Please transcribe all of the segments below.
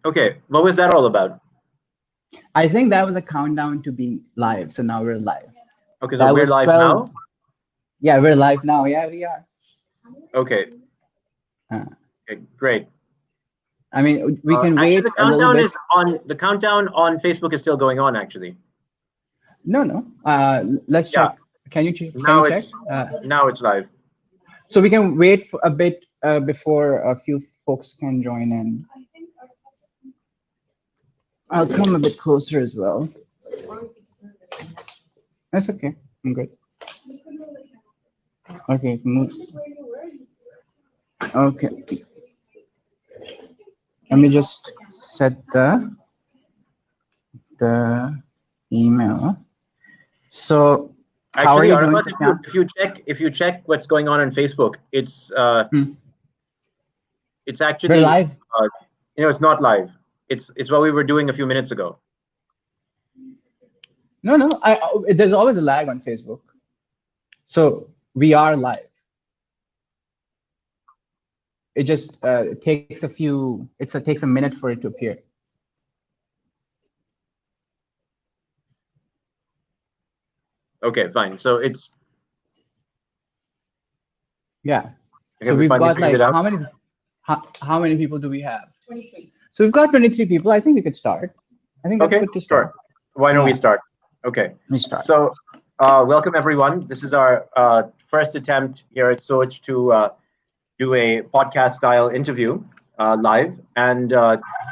Okay, what was that all about? I think that was a countdown to being live. So now we're live. Okay, so we're live now? Yeah, we're live now. Yeah, we are. Okay. Okay, great. I mean, we can actually, wait a little bit. The countdown on Facebook is still going on, actually. No. Let's check. Can you check? Now it's live. So we can wait for a bit before a few folks can join in. I'll come a bit closer as well. That's okay. I'm good. Okay, move. Okay. Let me just set the email. So actually, how are you doing? If you check what's going on Facebook, it's actually we're live. It's not live. It's what we were doing a few minutes ago. No. There's always a lag on Facebook. So we are live. It just takes a few. Takes a minute for it to appear. Okay, fine. So it's. Yeah. Okay, so we've got like how many people do we have? 23. So we've got 23 people. I think we could start. I think that's good to start. Sure. Why don't we start? Okay. We start. So welcome everyone. This is our first attempt here at Soch to do a podcast style interview live. And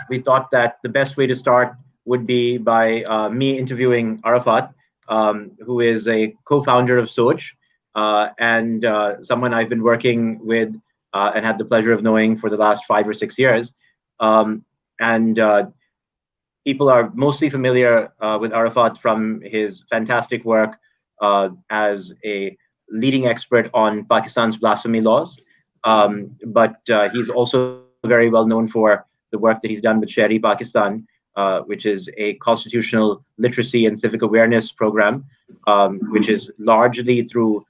we thought that the best way to start would be by me interviewing Arafat, who is a co-founder of Soch and someone I've been working with and had the pleasure of knowing for the last 5 or 6 years. People are mostly familiar with Arafat from his fantastic work as a leading expert on Pakistan's blasphemy laws. But he's also very well known for the work that he's done with Shariat Pakistan, which is a constitutional literacy and civic awareness program, which is largely through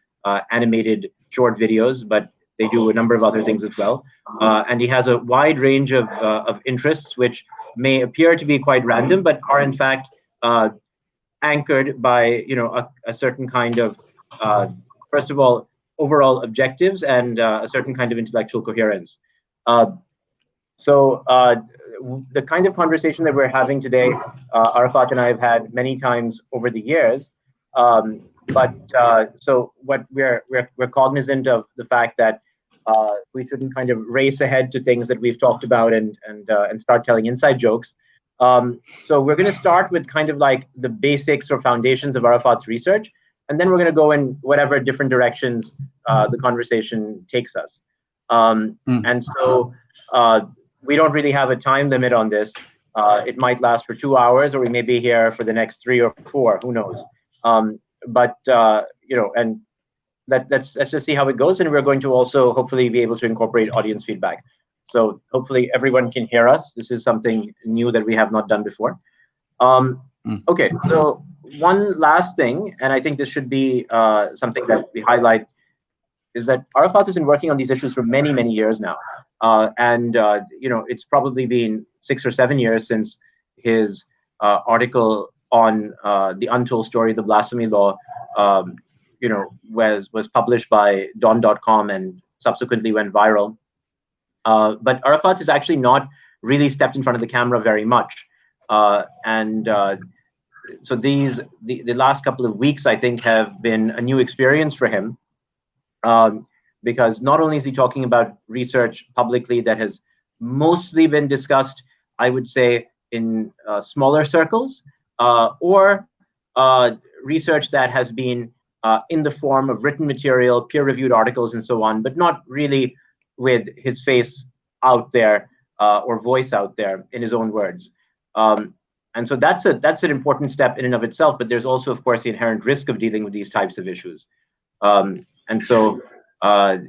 animated short videos, but they do a number of other things as well. And he has a wide range of interests, which may appear to be quite random, but are in fact anchored by a certain kind of, first of all, overall objectives and a certain kind of intellectual coherence. So the kind of conversation that we're having today, Arafat and I have had many times over the years. So what we're cognizant of the fact that we shouldn't kind of race ahead to things that we've talked about and start telling inside jokes. So we're going to start with kind of like the basics or foundations of Arafat's research, and then we're going to go in whatever different directions the conversation takes us. And so we don't really have a time limit on this. It might last for 2 hours, or we may be here for the next 3 or 4. Who knows? And let's just see how it goes. And we're going to also hopefully be able to incorporate audience feedback. So hopefully everyone can hear us. This is something new that we have not done before. Okay, so one last thing, and I think this should be something that we highlight, is that Arafat has been working on these issues for many, many years now. It's probably been 6 or 7 years since his article on the Untold story of the blasphemy law, was published by Don.com and subsequently went viral. But Arafat has actually not really stepped in front of the camera very much. So the last couple of weeks, I think, have been a new experience for him. Because not only is he talking about research publicly that has mostly been discussed, I would say, in smaller circles, or research that has been in the form of written material, peer-reviewed articles, and so on, but not really with his face out there or voice out there in his own words. And so that's an important step in and of itself, but there's also, of course, the inherent risk of dealing with these types of issues. And so, I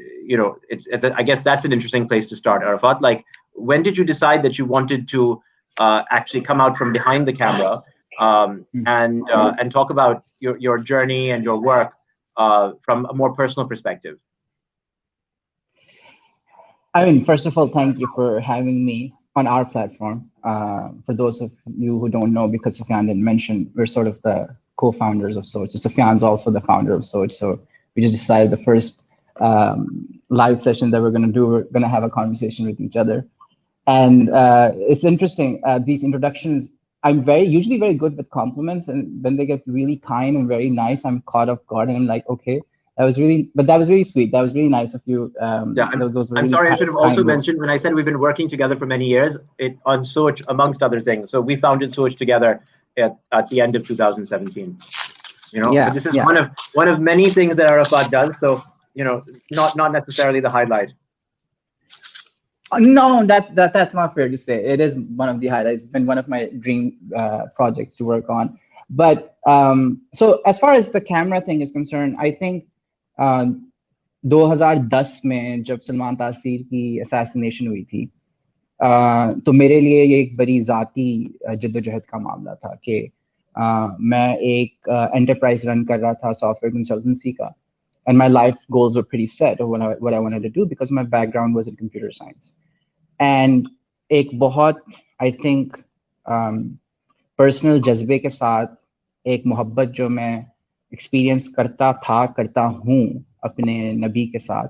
guess that's an interesting place to start, Arafat. Like, when did you decide that you wanted to actually come out from behind the camera and talk about your journey and your work from a more personal perspective? I mean, first of all, thank you for having me on our platform. For those of you who don't know, because Sufyan didn't mention, we're sort of the co-founders of Soch. So Sufyan's also the founder of Soch. So we just decided the first live session that we're going to do, we're going to have a conversation with each other. And it's interesting, these introductions, I'm usually very good with compliments, and when they get really kind and very nice, I'm caught off guard and I'm like, okay, that was really sweet. That was really nice of you. Yeah, Those were I'm really sorry. I should have also kind words. mentioned when I said we've been working together for many years on Soch, amongst other things. So we founded Soch together at the end of 2017. But Yeah, this is yeah. one of many things that Arafat does. So not necessarily the highlight. No, that's not fair to say. It is one of the highlights. It's been one of my dream projects to work on. But so as far as the camera thing is concerned, I think uh, 2010 में जब सलमान तासीर की assassination हुई थी, तो मेरे लिए ये एक बड़ी ज़ाती जद्दोजहद का मामला था कि मैं एक enterprise रन कर रहा था software consultancy का, and my life goals were pretty set of what I wanted to do because my background was in computer science. And एक बहुत I think personal जज्बे के साथ एक मोहब्बत जो मैं experience करता हूँ अपने नबी के साथ,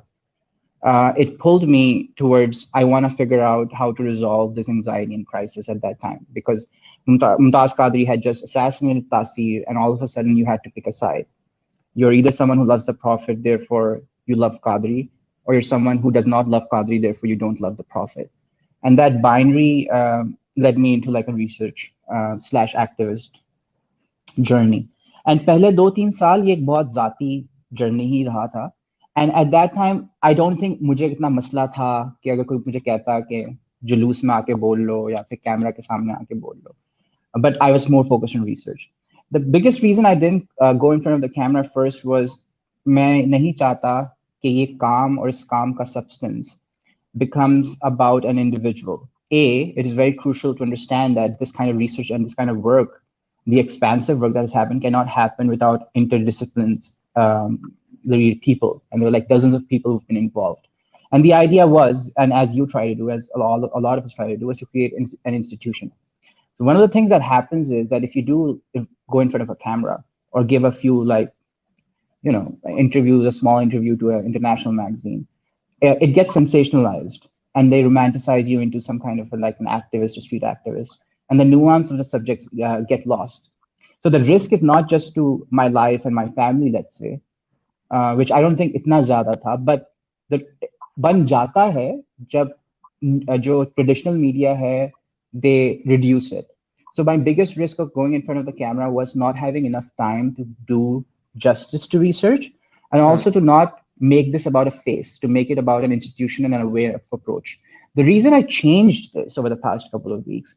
it pulled me towards I want to figure out how to resolve this anxiety and crisis at that time, because Mumtaz Qadri had just assassinated Taseer, and all of a sudden you had to pick a side. You're either someone who loves the Prophet, therefore you love Qadri, or you're someone who does not love Qadri, therefore you don't love the Prophet. And that binary led me into like a research slash activist journey. And पहले 2-3 साल ये एक बहुत ज़ाती journey ही रहा था. And at that time, I don't think मुझे इतना मसला था कि अगर कोई मुझे कहता कि जुलूस में आके बोल लो या फिर कैमरा के सामने आके बोल लो. But I was more focused on research. The biggest reason I didn't go in front of the camera first was मैं नहीं चाहता कि ये काम और इस काम का substance becomes about an individual. It is very crucial to understand that this kind of research and this kind of work, the expansive work that has happened, cannot happen without interdisciplines, the people. And there were like dozens of people who've been involved. And the idea was, and as you try to do, as a lot of us try to do, is to create an institution. So one of the things that happens is that if you go in front of a camera or give a few interviews, a small interview to an international magazine, it gets sensationalized and they romanticize you into some kind of like an activist or street activist, and the nuance of the subjects get lost. So the risk is not just to my life and my family, let's say, which I don't think itna zyada tha, but the ban jata hai jab jo traditional media hai, they reduce it. So my biggest risk of going in front of the camera was not having enough time to do justice to research, and also to not make this about a face, to make it about an institution and a way of approach. The reason I changed this over the past couple of weeks,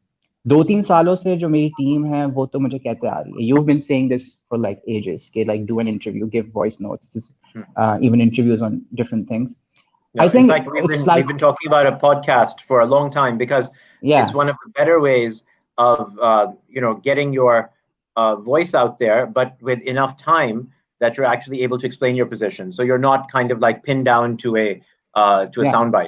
2-3 सालों से जो मेरी team है वो तो मुझे कहते आ रही है. You've been saying this for like ages, okay? Like do an interview, give voice notes, even interviews on different things. Yeah, I think in fact, we've been talking about a podcast for a long time because it's one of the better ways of getting your voice out there, but with enough time that you're actually able to explain your position. So you're not kind of like pinned down to a soundbite.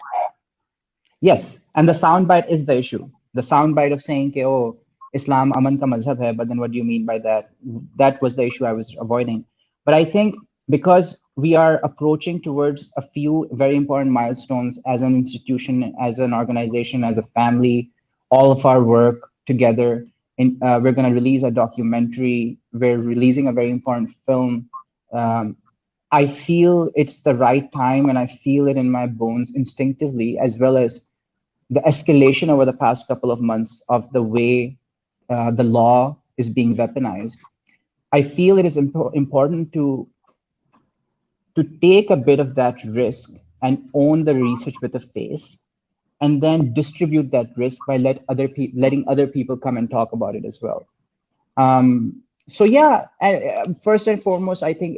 Yes, and the soundbite is the issue. The soundbite of saying, "Oh, Islam aman ka mazhab hai," but then what do you mean by that? That was the issue I was avoiding. But I think because we are approaching towards a few very important milestones as an institution, as an organization, as a family, all of our work together. We're going to release a documentary. We're releasing a very important film. I feel it's the right time, and I feel it in my bones instinctively, as well as the escalation over the past couple of months of the way the law is being weaponized. I feel it is important to take a bit of that risk and own the research with a face, and then distribute that risk by letting other people come and talk about it as well. So yeah, first and foremost, I think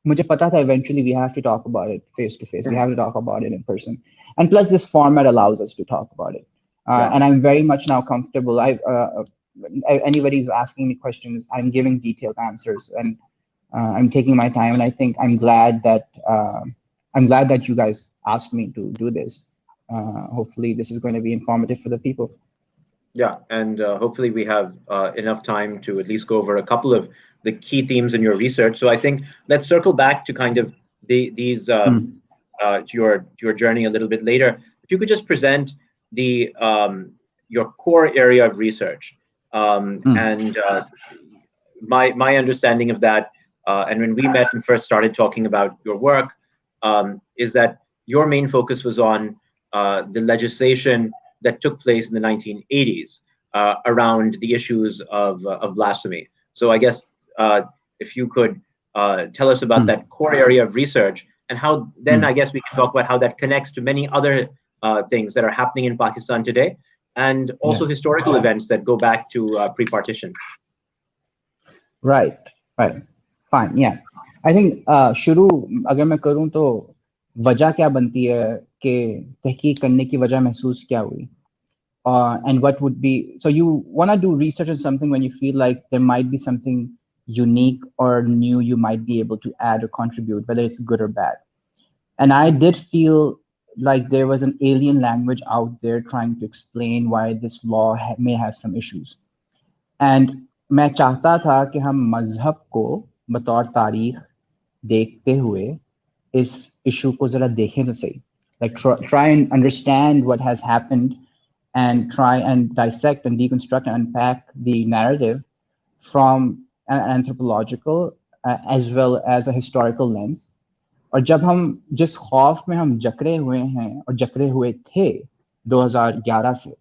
मुझे पता था eventually we have to talk about it face to face. We have to talk about it in person. And plus this format allows us to talk about it. And I'm very much now comfortable. Anybody who's asking me questions, I'm giving detailed answers, and I'm taking my time. And I think I'm glad that you guys asked me to do this. hopefully this is going to be informative for the people. Yeah, and hopefully we have enough time to at least go over a couple of the key themes in your research. So I think let's circle back to kind of these to your journey a little bit later. If you could just present the your core area of research, and my understanding of that, and when we met and first started talking about your work, is that your main focus was on the legislation that took place in the 1980s around the issues of blasphemy. So I guess if you could tell us about that core area of research and how, then I guess we can talk about how that connects to many other things that are happening in Pakistan today, and also historical events that go back to pre-partition. Right, fine, yeah. I think शुरू अगर मैं करूँ तो वजह क्या बनती है कि तहकीक करने की वजह महसूस क्या हुई, and what would be, so you want to do research on something when you feel like there might be something unique or new you might be able to add or contribute, whether it's good or bad. And I did feel like there was an alien language out there trying to explain why this law may have some issues. And मैं चाहता था कि हम मजहब को बतौर तारीख देखते हुए इस इशू को जरा देखें तो सही, like try and understand what has happened and try and dissect and deconstruct and unpack the narrative from an anthropological as well as a historical lens. और जब हम जिस खौफ में हम जकड़े हुए हैं और जकड़े हुए थे 2011 से,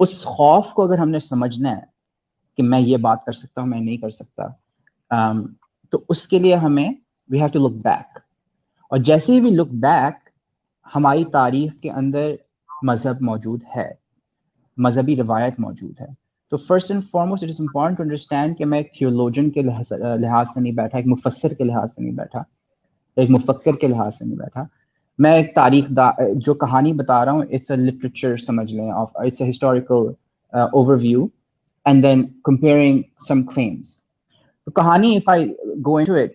उस खौफ को अगर हमने समझना है कि मैं ये बात कर सकता हूँ, मैं नहीं कर सकता, तो उसके लिए हमें we have to look back. और जैसे ही वी लुक बैक, हमारी तारीख के अंदर मजहब मौजूद है, मजहबी रवायत मौजूद है. तो first and foremost it is important to understand कि मैं एक थियोलॉजियन के लिहाज से नहीं बैठा, एक मुफस्सिर के लिहाज से नहीं बैठा, एक मुफक्किर के लिहाज से नहीं बैठा. मैं एक तारीख जो कहानी बता रहा हूँ, इट्स अ लिटरेचर समझ लें, of it's a historical overview and then comparing some claims. तो कहानी, if I go into it,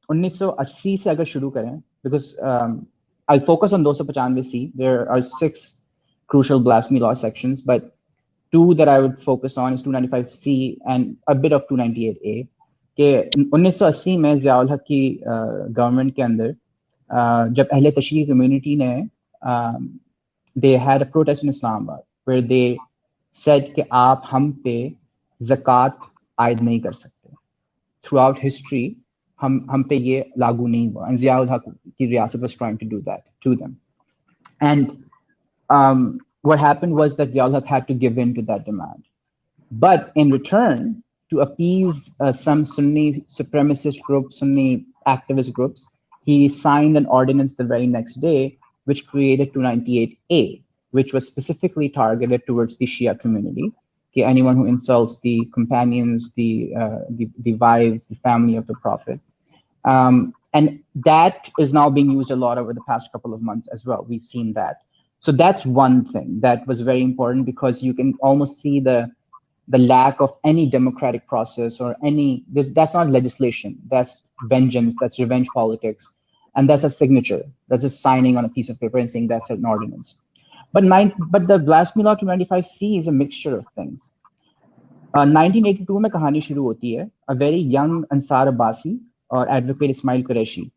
1980 से अगर शुरू करें, because I'll focus on 295C. There are 6 crucial blasphemy law sections, but 2 that I would focus on is 295C and a bit of 298A. कि 1980 में ज़ियाउल हक की गवर्नमेंट के अंदर जब अहले तशरीह कम्युनिटी ने they had a protest in Islamabad where they said कि आप हम पे ज़कात आयद नहीं कर सकते. Throughout history, हम पे ये लागू नहीं हुआ. And ज़ियाउल हक की रियासत was trying to do that to them. And what happened was that Ziaul हक had to give in to that demand. But in return, to appease some Sunni supremacist groups, Sunni activist groups, he signed an ordinance the very next day, which created 298A, which was specifically targeted towards the Shia community. Okay, anyone who insults the companions, the wives, the family of the Prophet. And that is now being used a lot over the past couple of months as well. We've seen that. So that's one thing that was very important, because you can almost see the lack of any democratic process or any, that's not legislation, that's vengeance, that's revenge politics. And that's a signature, that's just signing on a piece of paper and saying that's an ordinance. But the Blasphemy Law 295C is a mixture of things. 1982 में कहानी शुरू होती है. A very young Ansar Abbasi or advocate Ismail Qureshi.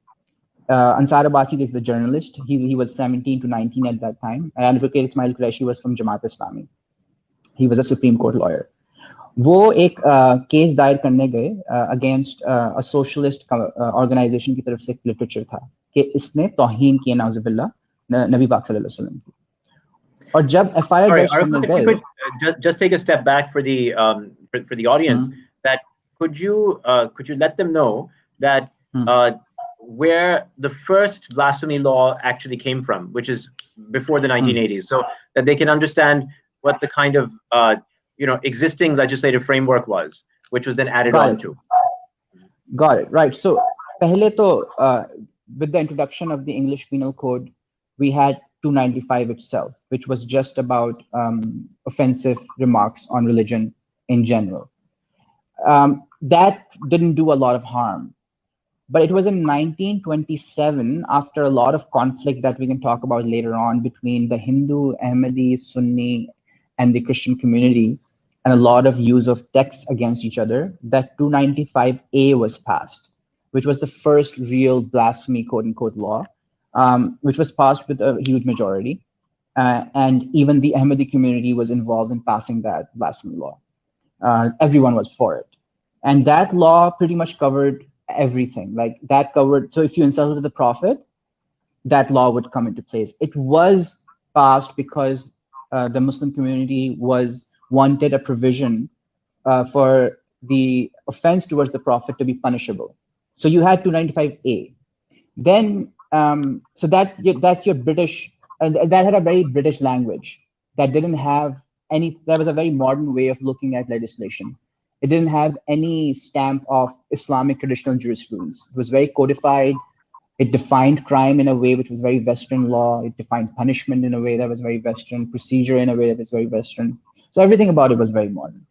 Ansar Abbasi is the journalist. He was 17 to 19 at that time. And advocate Ismail Qureshi was from Jamaat Islami. He was a Supreme Court lawyer. वो एक case दायर करने गए against a socialist organisation की तरफ से एक literature था कि इसने तौहीन किया नाउजुबिल्लाह नबी पाक सल्लल्लाहु अलैहि वसल्लम की. और जब एफआईआर दर्ज करने गए, just take a step back for the audience, that could you let them know that where the first blasphemy law actually came from, which is before the 1980s, so that they can understand what the kind of existing legislative framework was, which was then added on to. Got it. Right. So पहले तो with the introduction of the English Penal Code, we had 295 itself, which was just about offensive remarks on religion in general. That didn't do a lot of harm. But it was in 1927, after a lot of conflict that we can talk about later on between the Hindu, Ahmadi, Sunni, and the Christian community, and a lot of use of texts against each other, that 295A was passed, which was the first real blasphemy, quote unquote, law, which was passed with a huge majority. And even the Ahmadi community was involved in passing that blasphemy law. Everyone was for it. And that law pretty much covered everything. Like that covered, so if you insulted the Prophet, that law would come into place. It was passed because the Muslim community wanted a provision for the offense towards the Prophet to be punishable. So you had 295A. Then, so that's your British, and that had a very British language that didn't have any, that was a very modern way of looking at legislation. It didn't have any stamp of Islamic traditional jurisprudence. It was very codified. It defined crime in a way which was very Western law. It defined punishment in a way that was very Western, procedure in a way that was very Western. So everything about it was very modern.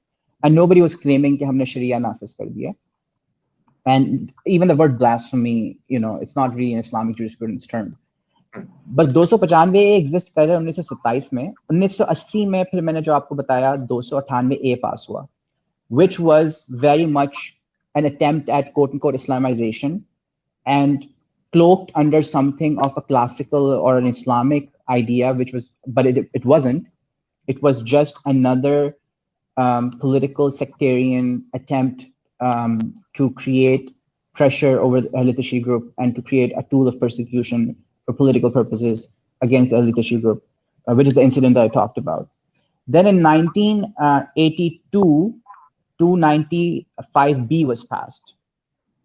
And nobody was claiming कि हमने Sharia नाफिज कर दिया. And even the word blasphemy, it's not really an Islamic jurisprudence term. बस 295 exist कर रहे 1927 में 1980 में फिर मैंने जो आपको बताया 298 ए पास हुआ, which was very much an attempt at quote unquote Islamization and cloaked under something of a classical or an Islamic idea, which was, but it wasn't. It was just another political sectarian attempt to create pressure over the Ahl Tashri group and to create a tool of persecution for political purposes against the Ahl Tashri group, which is the incident that I talked about. Then in 1982, 295B was passed.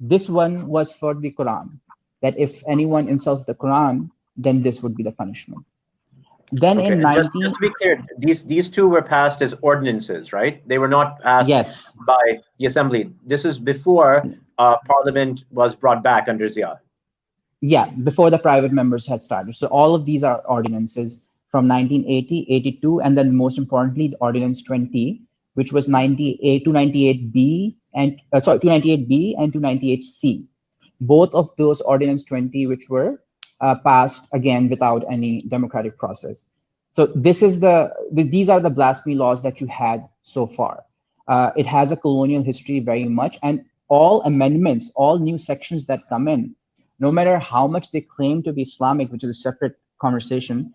This one was for the Quran, that if anyone insults the Quran, then this would be the punishment. Then okay, in just to be clear, these two were passed as ordinances, right? They were not passed by the assembly. This is before Parliament was brought back under Zia. Yeah, before the private members had started. So all of these are ordinances from 1980, 82, and then most importantly, the Ordinance 20, which was 298B and 298B and 298C. Both of those Ordinance 20, which were passed again without any democratic process. So this is these are the blasphemy laws that you had so far. It has a colonial history very much, and all amendments, all new sections that come in, no matter how much they claim to be Islamic, which is a separate conversation,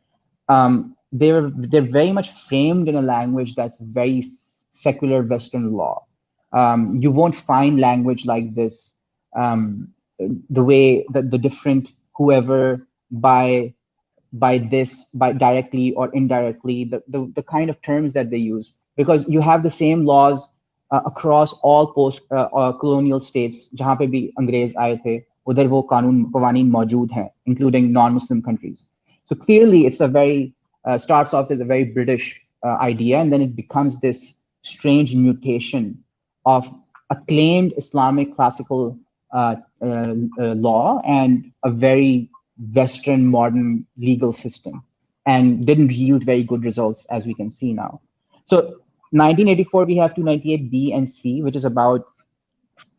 they're very much framed in a language that's very secular Western law. You won't find language like this, the way that the different whoever by directly or indirectly, the kind of terms that they use, because you have the same laws across all post colonial states जहाँ पे भी अंग्रेज आए थे उधर वो कानून मौजूद हैं, including non-Muslim countries. So clearly it's a very starts off as a very British idea, and then it becomes this strange mutation of acclaimed Islamic classical law and a very Western modern legal system, and didn't yield very good results, as we can see now. So 1984 we have 298B and C,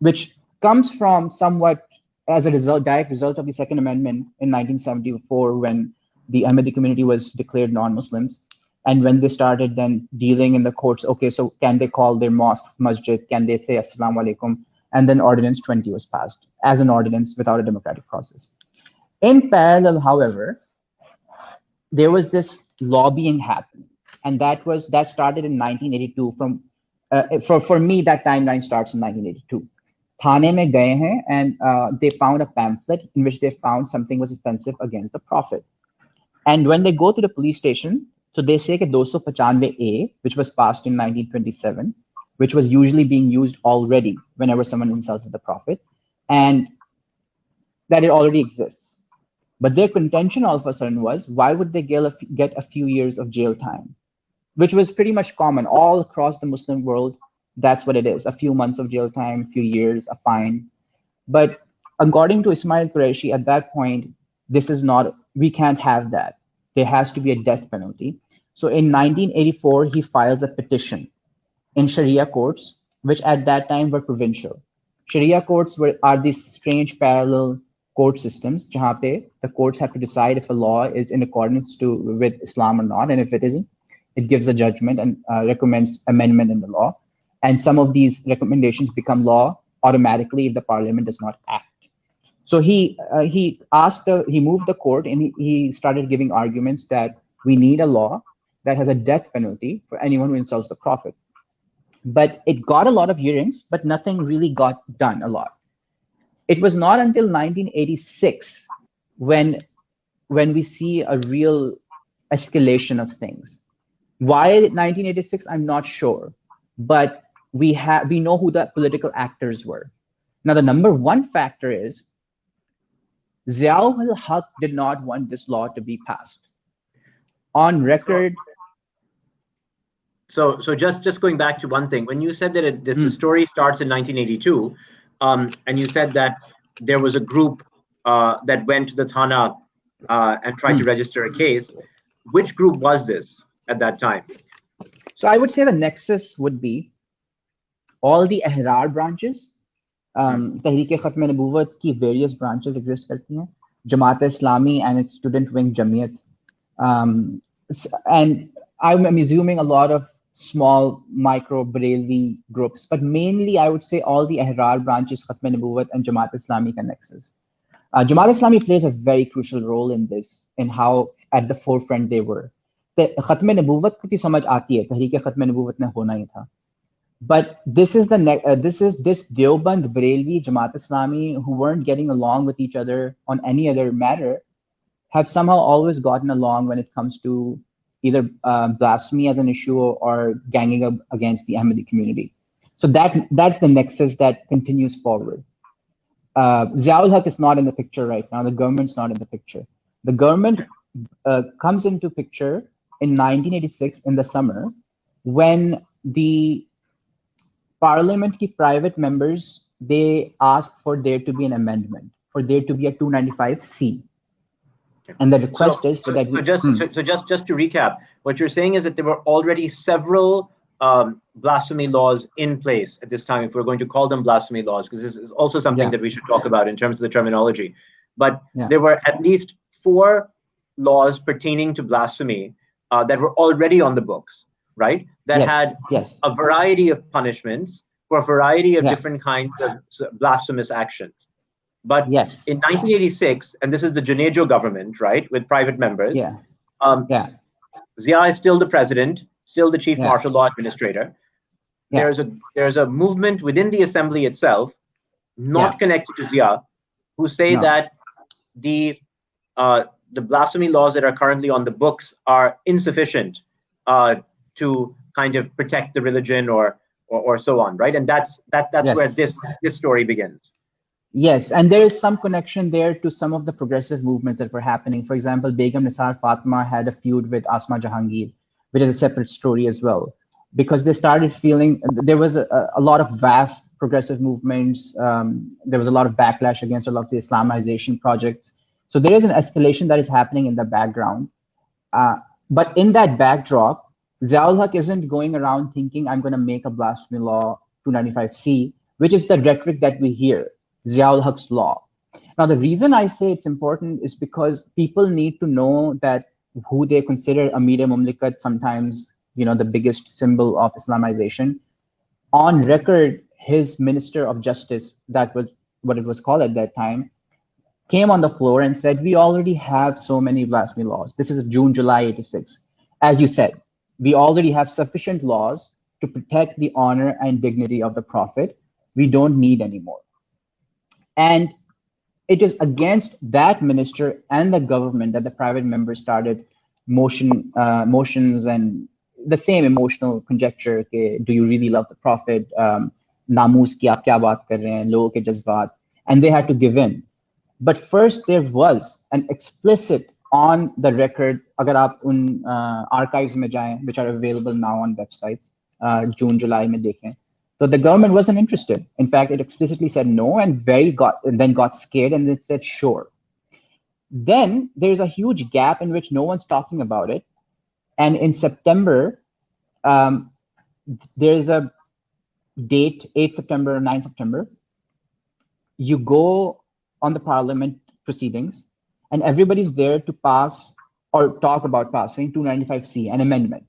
which comes from somewhat as a direct result of the Second Amendment in 1974, when the Ahmadi community was declared non-Muslims, and when they started then dealing in the courts, okay, so can they call their mosques masjid, can they say assalamu alaikum, and then Ordinance 20 was passed as an ordinance without a democratic process. In parallel, however, there was this lobbying happening, and that started in 1982. For me, that timeline starts in 1982. Thane mein gaye hain, and they found a pamphlet in which they found something was offensive against the Prophet. And when they go to the police station, so they say that 295A, which was passed in 1927, which was usually being used already whenever someone insulted the Prophet, and that it already exists. But their contention all of a sudden was, why would they get a few years of jail time? Which was pretty much common all across the Muslim world. That's what it is, a few months of jail time, few years, a fine. But according to Ismail Qureshi, at that point, we can't have that. There has to be a death penalty. So in 1984, he files a petition in Sharia courts, which at that time were provincial. Sharia courts are these strange parallel court systems jahan pe the courts have to decide if a law is in accordance with Islam or not, and if it isn't, it gives a judgment and recommends amendment in the law. And some of these recommendations become law automatically if the parliament does not act. So he moved the court, and he started giving arguments that we need a law that has a death penalty for anyone who insults the Prophet. But it got a lot of hearings, but nothing really got done a lot. It was not until 1986 when we see a real escalation of things. Why 1986? I'm not sure, but we know who the political actors were. Now, the number one factor is Ziaul al-Haq did not want this law to be passed. On record. So just going back to one thing, when you said that the story starts in 1982, and you said that there was a group that went to the Thana and tried to register a case, which group was this at that time? So I would say the nexus would be all the Ahrar branches. Tehreek-e-Khatm Nabuwat ki various branches exist करती हैं, Jamaat-e-Islami and its student wing Jamiyat, and I'm assuming a lot of small micro Barelvi groups, but mainly I would say all the Ahrar branches, Khatm Nabuwat and Jamaat-e-Islami ka nexus. Jamaat-e-Islami plays a very crucial role in this, in how at the forefront they were. Khatm Nabuwat ko to samajh aati hai, Tehreek-e-Khatm Nabuwat ne hona hi tha. But this is this Deoband, Barelvi, Jamaat-e-Islami, who weren't getting along with each other on any other matter, have somehow always gotten along when it comes to either blasphemy as an issue or ganging up against the Ahmadi community. So that's the nexus that continues forward. Ziaul Haq is not in the picture right now. The government's not in the picture. The government comes into picture in 1986 in the summer, when the Parliament ki private members, they asked for there to be an amendment, for there to be a 295C. And the request is for that. So just to recap, what you're saying is that there were already several blasphemy laws in place at this time, if we're going to call them blasphemy laws, because this is also something that we should talk about in terms of the terminology. But there were at least 4 laws pertaining to blasphemy that were already on the books, right? That had a variety of punishments for a variety of different kinds of blasphemous actions. But in 1986, and this is the Junejo government, right, with private members, Zia is still the president, still the chief martial law administrator. There's a movement within the assembly itself, not connected to Zia, who say that the blasphemy laws that are currently on the books are insufficient to kind of protect the religion or so on, right? And that's where this story begins. Yes, and there is some connection there to some of the progressive movements that were happening. For example, Begum Nisar Fatma had a feud with Asma Jahangir, which is a separate story as well, because they started feeling there was a lot of VAF progressive movements. There was a lot of backlash against a lot of the Islamization projects. So there is an escalation that is happening in the background. But in that backdrop, Ziaul Haq isn't going around thinking, I'm going to make a blasphemy law 295C, which is the rhetoric that we hear. Ziaul Haq's law. Now, the reason I say it's important is because people need to know that who they consider Amir-e-Mumlikat, sometimes, the biggest symbol of Islamization. On record, his Minister of Justice, that was what it was called at that time, came on the floor and said, we already have so many blasphemy laws. This is June, July 86. As you said, we already have sufficient laws to protect the honor and dignity of the Prophet. We don't need any more. And it is against that minister and the government that the private members started motions and the same emotional conjecture. Do you really love the Prophet? Namus ki aap kya baat kar rahe hain? Logo ke jazbaat. And they had to give in. But first, there was an explicit on the record, agar aap un archives mein jaएं, which are available now on websites, June, July mein dekhein. So the government wasn't interested. In fact, it explicitly said no, and then got scared, and it said sure. Then there's a huge gap in which no one's talking about it. And in September, there's a date, 8 September, 9 September, you go on the parliament proceedings, and everybody's there to pass or talk about passing 295C, an amendment.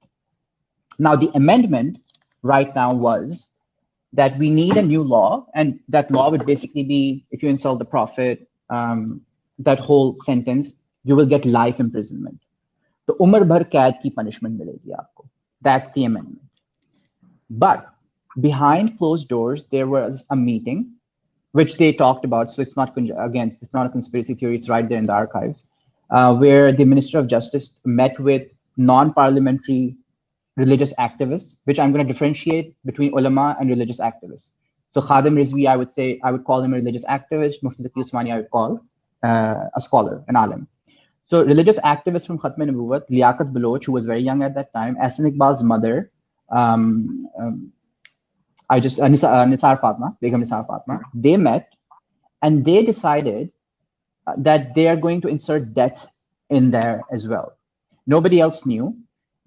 Now, the amendment right now was that we need a new law, and that law would basically be, if you insult the Prophet, that whole sentence, you will get life imprisonment. So umar bhar kaid ki punishment milegi aapko. That's the amendment. But behind closed doors, there was a meeting which they talked about. So it's not, again, it's not a conspiracy theory. It's right there in the archives, where the Minister of Justice met with non-parliamentary religious activists, which I'm going to differentiate between ulama and religious activists. So Khadim Rizvi, I would call him a religious activist. Mufti Taqi Usmani, I would call a scholar, an alim. So religious activists from Khatm Nubuwwat, Liaquat Baloch, who was very young at that time, Ahsan Iqbal's mother, Nisar Fatma, Begum Nisar Fatma, they met and they decided that they are going to insert death in there as well. Nobody else knew.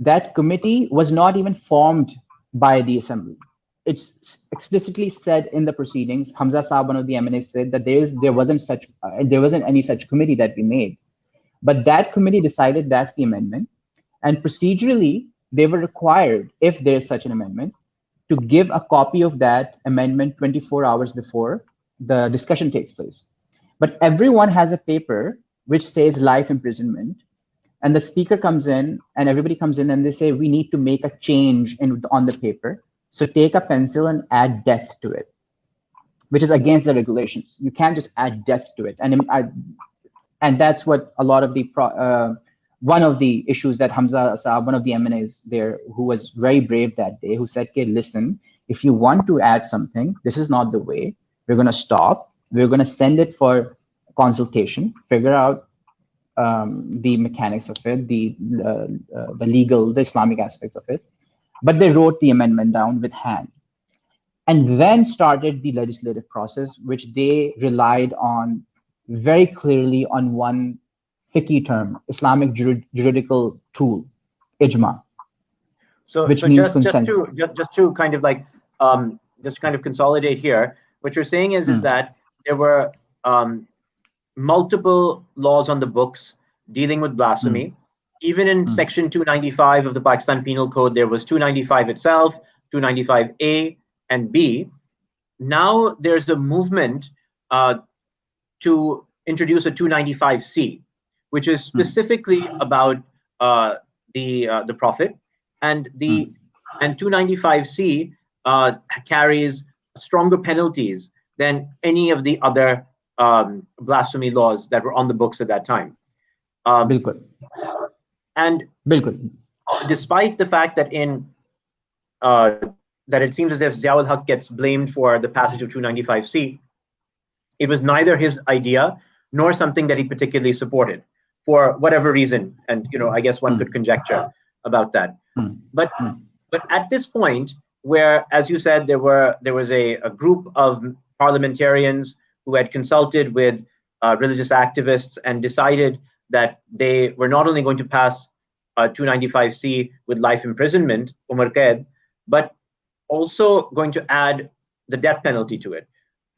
That committee was not even formed by the assembly. It's explicitly said in the proceedings. Hamza Saab, one of the MNAs, said that there wasn't any such committee that we made. But that committee decided that's the amendment. And procedurally, they were required, if there's such an amendment, to give a copy of that amendment 24 hours before the discussion takes place. But everyone has a paper which says life imprisonment. And the speaker comes in and everybody comes in and they say, we need to make a change on the paper. So take a pencil and add death to it, which is against the regulations. You can't just add death to it. And that's what a lot of the, one of the issues that Hamza Saab, one of the MNAs there, who was very brave that day, who said, okay, listen, if you want to add something, this is not the way. We're going to stop. We're going to send it for consultation, figure out the mechanics of it, the legal, the Islamic aspects of it. But they wrote the amendment down with hand. And then started the legislative process, which they relied on very clearly on one fiqh term, Islamic juridical tool, ijma, which means consensus. Just to kind of like just kind of consolidate here, what you're saying is that there were multiple laws on the books dealing with blasphemy. Even in section 295 of the Pakistan Penal Code, there was 295 itself, 295A and B. Now there's a movement to introduce a 295C, which is specifically about the Prophet, and 295C carries stronger penalties than any of the other blasphemy laws that were on the books at that time. And despite the fact that that it seems as if Ziaul Haq gets blamed for the passage of 295C, it was neither his idea nor something that he particularly supported for whatever reason. And I guess one could conjecture about that. But at this point, where, as you said, there was a group of parliamentarians who had consulted with religious activists and decided that they were not only going to pass 295C with life imprisonment, Umar Qaid, but also going to add the death penalty to it.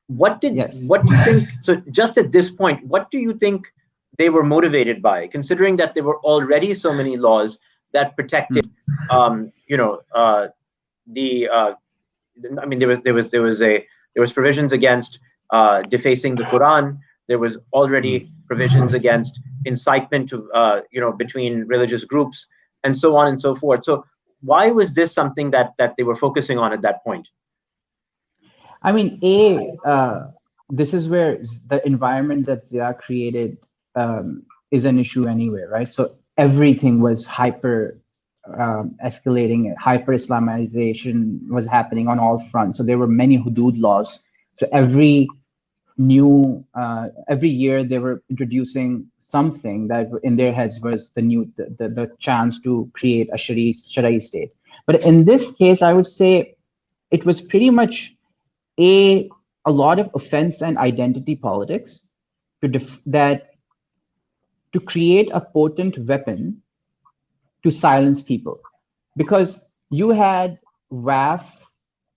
What do you think? So just at this point, what do you think they were motivated by, considering that there were already so many laws that protected, there was provisions against defacing the Quran. There was already provisions against incitement to, between religious groups, and so on and so forth. So why was this something that they were focusing on at that point? I mean, this is where the environment that Zia created is an issue anyway, right? So everything was hyper escalating, hyper Islamization was happening on all fronts. So there were many hudud laws. So every year they were introducing something that in their heads was the chance to create a Shariat state. But in this case, I would say it was pretty much a lot of offense and identity politics to create a potent weapon to silence people, because you had WAF,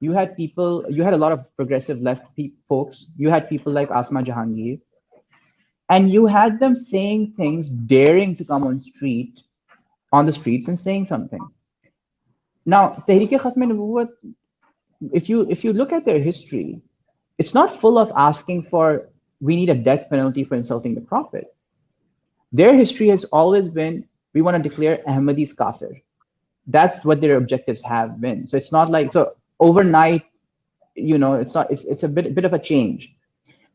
you had people, you had a lot of progressive left folks. You had people like Asma Jahangir, and you had them saying things, daring to come on the streets and saying something. Now, Tehreek-e-Khatm-e-Nubuwwat, if you look at their history, it's not full of asking for, we need a death penalty for insulting the Prophet. Their history has always been, we want to declare Ahmadis kafir. That's what their objectives have been. So it's not like, so overnight, it's a bit of a change.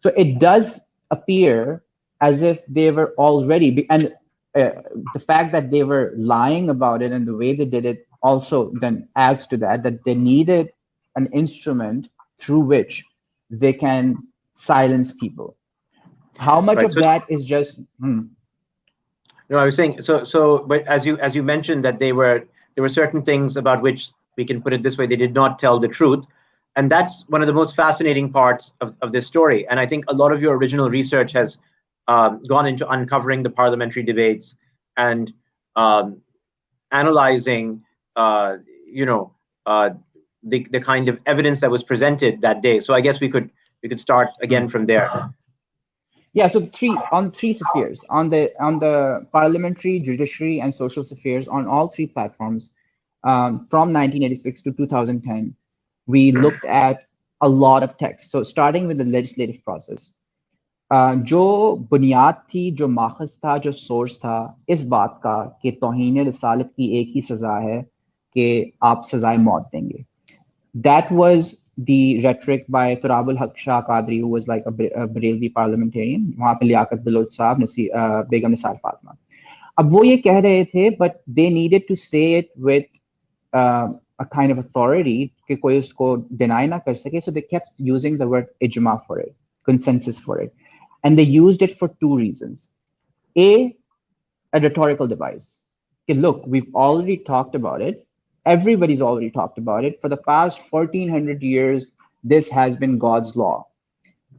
So it does appear as if they were already, and the fact that they were lying about it and the way they did it also then adds to that they needed an instrument through which they can silence people. How much of that is just? No, I was saying but as you mentioned that there were certain things about which, we can put it this way, they did not tell the truth. And that's one of the most fascinating parts of this story. And I think a lot of your original research has gone into uncovering the parliamentary debates and analyzing, the kind of evidence that was presented that day. So I guess we could start again from there. Yeah, so three spheres, on the parliamentary, judiciary, and social spheres, on all three platforms, from 1986 to 2010, we looked at a lot of text. So starting with the legislative process, जो बुनियाद थी, जो माखज़ था, जो source था इस बात का कि तौहीन रिसालत की एक ही सजा है कि आप सजाए मौत देंगे. That was the rhetoric by Turabul Haq Shah Qadri, who was like a Barelvi parliamentarian. वहाँ पे लियाकत बलोच साहब, बेगम निसार फातिमा. अब वो ये कह रहे थे, but they needed to say it with a kind of authority कि कोई उसको deny ना कर सके. So they kept using the word ijma for it, consensus for it. And they used it for two reasons. A rhetorical device. Okay, look, we've already talked about it. Everybody's already talked about it. For the past 1400 years, this has been God's law.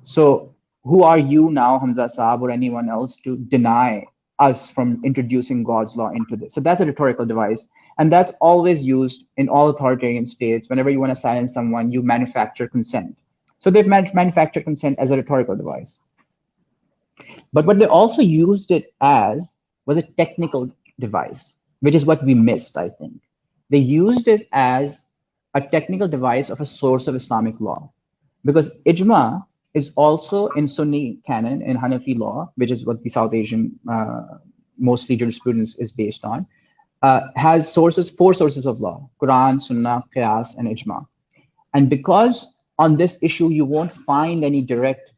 So who are you now, Hamza Saab, or anyone else, to deny us from introducing God's law into this? So that's a rhetorical device. And that's always used in all authoritarian states. Whenever you want to silence someone, you manufacture consent. So they've manufactured consent as a rhetorical device. But what they also used it as was a technical device, which is what we missed, I think. They used it as a technical device of a source of Islamic law, because ijma is also in Sunni canon, in Hanafi law, which is what the South Asian mostly jurisprudence is based on, has four sources of law: Quran, Sunnah, Qiyas, and ijma. And because on this issue you won't find any direct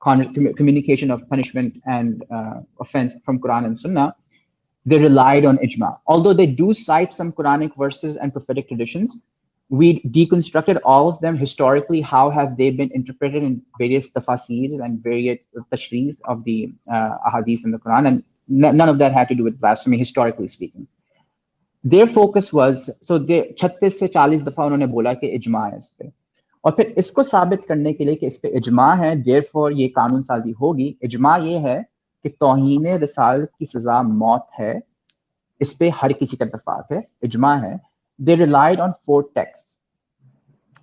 communication of punishment and offense from Quran and Sunnah, they relied on ijma. Although they do cite some Quranic verses and prophetic traditions, we deconstructed all of them historically. How have they been interpreted in various tafasirs and various tashrees of the ahadith in the Quran? And none of that had to do with blasphemy, historically speaking. Their focus was, so they 36 से 40 दफा उन्होंने बोला कि इजमा है इस पे, और फिर इसको साबित करने के लिए कि इस पे इजमा है, देयरफॉर ये कानून साजी होगी. इजमा ये है कि तौहीन रिसालत की सजा मौत है, इस पे हर किसी का इत्तेफाक है, इजमा है. They relied on 4 texts,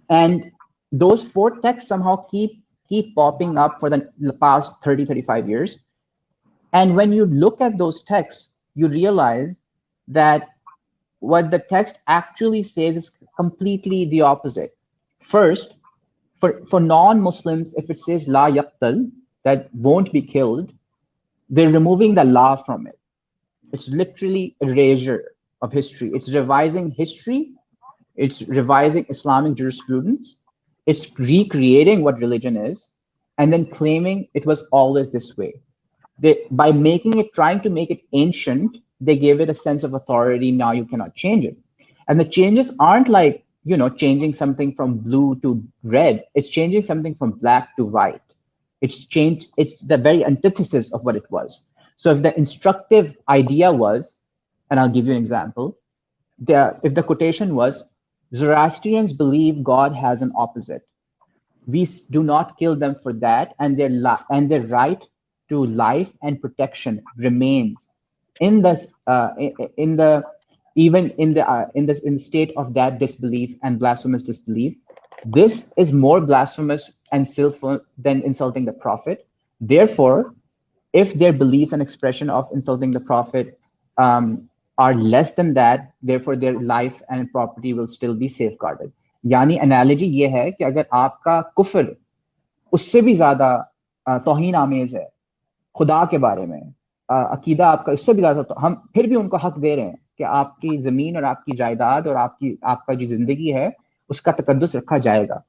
and those 4 texts somehow keep popping up for the past 30-35 years. And when you look at those texts, you realize that what the text actually says is completely the opposite. First, for non-Muslims, if it says la yaqtal, that won't be killed, they're removing the law from it. It's literally erasure of history. It's revising history. It's revising Islamic jurisprudence. It's recreating what religion is, and then claiming it was always this way. By trying to make it ancient, they gave it a sense of authority. Now you cannot change it. And the changes aren't like, changing something from blue to red. It's changing something from black to white. It's the very antithesis of what it was. So if the instructive idea was, and I'll give you an example, if the quotation was, Zoroastrians believe God has an opposite. We do not kill them for that, and their right to life and protection remains in the even in the state of that disbelief and blasphemous disbelief, this is more blasphemous and sinful than insulting the Prophet. Therefore, if their beliefs and expression of insulting the Prophet are less than that, therefore their life and property will still be safeguarded. यानी analogy ये है कि अगर आपका कुफ्र उससे भी ज्यादा तौहीन आमेज है खुदा के बारे में, अकीदा आपका इससे भी ज्यादा, तो हम फिर भी उनको हक दे रहे हैं कि आपकी जमीन और आपकी जायदाद और आपका जो जिंदगी है उसका तकद्दुस रखा जाएगा,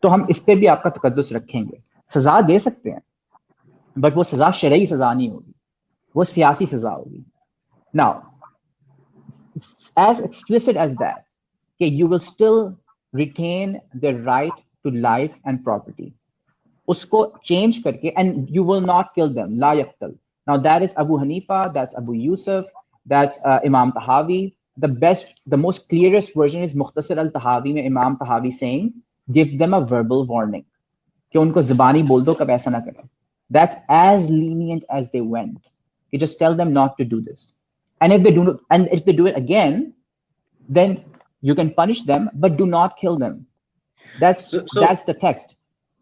तो हम इस पे भी आपका तकद्दुस रखेंगे। सजा दे सकते हैं, बट वो सजा शरई सजा नहीं होगी, वो सियासी सजा होगी। Now as explicit as that, okay, you will still retain the right to life and property. Usko change karke, and you will not kill them. La yaqtal. Now that is Abu Hanifa, that's Abu Yusuf, that's Imam Tahawi. The most clearest version is Mukhtasar al-Tahawi mein Imam Tahawi saying, give them a verbal warning. कि उनको ज़बानी बोल दो कब ऐसा ना करें. That's as lenient as they went. You just tell them not to do this. And if they do it again, then you can punish them, but do not kill them. That's the text.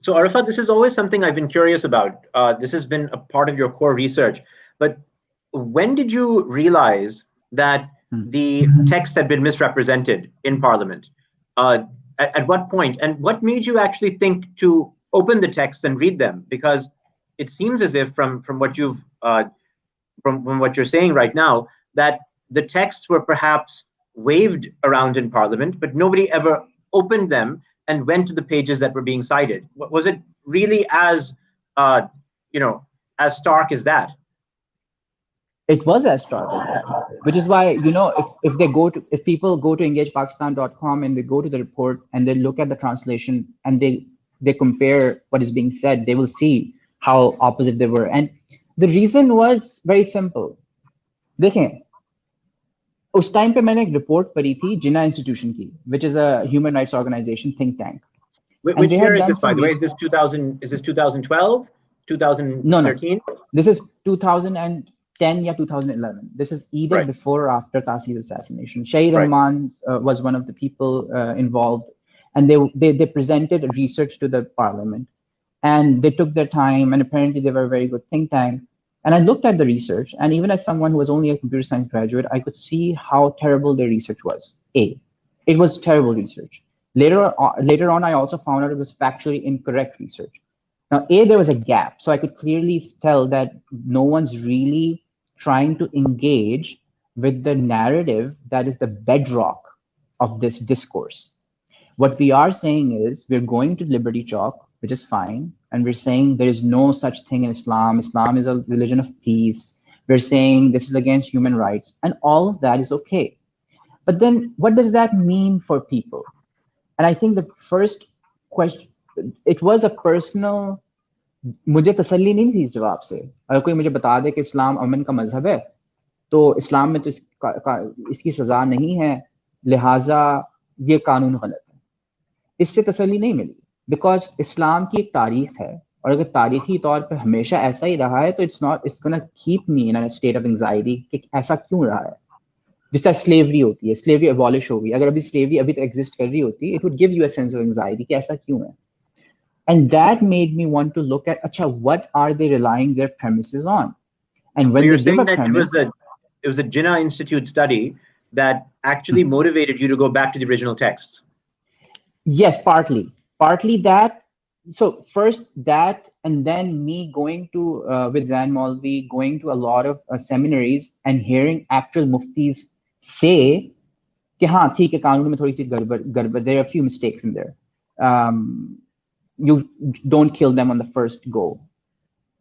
So Arafat, this is always something I've been curious about. This has been a part of your core research. But when did you realize that the text had been misrepresented in Parliament? At what point? And what made you actually think to open the text and read them? Because it seems as if from what you've from what you're saying right now, that the texts were perhaps waved around in Parliament, but nobody ever opened them and went to the pages that were being cited. Was it really as as stark as that? It was as stark as that, which is why, if people go to engagepakistan.com and they go to the report and they look at the translation and they compare what is being said, they will see how opposite they were. And the reason was very simple. देखें, उस time पे मैंने एक report पढ़ी थी जिन्ना institution की, which is a human rights organization think tank. Which year is this, by the way? Is this 2012, 2013? No. This is 2010 or 2011. This is either before or after Qasi's assassination. Shahid Rahman was one of the people involved, and they presented research to the parliament, and they took their time, and apparently they were a very good think tank. And I looked at the research, and even as someone who was only a computer science graduate, I could see how terrible their research was. It was terrible research. Later on, I also found out it was factually incorrect research. Now, there was a gap. So I could clearly tell that no one's really trying to engage with the narrative that is the bedrock of this discourse. What we are saying is we're going to Liberty Chalk, which is fine. And we're saying there is no such thing in Islam. Islam is a religion of peace. We're saying this is against human rights. And all of that is okay. But then what does that mean for people? And I think the first question, it was a personal, मुझे तसल्ली नहीं थी इस जवाब से. अगर कोई मुझे बता दे कि इस्लाम अमन का मजहब है, तो इस्लाम में तो इसकी सजा नहीं है, लिहाजा ये कानून गलत है. इससे तसल्ली नहीं मिली. Because इस्लाम की एक तारीख है, और अगर तारीखी तौर पे हमेशा ऐसा ही रहा है, तो it's gonna keep me in a state of anxiety कि ऐसा क्यों रहा है. जिस तरह स्लेवरी होती है, स्लेवरी एबॉलिश हो गई, अगर अभी स्लेवरी अभी तक एग्जिस्ट कर रही होती, it would give you a sense of anxiety कि ऐसा क्यों है. And that made me want to look at, अच्छा, what are they relying their premises on? And when so you're they saying give a that premise, it was a Jinnah Institute study that actually motivated you to go back to the original texts. Yes, partly that. So first that, and then me going to with Zain Maulvi, going to a lot of seminaries and hearing actual muftis say कि हाँ ठीक है, कानून में थोड़ी सी गड़बड़, there are a few mistakes in there. You don't kill them on the first go.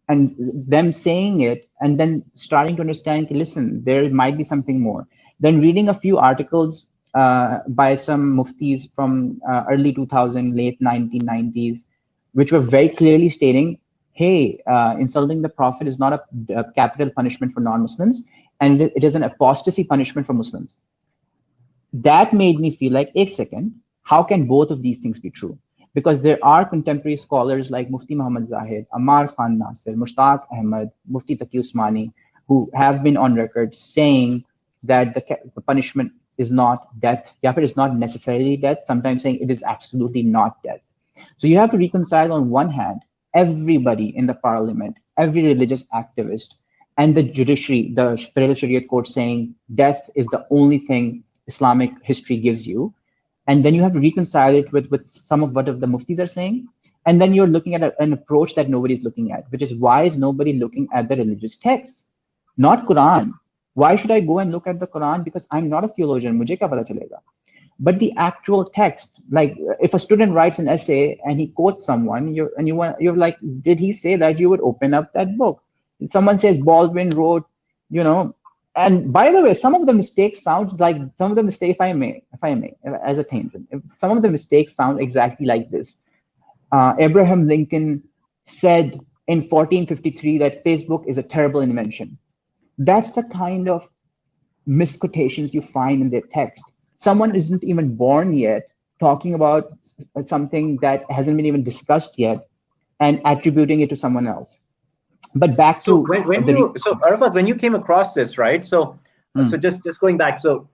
And them saying it and then starting to understand, listen, there might be something more. Then reading a few articles by some muftis from early 2000, late 1990s, which were very clearly stating, hey, insulting the Prophet is not a capital punishment for non-Muslims, and it is an apostasy punishment for Muslims. That made me feel like, a second, how can both of these things be true? Because there are contemporary scholars like Mufti Muhammad Zahid, Ammar Khan Nasir, Mushtaq Ahmad, Mufti Taqi Usmani, who have been on record saying that the punishment is not death, ya fir is not necessarily death, sometimes saying it is absolutely not death. So you have to reconcile on one hand, everybody in the parliament, every religious activist, and the judiciary, the federal Shariat court saying death is the only thing Islamic history gives you. And then you have to reconcile it with some of what the muftis are saying. And then you're looking at an approach that nobody's looking at, which is why is nobody looking at the religious texts? Not Quran. Why should I go and look at the Quran? Because I'm not a theologian. Mujhe kya pata chalega? But the actual text, like if a student writes an essay and he quotes someone, you're like, did he say that? You would open up that book. Someone says Baldwin wrote, you know, and by the way, some of the mistakes sound like some of the mistakes, if I may, as a tangent, some of the mistakes sound exactly like this. Abraham Lincoln said in 1453 that Facebook is a terrible invention. That's the kind of misquotations you find in their text. Someone isn't even born yet talking about something that hasn't been even discussed yet and attributing it to someone else. But back to Arafat, when you came across this, right? So just going back. So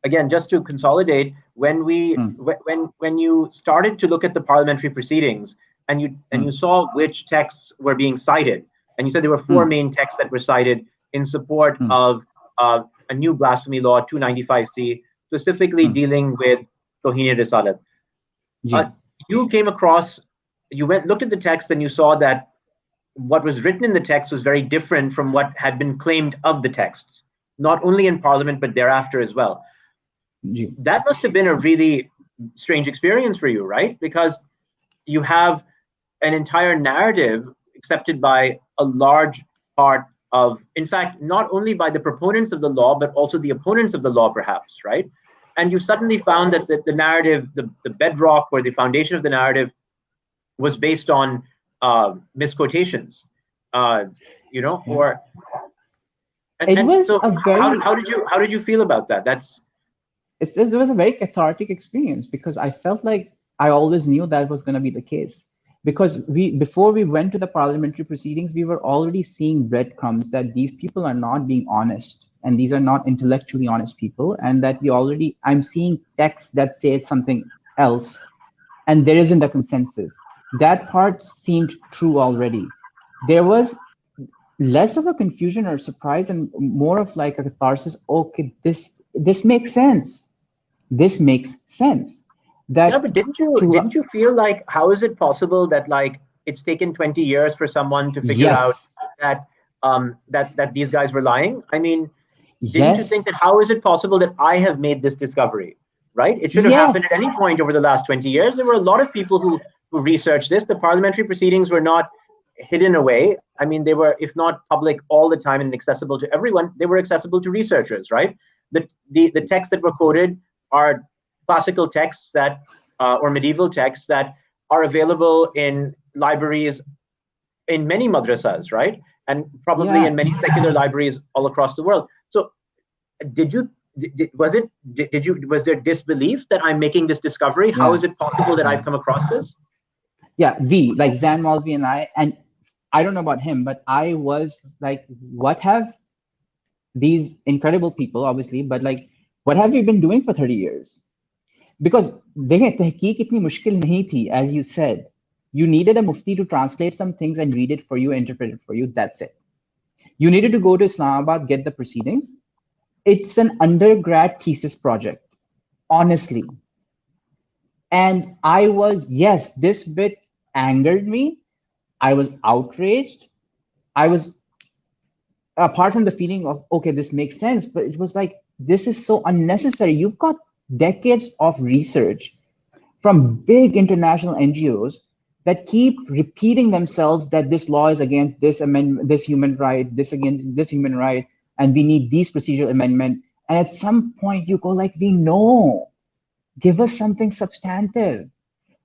again, just to consolidate, when you started to look at the parliamentary proceedings and you saw which texts were being cited, and you said there were four main texts that were cited in support of a new blasphemy law, 295C, specifically dealing with Toheen Risalat. You came across, you looked at the text and you saw that what was written in the text was very different from what had been claimed of the texts, not only in Parliament, but thereafter as well. That must have been a really strange experience for you, right? Because you have an entire narrative accepted by a large part of, in fact, not only by the proponents of the law, but also the opponents of the law, perhaps, right? And you suddenly found that the narrative, the bedrock or the foundation of the narrative was based on misquotations, you know, or how did you feel about that? It was a very cathartic experience because I felt like I always knew that was going to be the case. Because before we went to the parliamentary proceedings, we were already seeing breadcrumbs that these people are not being honest and these are not intellectually honest people, and that I'm seeing texts that say something else and there isn't a consensus. That part seemed true already. There was less of a confusion or surprise and more of like a catharsis. Okay, this makes sense. This makes sense. But didn't you feel like, how is it possible that like it's taken 20 years for someone to figure out that these guys were lying? I mean, didn't you think that how is it possible that I have made this discovery, right? It should have happened at any point over the last 20 years. There were a lot of people who researched this. The parliamentary proceedings were not hidden away. I mean, they were, if not public all the time and accessible to everyone, they were accessible to researchers, right? The texts that were quoted are classical texts that, or medieval texts that are available in libraries in many madrasas, right? And probably in many secular libraries all across the world. So was there disbelief that I'm making this discovery? How is it possible that I've come across this? Yeah, like Zan Malvi and I don't know about him, but I was like, what have these incredible people, obviously, but like, what have you been doing for 30 years? Because tehqeeq itni mushkil nahi thi, as you said. You needed a mufti to translate some things and read it for you, interpret it for you, that's it. You needed to go to Islamabad, get the proceedings. It's an undergrad thesis project, honestly. And I was, this bit angered me. I was outraged. I was, apart from the feeling of, okay, this makes sense, but it was like, this is so unnecessary. You've got decades of research from big international NGOs that keep repeating themselves that this law is against this amendment, this human right, this against this human right, and we need these procedural amendment. And at some point you go like, we know, give us something substantive.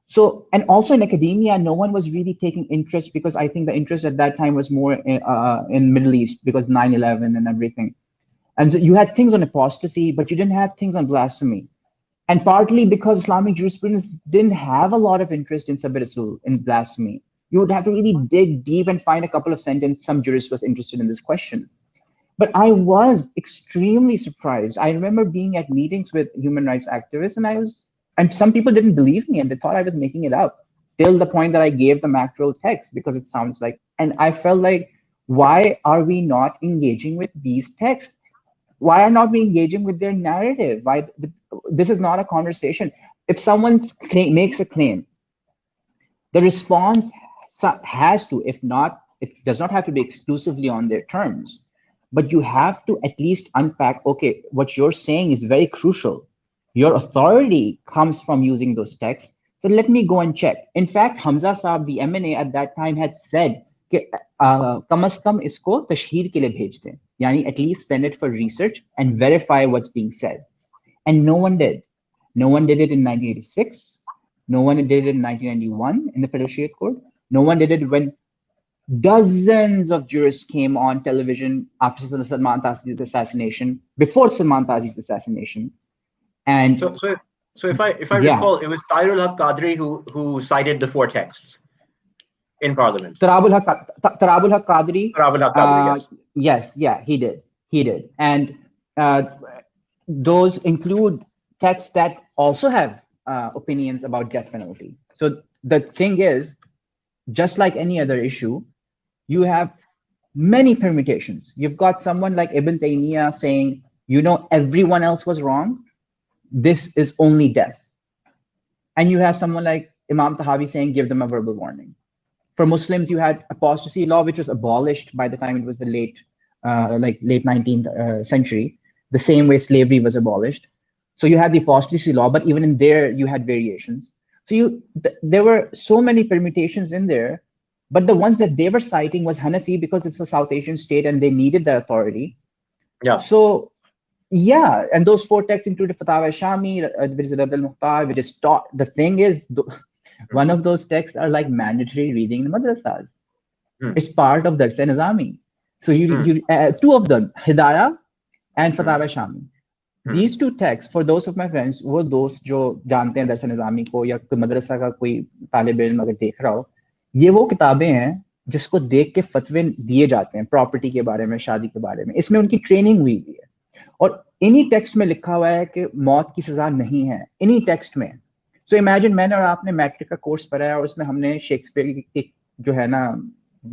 So, and also in academia, no one was really taking interest, because I think the interest at that time was more in Middle East, because 9/11 and everything. And so you had things on apostasy, but you didn't have things on blasphemy. And partly because Islamic jurisprudence didn't have a lot of interest in Sabr Rasul, in blasphemy. You would have to really dig deep and find a couple of sentences some jurist was interested in this question. But I was extremely surprised. I remember being at meetings with human rights activists, and some people didn't believe me and they thought I was making it up till the point that I gave them actual text because it sounds like, and I felt like, why are we not engaging with these texts? Why are not we engaging with their narrative? This is not a conversation. If someone makes a claim, the response has to, if not, it does not have to be exclusively on their terms, but you have to at least unpack, okay, what you're saying is very crucial. Your authority comes from using those texts. So let me go and check. In fact, Hamza Saab, the MNA at that time, had said, कम अज कम इसको तशहीर के लिए भेज दें, यानी at least send it for research and verify what's being said. And no one did. No one did it in 1986. No one did it in 1991 in the Federal Shariat Court. No one did it when dozens of jurists came on television after Salman Taseer's assassination, before Salman Taseer's assassination. And so if I recall, it was Tahir Haq Qadri who cited the 4 texts in Parliament. Tarabul Haq Qadri. Yes. Yes, he did. And those include texts that also have opinions about death penalty. So the thing is, just like any other issue, you have many permutations. You've got someone like Ibn Taymiyyah saying, everyone else was wrong. This is only death. And you have someone like Imam Tahawi saying, give them a verbal warning. For Muslims, you had apostasy law, which was abolished by the time it was the late 19th century, the same way slavery was abolished. So you had the apostasy law, but even in there, you had variations. So there were so many permutations in there, but the ones that they were citing was Hanafi because it's a South Asian state and they needed the authority. Yeah. So, yeah, and those 4 texts included Fatawa Shami, which is Radd al-Mukhtar, which is taught. The thing is, one of those texts are like mandatory reading in the madrasas. It's part of Dars Nizami. So you 2 of them, Hidayah and Fatawa Shami. These 2 texts, for those of my friends, वो दोस्त जो जानते हैं दरस निज़ामी को या कोई मदरसा का कोई तालिब इल्म अगर देख रहा हो, ये वो किताबें हैं जिसको देख के फतवे दिए जाते हैं प्रॉपर्टी के बारे में, शादी के बारे में. इसमें उनकी ट्रेनिंग हुई है और इन्हीं टेक्स्ट में लिखा हुआ है कि मौत की सजा नहीं है, इन्हीं टेक्स्ट में. सो इमेजिन मैंने और आपने मैट्रिक का कोर्स पढ़ा है और उसमें हमने शेक्सपियर की जो है ना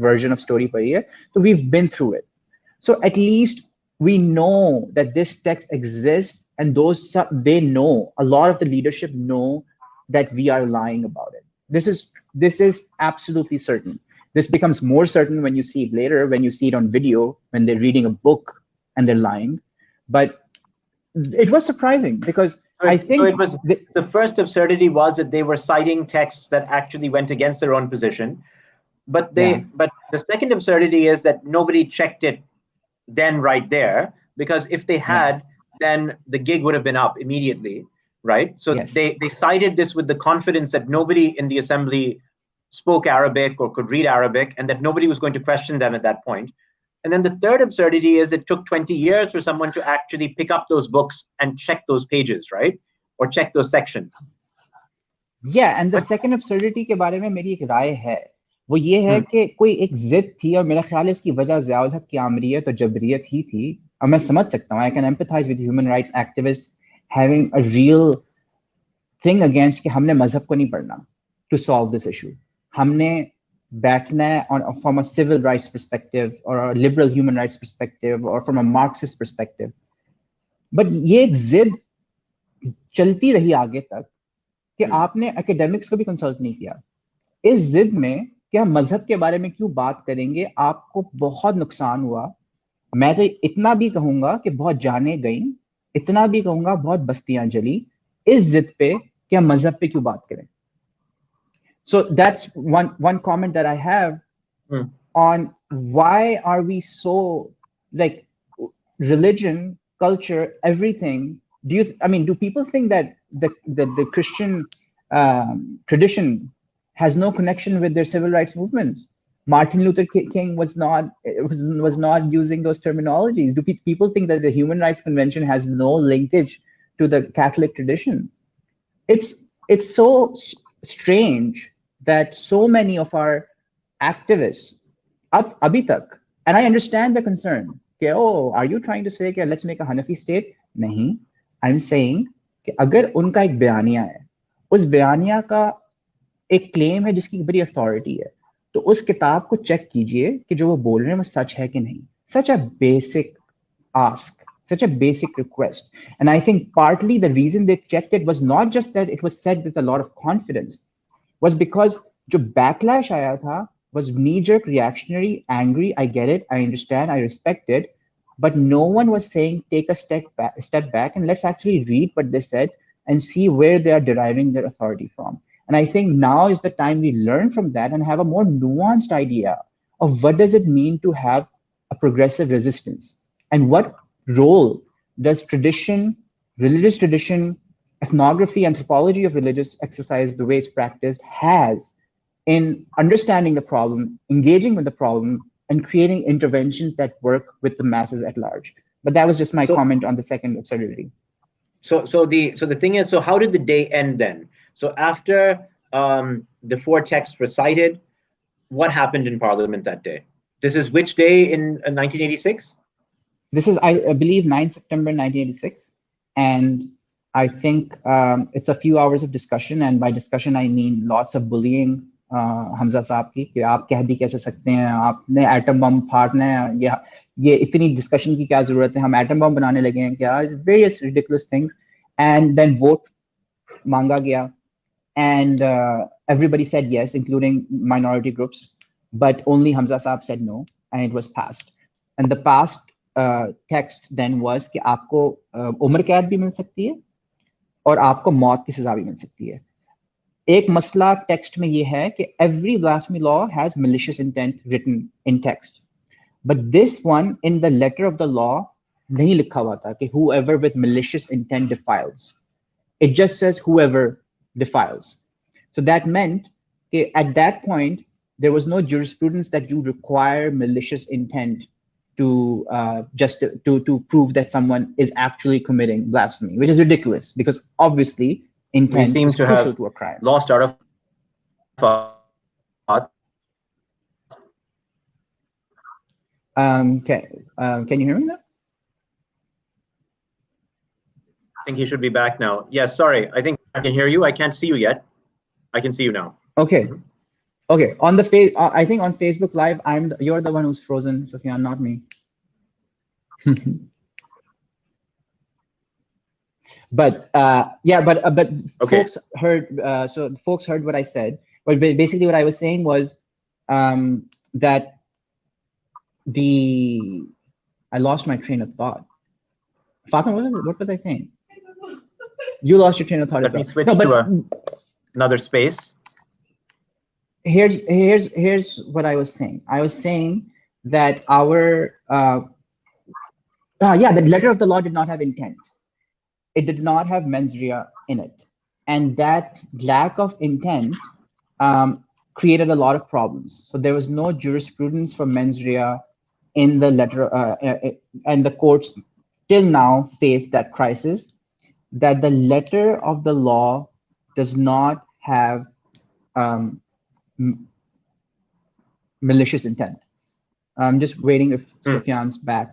वर्जन ऑफ स्टोरी पढ़ी है, तो we have been through it. So at least we know that this text exists, and they know, a lot of the leadership know that we are lying about it. This is absolutely certain. This becomes more certain when you see it later, when you see it on video, when they're reading a book and they're lying. But it was surprising because I think so it was the first absurdity was that they were citing texts that actually went against their own position. But the second absurdity is that nobody checked it then right there, because if they had, then the gig would have been up immediately, right? So they cited this with the confidence that nobody in the assembly spoke Arabic or could read Arabic, and that nobody was going to question them at that point. And then the third absurdity is it took 20 years for someone to actually pick up those books and check those pages, right? Or check those sections. Yeah, and the second absurdity के बारे में मेरी एक राय है, वो ये है कि कोई एक जिद थी और मेरा ख्याल है इसकी वजह ज़ियाउल हक की आमरीयत और जबरियत ही थी. और मैं समझ सकता हूँ, I can empathize with human rights activists having a real thing against कि हमने मजहब को नहीं पढ़ना to solve this issue. हमने बैठना है from a civil rights perspective or a liberal human rights perspective or from a Marxist perspective. But ये एक जिद चलती रही आगे तक कि आपने academics को भी consult नहीं किया. इस जिद में कि हम मजहब के बारे में क्यों बात करेंगे, आपको बहुत नुकसान हुआ. मैं तो इतना भी कहूंगा कि बहुत जाने गई, इतना भी कहूंगा बहुत बस्तियां जली इस जिद पे कि हम मजहब पे क्यों बात करें. So that's one comment that I have on why are we so like religion, culture, everything. Do people think that the Christian tradition has no connection with their civil rights movements? Martin Luther King was not using those terminologies. Do people think that the Human Rights Convention has no linkage to the Catholic tradition? It's so strange that so many of our activists, abhi tak, and I understand the concern, oh, are you trying to say that let's make a Hanafi state? नहीं, I'm saying कि अगर उनका एक बयानिया है, उस बयानिया का एक claim है जिसकी बड़ी अथॉरिटी है, तो उस किताब को चेक कीजिए कि जो वो बोल रहे हैं वो सच है कि नहीं. Such a basic ask, such a basic request. And I think partly the reason they checked it was not just that it was said with a lot of confidence, was because जो backlash आया था was knee-jerk, reactionary, angry. I get it, I understand, I respect it, but no one was saying take a step back and let's actually read what they said and see where they are deriving their authority from. And I think now is the time we learn from that and have a more nuanced idea of what does it mean to have a progressive resistance, and what role does tradition, religious tradition, ethnography, anthropology of religious exercise, the way it's practiced, has in understanding the problem, engaging with the problem, and creating interventions that work with the masses at large. But that was just my comment on the second absurdity. So the thing is, so how did the day end then? So after the four texts recited, what happened in Parliament that day? This is which day in 1986? This is, I believe, 9 September 1986. And I think it's a few hours of discussion. And by discussion, I mean lots of bullying. Hamza साहब की कि आप कह भी कैसे सकते हैं, आपने एटम बम फाड़ना है, ये इतनी डिस्कशन की क्या जरूरत है, हम एटम बम बनाने लगे हैं क्या, various ridiculous things. And then vote मांगा गया, and everybody said yes, including minority groups, but only Hamza Saab said no, and it was passed. And the passed text then was कि आपको उम्र कैद भी मिल सकती है और आपको मौत की सजा भी मिल सकती है. एक मसला टेक्स्ट में ये है कि every blasphemy law has malicious intent written in text, but this one in the letter of the law नहीं लिखा हुआ था कि whoever with malicious intent defiles. It just says whoever defiles. So that meant that at that point there was no jurisprudence that you require malicious intent to to prove that someone is actually committing blasphemy, which is ridiculous because obviously intent is crucial to a crime. Lost out of can you hear me now? I think he should be back now. Yes, sorry. I think I can hear you. I can't see you yet. I can see you now. Okay. Okay. On the I think on Facebook Live, you're the one who's frozen, Sufyan, not me. But yeah, but okay. Folks heard. So folks heard what I said. But basically, what I was saying was that I lost my train of thought. Fatima, what was I saying? You lost your train of thought. Let me switch to another space. Here's what I was saying. I was saying that our the letter of the law did not have intent. It did not have mens rea in it, and that lack of intent created a lot of problems. So there was no jurisprudence for mens rea in the letter, and the courts till now face that crisis, that the letter of the law does not have malicious intent. I'm just waiting if Sufyan's back.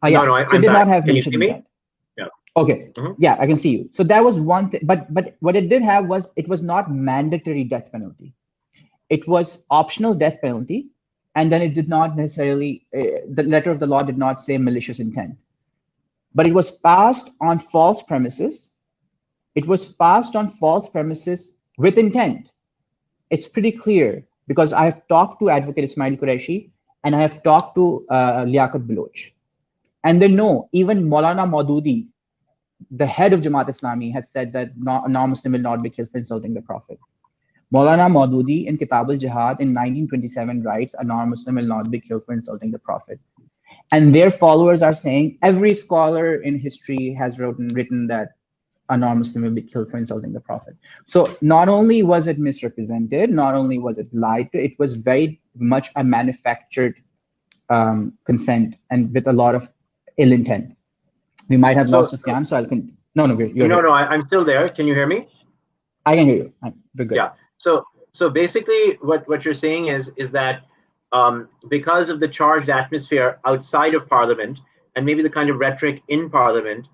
Yeah. No, so it did back. not have Can malicious you see intent. Me? Yeah. Okay. Yeah, I can see you. So that was one thing. But what it did have was it was not mandatory death penalty. It was optional death penalty, and then it did not necessarily. The letter of the law did not say malicious intent. But it was passed on false premises. It was passed on false premises with intent. It's pretty clear because I have talked to Advocate Ismail Qureshi and I have talked to Liaquat Baloch. And they know, even Maulana Maududi, the head of Jamaat Islami, had said that a non-Muslim will not be killed for insulting the Prophet. Maulana Maududi in Kitab al-Jihad in 1927 writes, a non-Muslim will not be killed for insulting the Prophet. And their followers are saying, every scholar in history has written that a non-Muslim will be killed for insulting the Prophet. So not only was it misrepresented, not only was it lied to, it was very much a manufactured consent and with a lot of ill intent. We might have lost Sufyan, so I'll continue. No, I'm still there. Can you hear me? I can hear you. We're good. Yeah. So basically what you're saying is that because of the charged atmosphere outside of Parliament and maybe the kind of rhetoric in Parliament,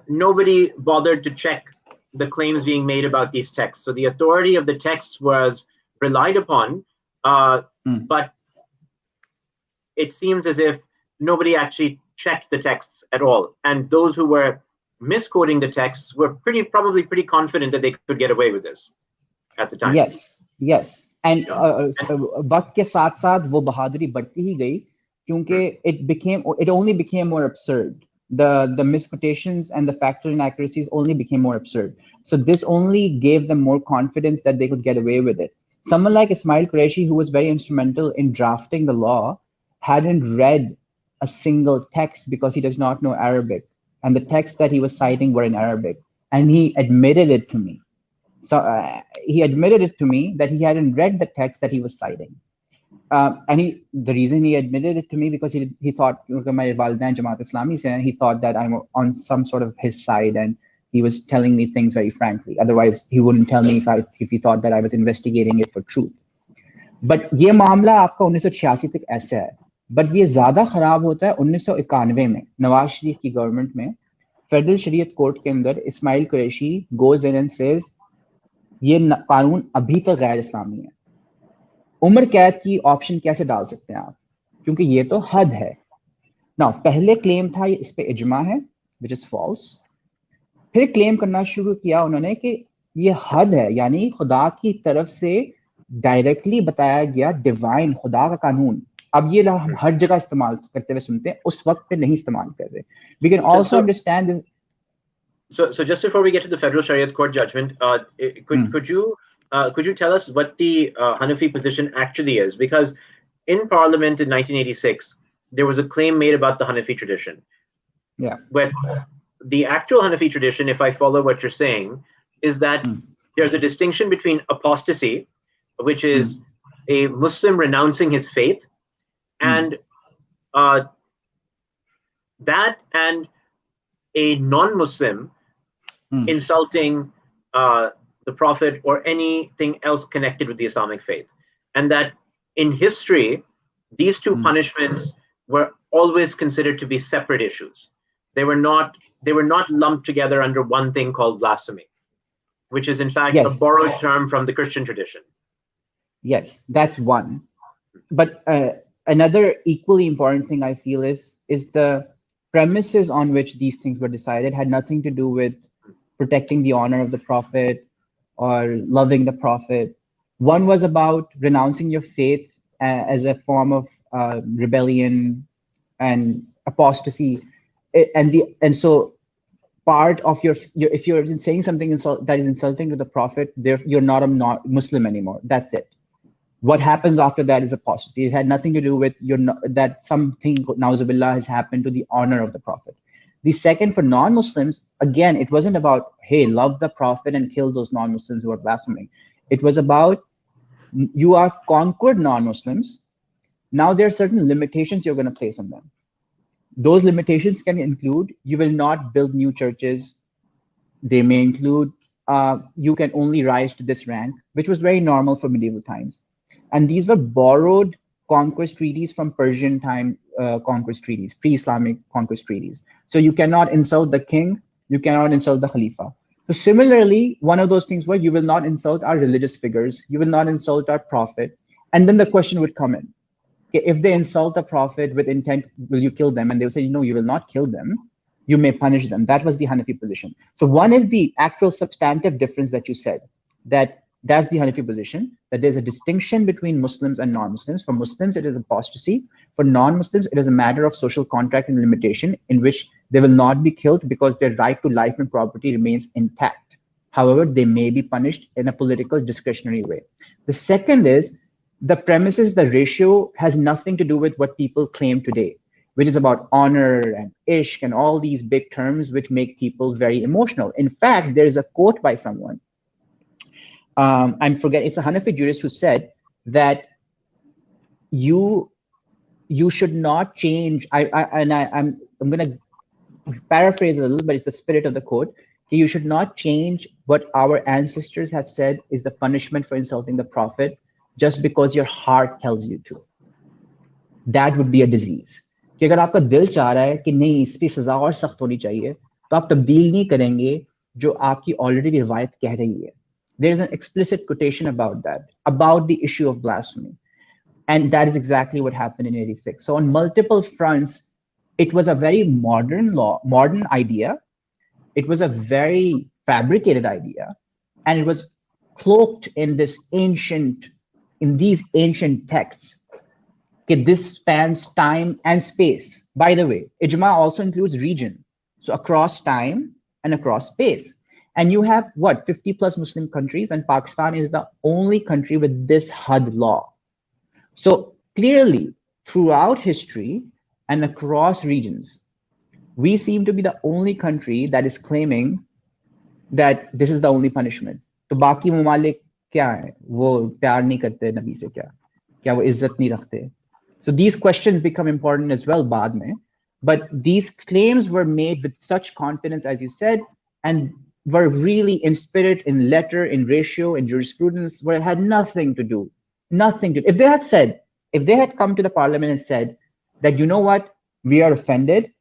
nobody bothered to check the claims being made about these texts. So the authority of the texts was relied upon, but it seems as if nobody actually checked the texts at all. And those who were misquoting the texts were probably pretty confident that they could get away with this at the time. Yes. And वक्त के साथ साथ वो बहादुरी बढ़ती ही गई क्योंकि it only became more absurd. The misquotations and the factual inaccuracies only became more absurd. So this only gave them more confidence that they could get away with it. Someone like Ismail Qureshi, who was very instrumental in drafting the law, hadn't read a single text because he does not know Arabic. And the texts that he was citing were in Arabic. And he admitted it to me. So he admitted it to me that he hadn't read the text that he was citing. And the reason he admitted it to me because he thought, my walidain Jamaat Islami se, he thought that I'm on some sort of his side and he was telling me things very frankly. Otherwise, he wouldn't tell me if he thought that I was investigating it for truth. But ये मामला आपका 1986 तक ऐसा है. But ये ज़्यादा खराब होता है 1991 में नवाज शरीफ की गवर्नमेंट में फेडरल शरीयत कोर्ट के अंदर Ismail Qureshi goes in and says ये कानून अभी तक गैर इस्लामी है. उम्र कैद की ऑप्शन कैसे डाल सकते हैं आप क्योंकि ये तो हद है. नाउ पहले क्लेम था ये इस पे इजमा है which is false. फिर क्लेम करना शुरू किया उन्होंने कि ये हद है यानी खुदा की तरफ से डायरेक्टली बताया गया डिवाइन खुदा का कानून. अब ये हम हर जगह इस्तेमाल करते हुए सुनते हैं उस वक्त पे नहीं इस्तेमाल कर रहे. We can also understand this. So just before we get to the federal Shariat court judgment, could you tell us what the Hanafi position actually is? Because in Parliament in 1986, there was a claim made about the Hanafi tradition. Yeah. But the actual Hanafi tradition, if I follow what you're saying, is that there's a distinction between apostasy, which is a Muslim renouncing his faith, and that and a non-Muslim insulting the Prophet or anything else connected with the Islamic faith. And that in history, these two punishments were always considered to be separate issues. They were not lumped together under one thing called blasphemy, which is in fact a borrowed term from the Christian tradition. Yes, that's one. But another equally important thing I feel is the premises on which these things were decided had nothing to do with protecting the honor of the Prophet or loving the Prophet. One was about renouncing your faith as a form of rebellion and apostasy, and so part of your if you're saying something that is insulting to the Prophet, you're not a Muslim anymore. That's it. What happens after that is apostasy. It had nothing to do with that something na'uzubillah has happened to the honor of the Prophet. The second, for non-Muslims, again, it wasn't about, hey, love the Prophet and kill those non-Muslims who are blaspheming. It was about, you are conquered non-Muslims. Now there are certain limitations you're going to place on them. Those limitations can include, you will not build new churches. They may include, you can only rise to this rank, which was very normal for medieval times. And these were borrowed conquest treaties from Persian time conquest treaties, pre-Islamic conquest treaties. So you cannot insult the king, you cannot insult the Khalifa. So similarly, one of those things were, you will not insult our religious figures, you will not insult our Prophet. And then the question would come in, okay, if they insult the Prophet with intent, will you kill them? And they would say, no, you will not kill them, you may punish them. That was the Hanafi position. So one is the actual substantive difference that you said, that's the Hanafi position, that there's a distinction between Muslims and non-Muslims. For Muslims, it is apostasy. For non-Muslims, it is a matter of social contract and limitation in which they will not be killed because their right to life and property remains intact. However, they may be punished in a political discretionary way. The second is the premises, the ratio has nothing to do with what people claim today, which is about honor and ishq and all these big terms which make people very emotional. In fact, there is a quote by someone, I'm forgetting, it's a Hanafi jurist who said that you should not change. I'm going to paraphrase a little, but it's the spirit of the quote. You should not change what our ancestors have said is the punishment for insulting the Prophet just because your heart tells you to. That would be a disease. कि अगर आपका दिल चाह रहा है कि नहीं इस पे सजा और सख्त होनी चाहिए तो आप तब्दील नहीं करेंगे जो आपकी ऑलरेडी रिवायत कह रही है. There is an explicit quotation about that, about the issue of blasphemy. And that is exactly what happened in 86. So on multiple fronts, it was a very modern law, modern idea. It was a very fabricated idea, and it was cloaked in these ancient texts. Okay, this spans time and space. By the way, ijma also includes region, so across time and across space. And you have what, 50 plus Muslim countries, and Pakistan is the only country with this HUD law. So clearly, throughout history and across regions, we seem to be the only country that is claiming that this is the only punishment. तो बाकी ममालिक क्या है? वो प्यार नहीं करते नबी से क्या? क्या वो इज्जत नहीं रखते? So these questions become important as well बाद में. But these claims were made with such confidence, as you said, and were really in spirit, in letter, in ratio, in jurisprudence, where it had nothing to do. Nothing to. If they had come to the parliament and said that, you know what, we are offended,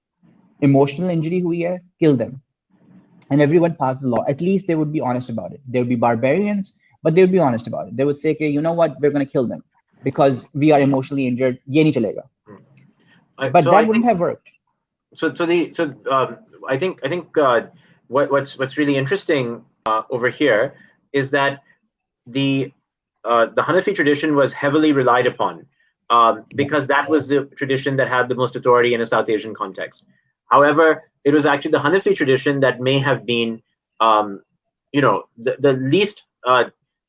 emotional injury hui hai, kill them. And everyone passed the law. At least they would be honest about it. They would be barbarians, but they would be honest about it. They would say, okay, you know what, we're going to kill them because we are emotionally injured. Ye nahi chalega. But so that wouldn't have worked. I think what's really interesting over here is that the Hanafi tradition was heavily relied upon because that was the tradition that had the most authority in a South Asian context. However, it was actually the Hanafi tradition that may have been, the least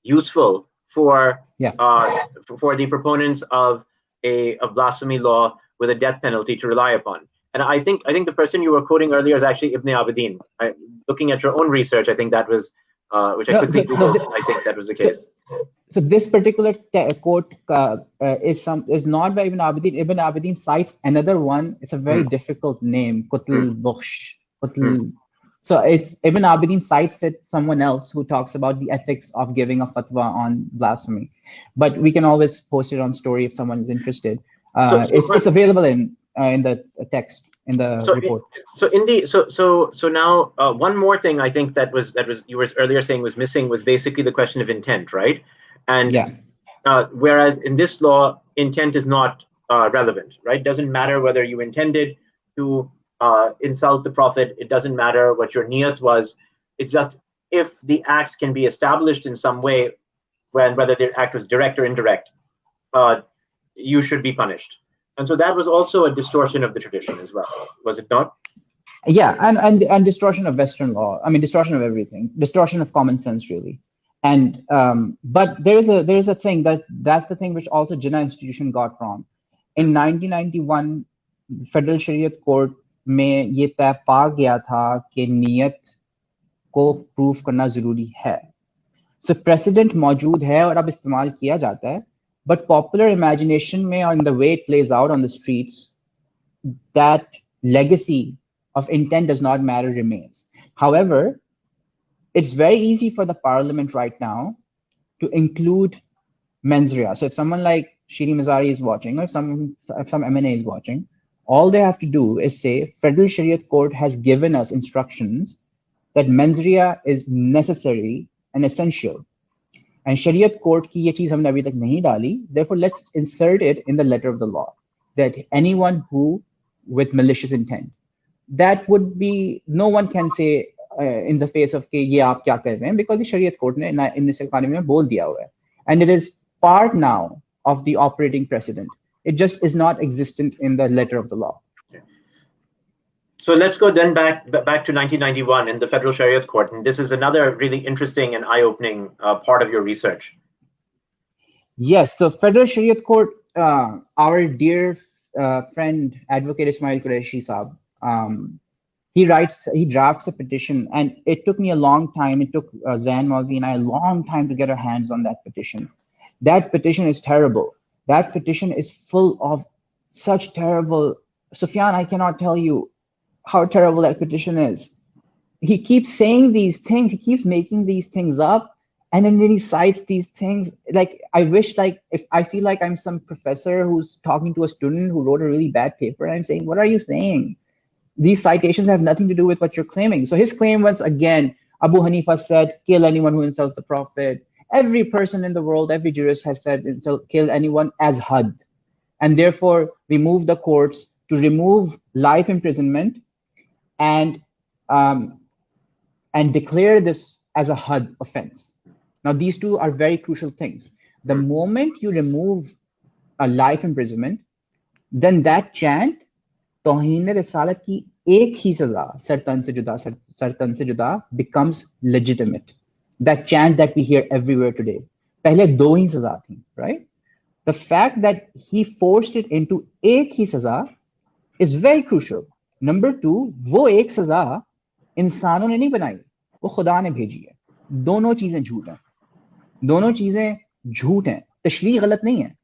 useful for the proponents of a blasphemy law with a death penalty to rely upon. And I think the person you were quoting earlier is actually Ibn Abidin. Looking at your own research, I think that was, which I quickly Googled, I think that was the case. So this particular quote is not by Ibn Abidin. Ibn Abidin cites another one. It's a very difficult name, Qutl Bukhsh. So it's Ibn Abidin cites it someone else who talks about the ethics of giving a fatwa on blasphemy. But we can always post it on story if someone is interested. It's available in the text in the report. So now one more thing I think that was you were earlier saying was missing was basically the question of intent, right? And whereas in this law, intent is not relevant, right? Doesn't matter whether you intended to insult the Prophet. It doesn't matter what your niyat was. It's just if the act can be established in some way, whether the act was direct or indirect, you should be punished. And so that was also a distortion of the tradition as well, was it not? Yeah, and distortion of Western law. I mean, distortion of everything, distortion of common sense, really. And but there's a thing that's the thing which also Jinnah institution got wrong. In 1991, Federal Shariat Court में ये तय पा गया था कि नियत को proof करना जरूरी है. So precedent मौजूद है और अब इस्तेमाल किया जाता है. But popular imagination में and the way it plays out on the streets, that legacy of intent does not matter remains. However, it's very easy for the parliament right now to include mens rea. So if someone like Shiri Mazari is watching, or if some MNA is watching, all they have to do is say, Federal Shariat Court has given us instructions that mens rea is necessary and essential. And Shariat Court ki ye cheez humne abhi tak nahi dali. Therefore, let's insert it in the letter of the law that anyone who with malicious intent, that would be, no one can say in the face of ke ye aap kya kar rahe hain, because the Shariat Court ne in this economy mein bol diya hua hai. And it is part now of the operating precedent. It just is not existent in the letter of the law. So let's go then back to 1991 in the Federal Shariat Court. And this is another really interesting and eye-opening part of your research. Yes, so Federal Shariat Court, our dear friend, Advocate Ismail Qureshi Saab, he drafts a petition, and it took me a long time. It took Zain Maulvi and I a long time to get our hands on that petition. That petition is terrible. That petition is full of such terrible, Sufyan, I cannot tell you how terrible that petition is. He keeps saying these things, he keeps making these things up, And then he cites these things. Like, I wish, like, if I feel like I'm some professor who's talking to a student who wrote a really bad paper, I'm saying, what are you saying? These citations have nothing to do with what you're claiming. So his claim was, again, Abu Hanifa said, kill anyone who insults the Prophet. Every person in the world, every jurist has said, kill anyone as had. And therefore, we move the courts to remove life imprisonment and declare this as a had offense. Now, these two are very crucial things. The moment you remove a life imprisonment, then that chant, तौहीन रिसालत की एक ही सजा sir तन से जुदा becomes legitimate. That chant that we hear everywhere today. पहले दो ही सजा थी, right? The fact that he forced it into एक ही सजा is very crucial. Number two, वो एक सजा इंसानों ने नहीं बनाई, वो खुदा ने भेजी है. दोनों चीजें झूठ हैं. दोनों चीजें झूठ हैं. तशरीह गलत नहीं है.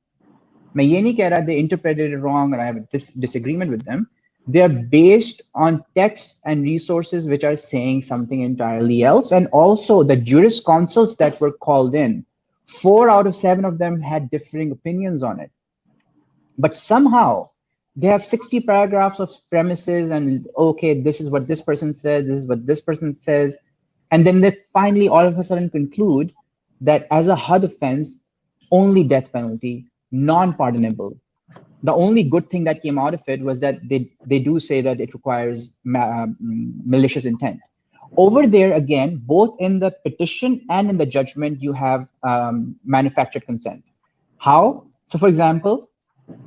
मैं ये नहीं कह रहा they interpreted it wrong and I have a disagreement with them. They are based on texts and resources which are saying something entirely else. And also the jurisconsults that were called in, 4 out of 7 of them had differing opinions on it. But somehow they have 60 paragraphs of premises and, okay, this is what this person said, this is what this person says. And then they finally all of a sudden conclude that as a had offense, only death penalty, non-pardonable. The only good thing that came out of it was that they do say that it requires malicious intent. Over there, again, both in the petition and in the judgment, you have manufactured consent. How? So, for example,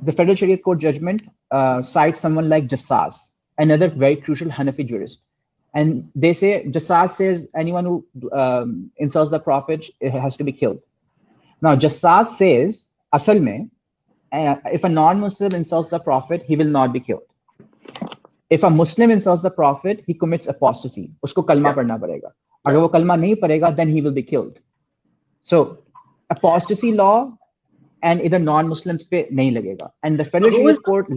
the Federal Shariat Court judgment cites someone like Jassas, another very crucial Hanafi jurist. And they say, Jassas says anyone who insults the Prophet, it has to be killed. Now, Jassas says, asal mein, if a non-Muslim insults the Prophet, he will not be killed. If a Muslim insults the Prophet, he commits apostasy. Usko kalma padna padega. Agar wo kalma nahi padega, then he will be killed. So, apostasy law and either non-Muslims pe nahi lagega. And the Federal Shariat Court...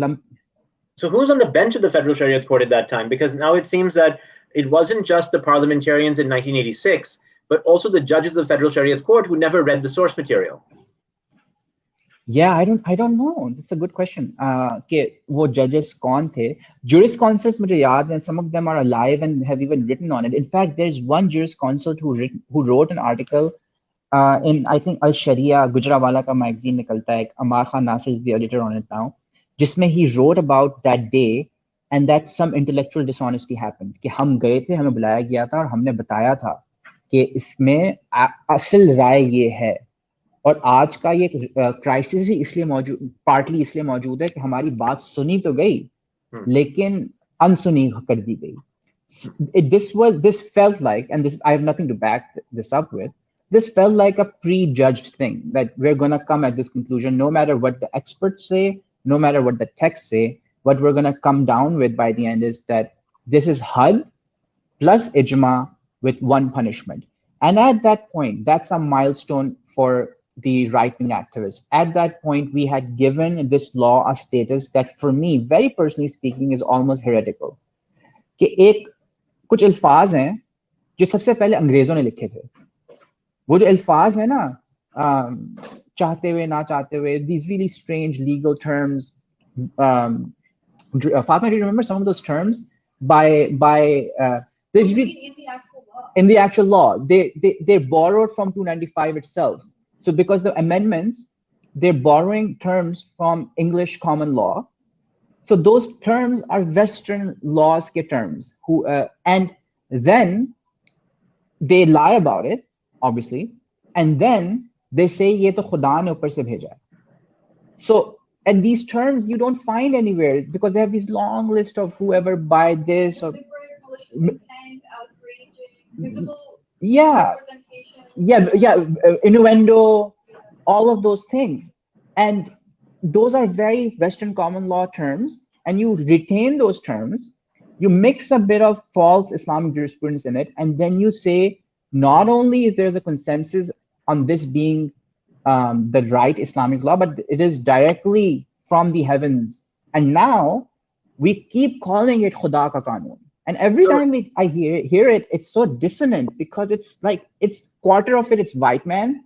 So who's on the bench of the Federal Shariat Court at that time? Because now it seems that it wasn't just the parliamentarians in 1986, but also the judges of the Federal Shariat Court who never read the source material. Yeah, I don't know. That's a good question. कि वो judges कौन थे? Jurisconsults मुझे याद हैं. Some of them are alive and have even written on it. In fact, there's one jurisconsult who wrote an article in, I think, Al-Sharia, Gujranwala ka magazine निकलता है. Amar Khan Nasir is the editor on it now. जिसमें he wrote about that day and that some intellectual dishonesty happened. कि हम गए थे, हमें बुलाया गया था और हमने बताया था कि इसमें असल राय ये है. और आज का ये क्राइसिस ही इसलिए मौजूद, पार्टली इसलिए मौजूद है कि हमारी बात सुनी तो गई लेकिन अनसुनी कर दी गई. This felt like, and this I have nothing to back this up with, this felt like a prejudged thing that we're going to come at this conclusion no matter what the experts say, no matter what the texts say. What we're going to come down with by the end is that this is had plus ijma with one punishment. And at that point, that's a milestone for the right-wing activists. At that point, we had given this law a status that, for me, very personally speaking, is almost heretical. कि एक कुछ अल्फाज हैं जो सबसे पहले अंग्रेजों ने लिखे थे. वो जो अल्फाज है ना, चाहते हुए ना चाहते हुए, these really strange legal terms. Fatma, do you remember some of those terms? In the actual law, they're borrowed from 295 itself. So because the amendments, they're borrowing terms from English common law. So those terms are Western laws ke terms. And then they lie about it, obviously. And then they say, ye to khuda ne upar se bheja hai. So, and these terms you don't find anywhere because they have this long list of whoever by this or... Yeah, innuendo, all of those things. And those are very Western common law terms, and you retain those terms, you mix a bit of false Islamic jurisprudence in it, and then you say, not only is there a consensus on this being the right Islamic law, but it is directly from the heavens. And now we keep calling it Khuda ka Qanun. And every time I hear it, it's so dissonant because it's like it's quarter of it's white man,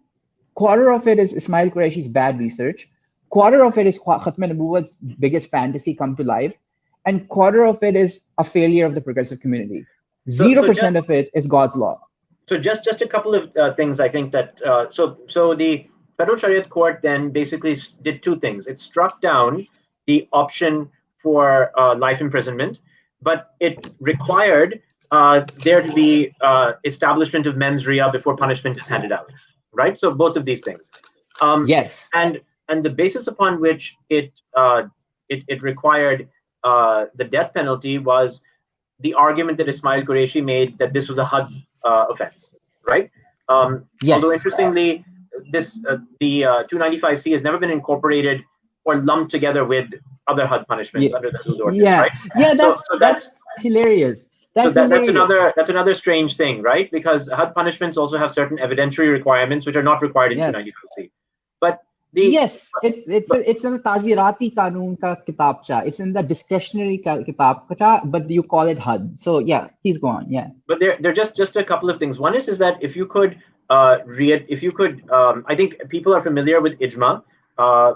quarter of it is Ismail Qureshi's bad research, quarter of it is Khatm Nabuwat's biggest fantasy come to life, and quarter of it is a failure of the progressive community. 0% of it is God's law. So just a couple of things. I think that so the Federal Shariat Court then basically did two things. It struck down the option for life imprisonment, but it required there to be establishment of mens rea before punishment is handed out, right? So both of these things. Yes. And the basis upon which it required the death penalty was the argument that Ismail Qureshi made that this was a HUD offense, right? Yes. Although interestingly, this the 295C has never been incorporated or lumped together with other HUD punishments under the HUD ordinance, right? Yeah, that's hilarious. That's another strange thing, right? Because HUD punishments also have certain evidentiary requirements which are not required in 295C. But it's in the Tazirati Kanun ka kitabcha. It's in the discretionary kitabcha, but you call it HUD. So yeah, he's gone. Yeah. But there are just a couple of things. One is that if you could I think people are familiar with ijma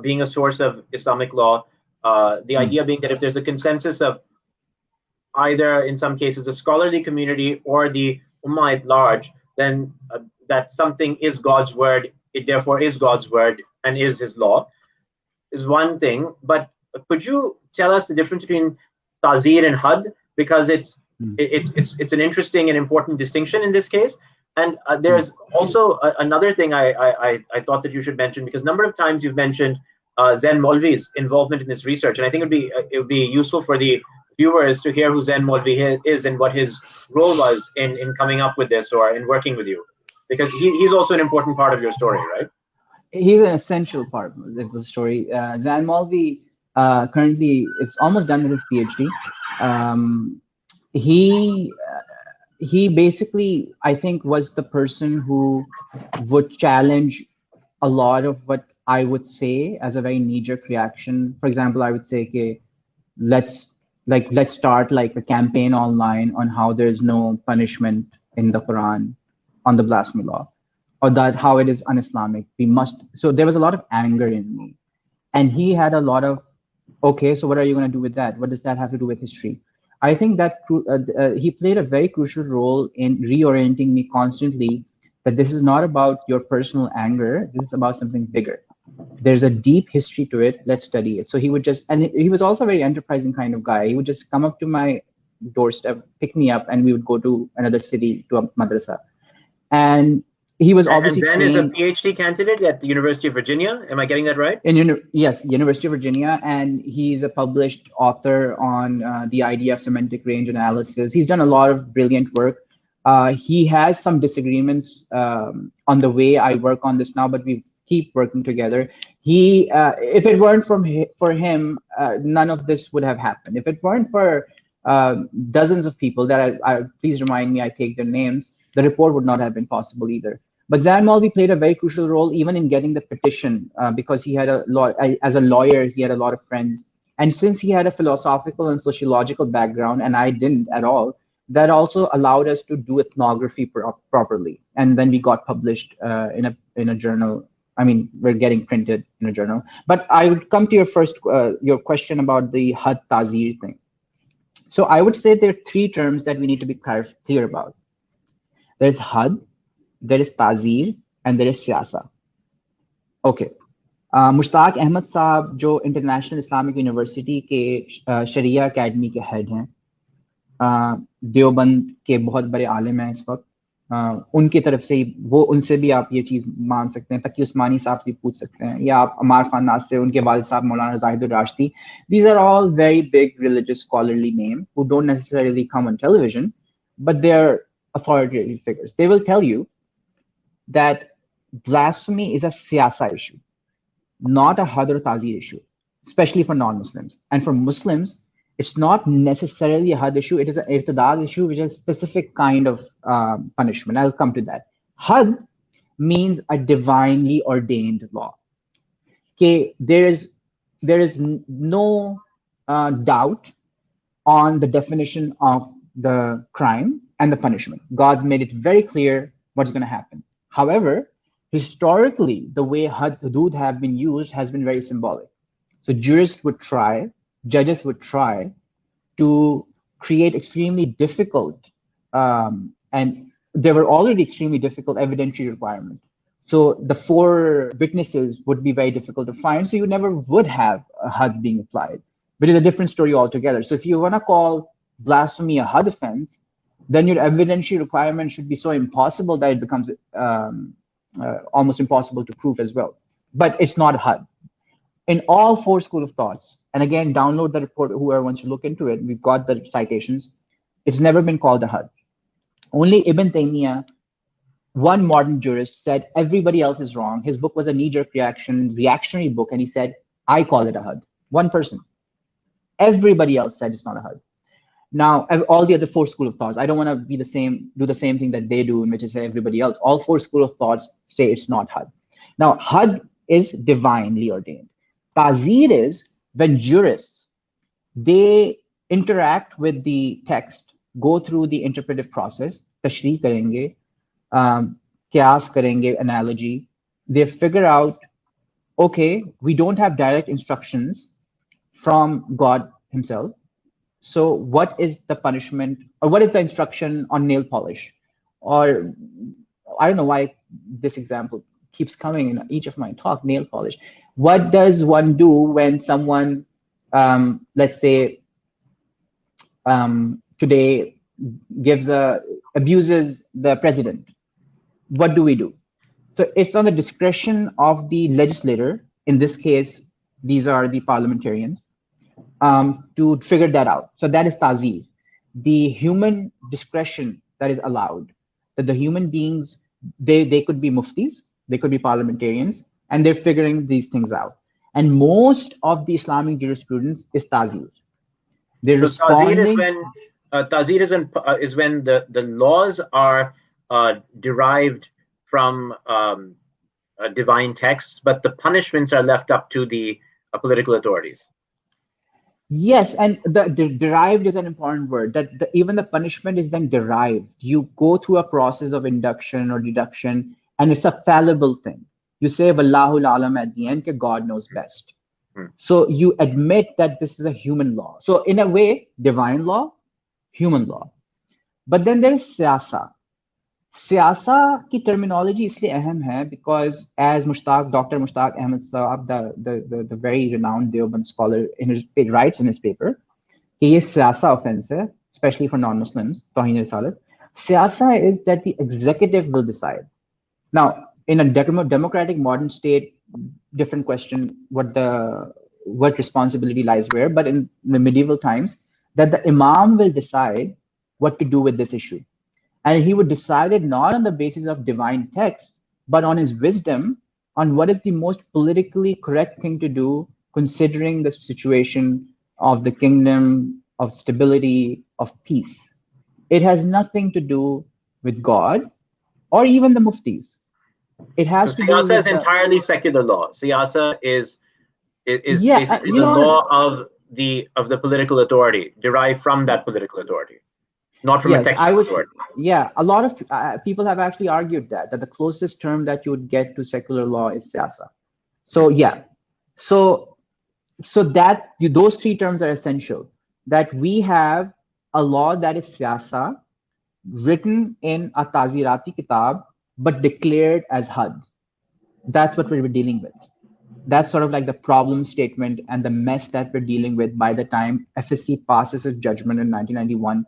being a source of Islamic law. The idea being that if there's a consensus of either, in some cases, the scholarly community or the ummah at large, then that something is God's word, it therefore is God's word and is His law, is one thing. But could you tell us the difference between Tazir and HUD? Because it's an interesting and important distinction in this case. And there's also another thing I thought that you should mention, because a number of times you've mentioned Zen Molvi's involvement in this research, and I think it would be useful for the viewers to hear who Zen Molvi is and what his role was in coming up with this or in working with you, because he's also an important part of your story, right? He's an essential part of the story. Zen Molvi currently is almost done with his PhD. He basically, I think, was the person who would challenge a lot of what I would say as a very knee-jerk reaction. For example, I would say, okay, let's start like a campaign online on how there's no punishment in the Quran on the blasphemy law, or that how it is un-Islamic. So there was a lot of anger in me, and he had a lot of, okay, so what are you going to do with that? What does that have to do with history? I think that he played a very crucial role in reorienting me constantly that this is not about your personal anger. This is about something bigger. There's a deep history to it. Let's study it. So he would and he was also a very enterprising kind of guy. He would just come up to my doorstep, pick me up, and we would go to another city, to a madrasa. And he was obviously and Zen is a PhD candidate at the University of Virginia. Am I getting that right? Yes, University of Virginia, and he's a published author on the idea of semantic range analysis. He's done a lot of brilliant work. He has some disagreements on the way I work on this now, but we keep working together. If it weren't for him, none of this would have happened. If it weren't for dozens of people that please remind me, I take their names, the report would not have been possible either. But Zen Molvi played a very crucial role even in getting the petition because he had as a lawyer, he had a lot of friends. And since he had a philosophical and sociological background, and I didn't at all, that also allowed us to do ethnography properly. And then we got published in a journal. I mean, we're getting printed in a journal. But I would come to your question about the HUD Tazir thing. So I would say there are three terms that we need to be clear about. There's HUD, there is Tazir, and there is Siyasa. Okay. Mushtaq Ahmad साहब जो international Islamic university के शरिया academy के head हैं, देवबंद के बहुत बड़े आलिम हैं इस वक्त, उनकी तरफ से उनसे भी आप ये चीज़ मान सकते हैं, तकी उस्मानी साहब से पूछ सकते हैं, या आप अमार खान नासिर, उनके वालिद साहब मौलाना Zahid राशदी. These are all very big religious scholarly names who don't necessarily come on television, but they're authoritative figures. They will tell you that blasphemy is a siyasa issue, not a had or tazir issue, especially for non-Muslims. And for Muslims, it's not necessarily a had issue. It is an irtidad issue, which is a specific kind of punishment. I'll come to that. Had means a divinely ordained law. Okay, there is no doubt on the definition of the crime and the punishment. God's made it very clear what's going to happen. However, historically, the way hudud have been used has been very symbolic. So jurists would try, judges would try to create extremely difficult, and there were already extremely difficult evidentiary requirements. So the 4 witnesses would be very difficult to find. So you never would have a HUD being applied, which is a different story altogether. So if you want to call blasphemy a HUD offense, then your evidentiary requirement should be so impossible that it becomes almost impossible to prove as well. But it's not HUD. In all 4 school of thoughts, and again, download the report, whoever wants to look into it, we've got the citations. It's never been called a HUD. Only Ibn Taymiyyah, one modern jurist, said everybody else is wrong. His book was a knee-jerk reactionary book, and he said, I call it a HUD. One person. Everybody else said it's not a HUD. Now, all the other 4 school of thoughts, I don't want to do the same thing that they do, in which is say everybody else. All 4 school of thoughts say it's not HUD. Now, HUD is divinely ordained. Ta'zeer is when jurists, they interact with the text, go through the interpretive process, tashreeh karenge, qiyas karenge, analogy. They figure out, okay, we don't have direct instructions from God himself. So what is the punishment, or what is the instruction on nail polish? Or I don't know why this example keeps coming in each of my talk, nail polish. What does one do when someone, let's say, today abuses the president? What do we do? So it's on the discretion of the legislator. In this case, these are the parliamentarians, to figure that out. So that is ta'zeer, the human discretion that is allowed. That the human beings, they could be muftis, they could be parliamentarians, and they're figuring these things out. And most of the Islamic jurisprudence is ta'zeer. They're responding. Ta'zeer is when the laws are derived from divine texts, but the punishments are left up to the political authorities. Yes, and the derived is an important word. That even the punishment is then derived. You go through a process of induction or deduction, and it's a fallible thing. You say Wallahul alam at the end, that God knows best. So you admit that this is a human law. So in a way, divine law, human law. But then there's siyasa. Siyasa ki terminology isliye aham hai because as Dr. Mushtaq Ahmed Saab, the very renowned Deoband scholar, writes in his paper, he is siyasa offense, especially for non-Muslims, Tawheen Risalat. Siyasa is that the executive will decide. Now, in a democratic modern state, different question what responsibility lies where, but in the medieval times, that the imam will decide what to do with this issue. And he would decide it not on the basis of divine text, but on his wisdom, on what is the most politically correct thing to do, considering the situation of the kingdom, of stability, of peace. It has nothing to do with God or even the muftis. It has to do with Siyasa is entirely secular law. Siyasa is basically the law of the political authority, derived from that political authority, not from a textual authority. Yeah, a lot of people have actually argued that the closest term that you would get to secular law is siyasa. So yeah, so that those 3 terms are essential. That we have a law that is siyasa, written in a Tazirati kitab, but declared as HUD. That's what we're dealing with. That's sort of like the problem statement and the mess that we're dealing with by the time FSC passes its judgment in 1991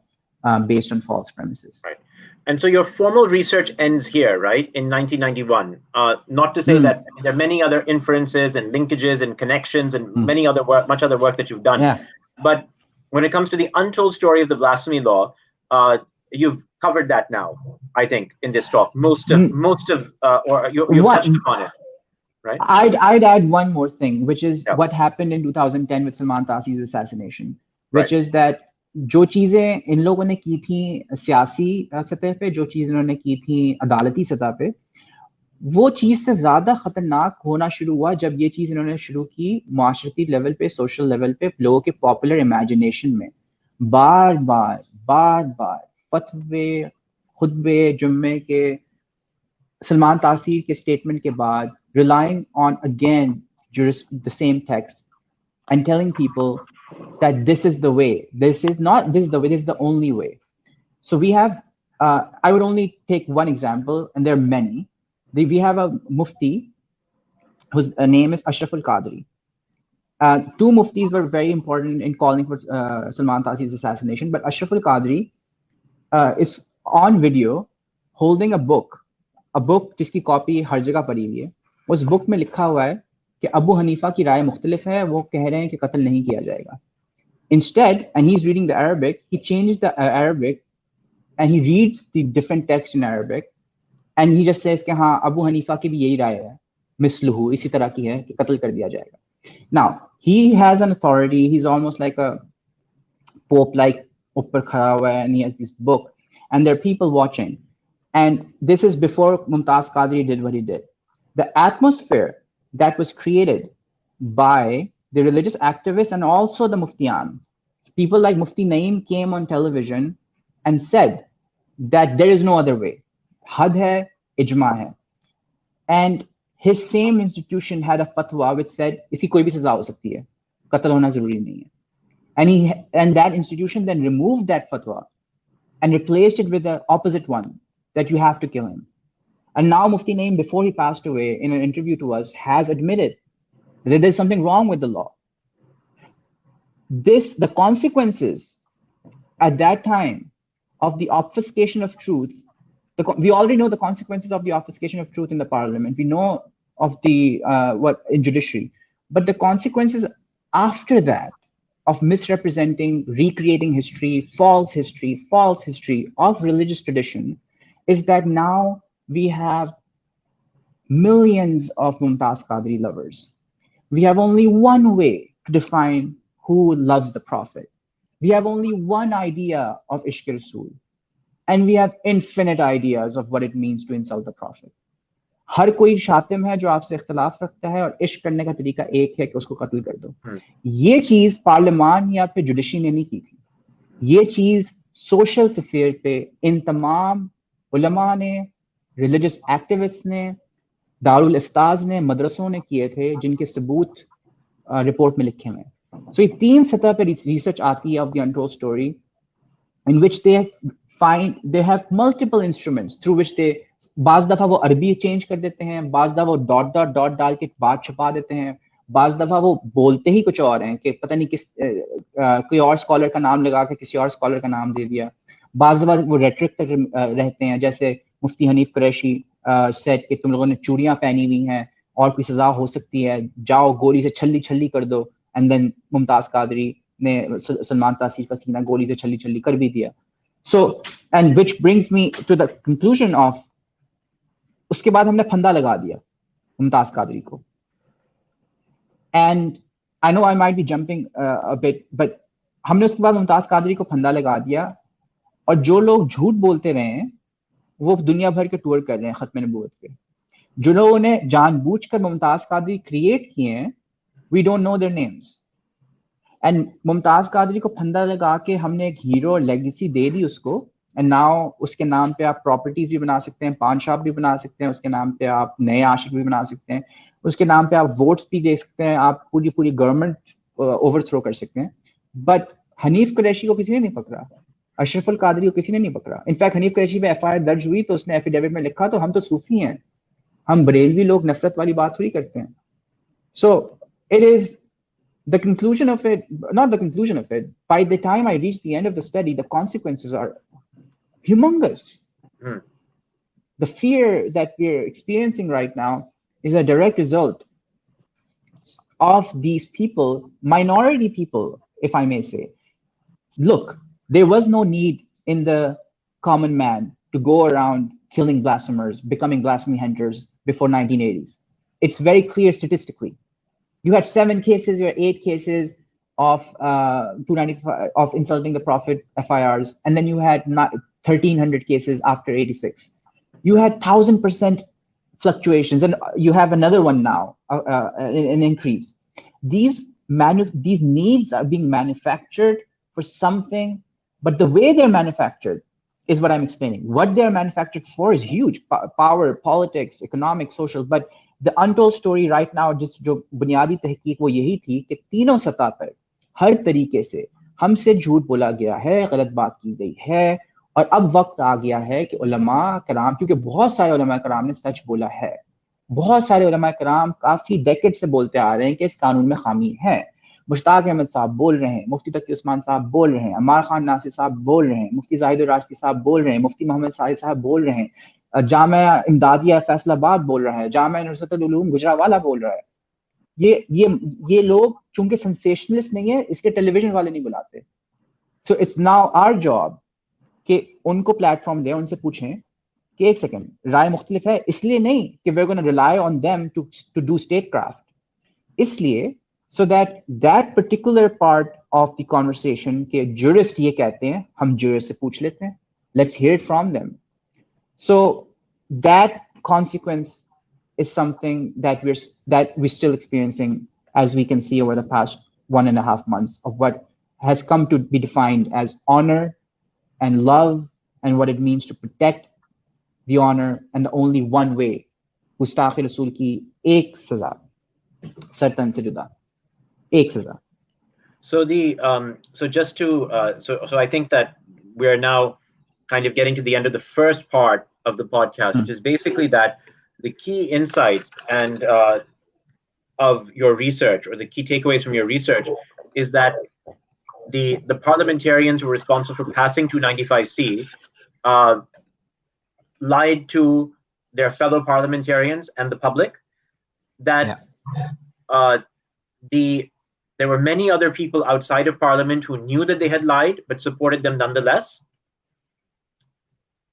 based on false premises. Right. And so your formal research ends here, right, in 1991. Not to say that there are many other inferences and linkages and connections and much other work that you've done. Yeah. But when it comes to the untold story of the blasphemy law, you've covered that now, I think, in this talk. Most of you've touched upon it, right? I'd add one more thing, which is what happened in 2010 with Salman Taseer's assassination, which is that जो चीजें इन लोगों ने की थी सियासी सतह पे, जो चीज इन्होंने की थी अदालती सतह पे, वो चीज से ज्यादा खतरनाक होना शुरू हुआ जब ये चीज इन्होंने शुरू की माशरती लेवल पे, सोशल लेवल पे, लोगों के पॉपुलर इमेजिनेशन में बार बार बार फतवे खुतबे जुम्मे के सलमान तासीर के स्टेटमेंट के बाद relying on again the same text and telling people that this is the way, this is not this is the way, this is the only way. So we have I would only take one example, and there are many. We have a mufti whose name is Ashraf al-Qadri. Two muftis were very important in calling for Salman Taseer's assassination, but Ashraf al-Qadri is on video holding a book जिसकी copy हर जगह पड़ी हुई है. उस book में लिखा हुआ है कि अबू हनीफा की राय मुख्तलिफ है, वो कह रहे हैं कि कत्ल नहीं किया जाएगा. Instead, and he's reading the Arabic, he changes the Arabic and he reads the different text in Arabic and he just says कि हाँ अबू हनीफा की भी यही राय है, मिसलुहु इसी तरह की है कि कत्ल कर दिया जाएगा. Now, he has an authority, he's almost like a pope, like ऊपर खड़ा हुआ है, and he has this book and there are people watching. And this is before Mumtaz Qadri did what he did. The atmosphere that was created by the religious activists and also the Muftiyan, people like Mufti Naeem came on television and said that there is no other way. Had hai, ijma hai. And his same institution had a fatwa which said, iski koi bhi saza ho sakti hai. Qatl hona zaruri nahi hai. And that institution then removed that fatwa and replaced it with the opposite one, that you have to kill him. And now Mufti Naeem, before he passed away, in an interview to us, has admitted that there's something wrong with the law. The consequences at that time of the obfuscation of truth, we already know the consequences of the obfuscation of truth in the parliament. We know of the, in judiciary, but the consequences after that of misrepresenting, recreating history, false history of religious tradition, is that now we have millions of Mumtaz Qadri lovers. We have only one way to define who loves the Prophet. We have only one idea of Ishq Rasool. And we have infinite ideas of what it means to insult the Prophet. हर कोई शातिम है जो आपसे इख्तिलाफ रखता है और इश्क करने का तरीका एक है कि उसको कत्ल कर दो. ये चीज पार्लियामान या फिर जुडिशरी ने नहीं की थी. ये चीज सोशल स्फीयर पे इन तमाम उलमा ने, रिलीजियस एक्टिविस्ट ने, दारुल इफ्ताज ने, मदरसों ने किए थे, जिनके सबूत रिपोर्ट में लिखे हुए हैं. सो ये तीन सतह पे रिसर्च आती है of the untold story, in which they have multiple instruments through which they, बाज दफा वो अरबी चेंज कर देते हैं, बाज दफा वो डॉट डाल के बात छुपा देते हैं, बाज दफा वो बोलते ही कुछ और हैं कि पता नहीं किस कोई और स्कॉलर का नाम लगा के किसी और स्कॉलर का नाम दे दिया. बाज दफा वो रेट्रिक तक रहते हैं, जैसे मुफ्ती हनीफ कुरैशी सेट कि तुम लोगों ने चूड़ियां पहनी हुई हैं और कोई सजा हो सकती है, जाओ गोली से छल्ली कर दो. एंड देन मुमताज कादरी ने सलमान तासीर का सीना गोली से छल्ली कर भी दिया. So and which brings me to the conclusion of, उसके बाद हमने फंदा लगा दिया मुमताज कादरी को. And I know I might be jumping a bit, but हमने उसके बाद मुमताज कादरी को फंदा लगा दिया, और जो लोग झूठ बोलते रहे हैं वो दुनिया भर के टूर कर रहे हैं खत्म नबूवत पे. जो लोगों ने जानबूझकर मुमताज कादरी क्रिएट किए हैं, we don't know their names. And Mumtaz Qadri को फंदा लगा के हमने एक हीरो और लेगेसी दे दी उसको. एंड नाउ उसके नाम पे आप प्रॉपर्टीज भी बना सकते हैं, पान शॉप भी बना सकते हैं, उसके नाम पे आप नए आशिक भी बना सकते हैं, उसके नाम पे आप वोट्स भी दे सकते हैं, आप पूरी गवर्नमेंट ओवरथ्रो कर सकते हैं. बट हनीफ कुरैशी को किसी ने नहीं पकड़ा, अशरफ अल कादरी को किसी ने नहीं पकड़ा. इनफैक्ट हनीफ कुरैशी पे एफआईआर दर्ज हुई तो उसने एफिडेविट में लिखा तो हम तो सूफी हैं, हम बरेलवी लोग नफरत वाली बात थोड़ी करते हैं. So it is the conclusion of it, not the conclusion of it, by the time I reach the end of the study, the consequences are humongous. The fear that we're experiencing right now is a direct result of these people, minority people, if I may say. Look, there was no need in the common man to go around killing blasphemers, becoming blasphemy hunters before 1980s. It's very clear statistically. You had 7 cases, you had 8 cases of 295 of insulting the Prophet FIRs, and then you had 1,300 cases after 86. You had 1,000% fluctuations, and you have another one now, an increase. These needs are being manufactured for something But the way they're manufactured is what I'm explaining. What they're manufactured for is huge. Power, politics, economic, social. But the untold story right now, just जो बुनियादी तहकीक वो यही थी कि तीनों सतह पर हर तरीके से हमसे झूठ बोला गया है, गलत बात की गई है, और अब वक्त आ गया है कि उलमा कराम, क्योंकि बहुत सारे उलमा कराम ने सच बोला है, बहुत सारे उलमा कराम काफी डेकेड से बोलते आ रहे हैं कि इस कानून में खामी है। मुश्ताक अहमद साहब बोल रहे हैं, मुफ्ती तकी उस्मान साहब बोल रहे हैं, अमार खान नासिर साहब बोल रहे हैं, मुफ्ती जाहिद राशदी साहब बोल रहे हैं, मुफ्ती मोहम्मद साहिद साहब बोल रहे हैं, जामिया इमदादिया फैसलाबाद बोल रहा है, जामिया नुसरतुल उलूम गुजरावाला बोल रहा है। ये लोग चूंकि सेंसेशनलिस्ट नहीं है, इसलिए टेलीविजन वाले नहीं बुलाते। So it's now our job कि उनको प्लेटफॉर्म दें, उनसे पूछें कि एक सेकंड, राय मुख्तलिफ है, इसलिए नहीं कि we are gonna rely on them to do statecraft, इसलिए so that particular part of the conversation के jurist ये कहते हैं, हम jurist से पूछ लेते हैं, let's hear it from them. So that consequence is something that we're still experiencing, as we can see over the past 1.5 months, of what has come to be defined as honor and love, and what it means to protect the honor, and the only one way, गुस्ताखी रसूल की एक सजा, सर्तन से जुदा एक सजा. So just to so I think that we are now kind of getting to the end of the first part of the podcast, which is basically that the key insights and of your research, or the key takeaways from your research, is that the parliamentarians who were responsible for passing 295C lied to their fellow parliamentarians and the public, that there were many other people outside of parliament who knew that they had lied but supported them nonetheless,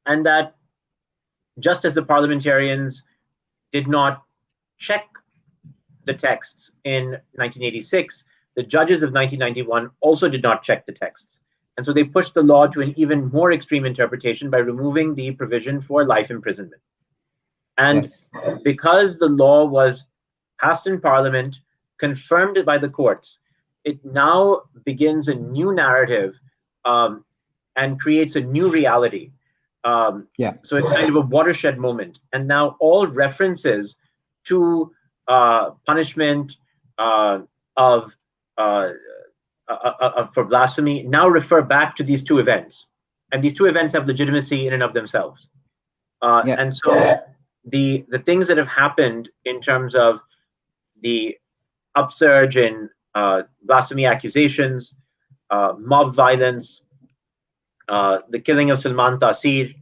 and that just as the parliamentarians did not check the texts in 1986, the judges of 1991 also did not check the texts. And so they pushed the law to an even more extreme interpretation by removing the provision for life imprisonment. And because the law was passed in parliament, confirmed by the courts, it now begins a new narrative and creates a new reality. So it's kind of a watershed moment. And now all references to punishment for blasphemy now refer back to these two events. And these two events have legitimacy in and of themselves. And so the things that have happened in terms of the upsurge in blasphemy accusations, mob violence, the killing of Salman Taseer,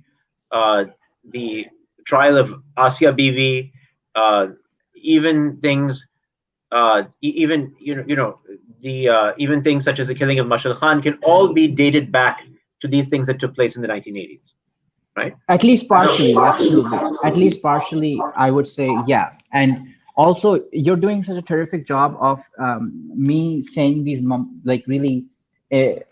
the trial of Asia Bibi, even things, even things such as the killing of Mashal Khan can all be dated back to these things that took place in the 1980s, right? At least partially, absolutely. At least partially, I would say, yeah. And also, you're doing such a terrific job of me saying these, like really,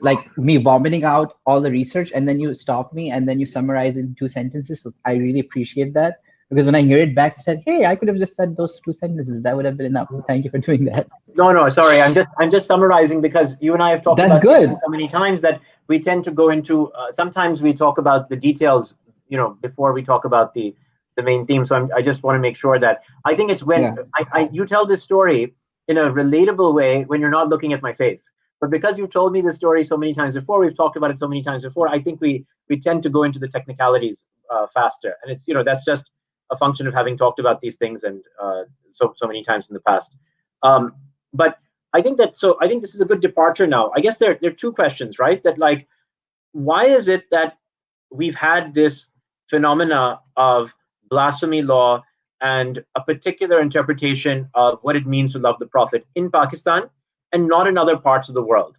like me vomiting out all the research, and then you stop me, and then you summarize in 2 sentences. So I really appreciate that, because when I hear it back, I said, "Hey, I could have just said those 2 sentences. That would have been enough." So thank you for doing that. No, sorry. I'm just summarizing, because you and I have talked about it so many times that we tend to go into. Sometimes we talk about the details, before we talk about the main theme. So I just want to make sure that I think it's when you tell this story in a relatable way when you're not looking at my face. But because you've told me this story so many times before, we've talked about it so many times before, I think we tend to go into the technicalities faster. And it's, that's just a function of having talked about these things and so many times in the past. But I think this is a good departure now. I guess there are 2 questions, right? That, like, why is it that we've had this phenomena of blasphemy law and a particular interpretation of what it means to love the Prophet in Pakistan and not in other parts of the world,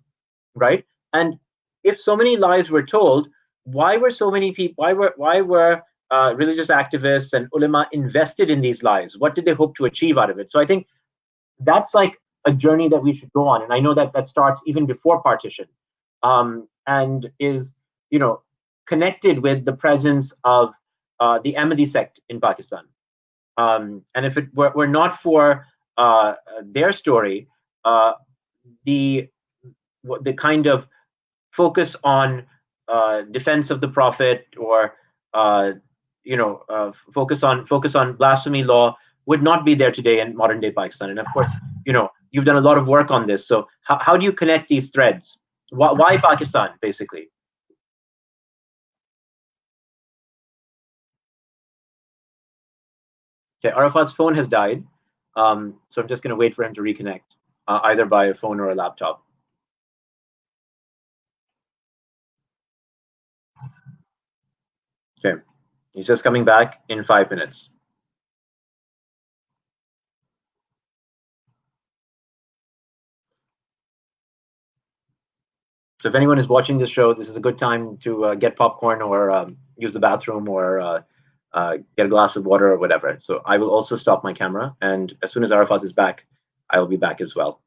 right? And if so many lies were told, why were so many people, why were religious activists and ulama invested in these lies? What did they hope to achieve out of it? So I think that's like a journey that we should go on. And I know that starts even before partition, and is, connected with the presence of the Ahmadi sect in Pakistan. And if it were not for their story, the kind of focus on defense of the Prophet, or focus on blasphemy law would not be there today in modern day Pakistan. And of course, you've done a lot of work on this. So how do you connect these threads? Why Pakistan, basically? Okay, Arafat's phone has died, so I'm just going to wait for him to reconnect, either by a phone or a laptop. Okay, he's just coming back in 5 minutes. So if anyone is watching this show, this is a good time to get popcorn, or use the bathroom, or get a glass of water or whatever. So I will also stop my camera, and as soon as Arafat is back, I will be back as well.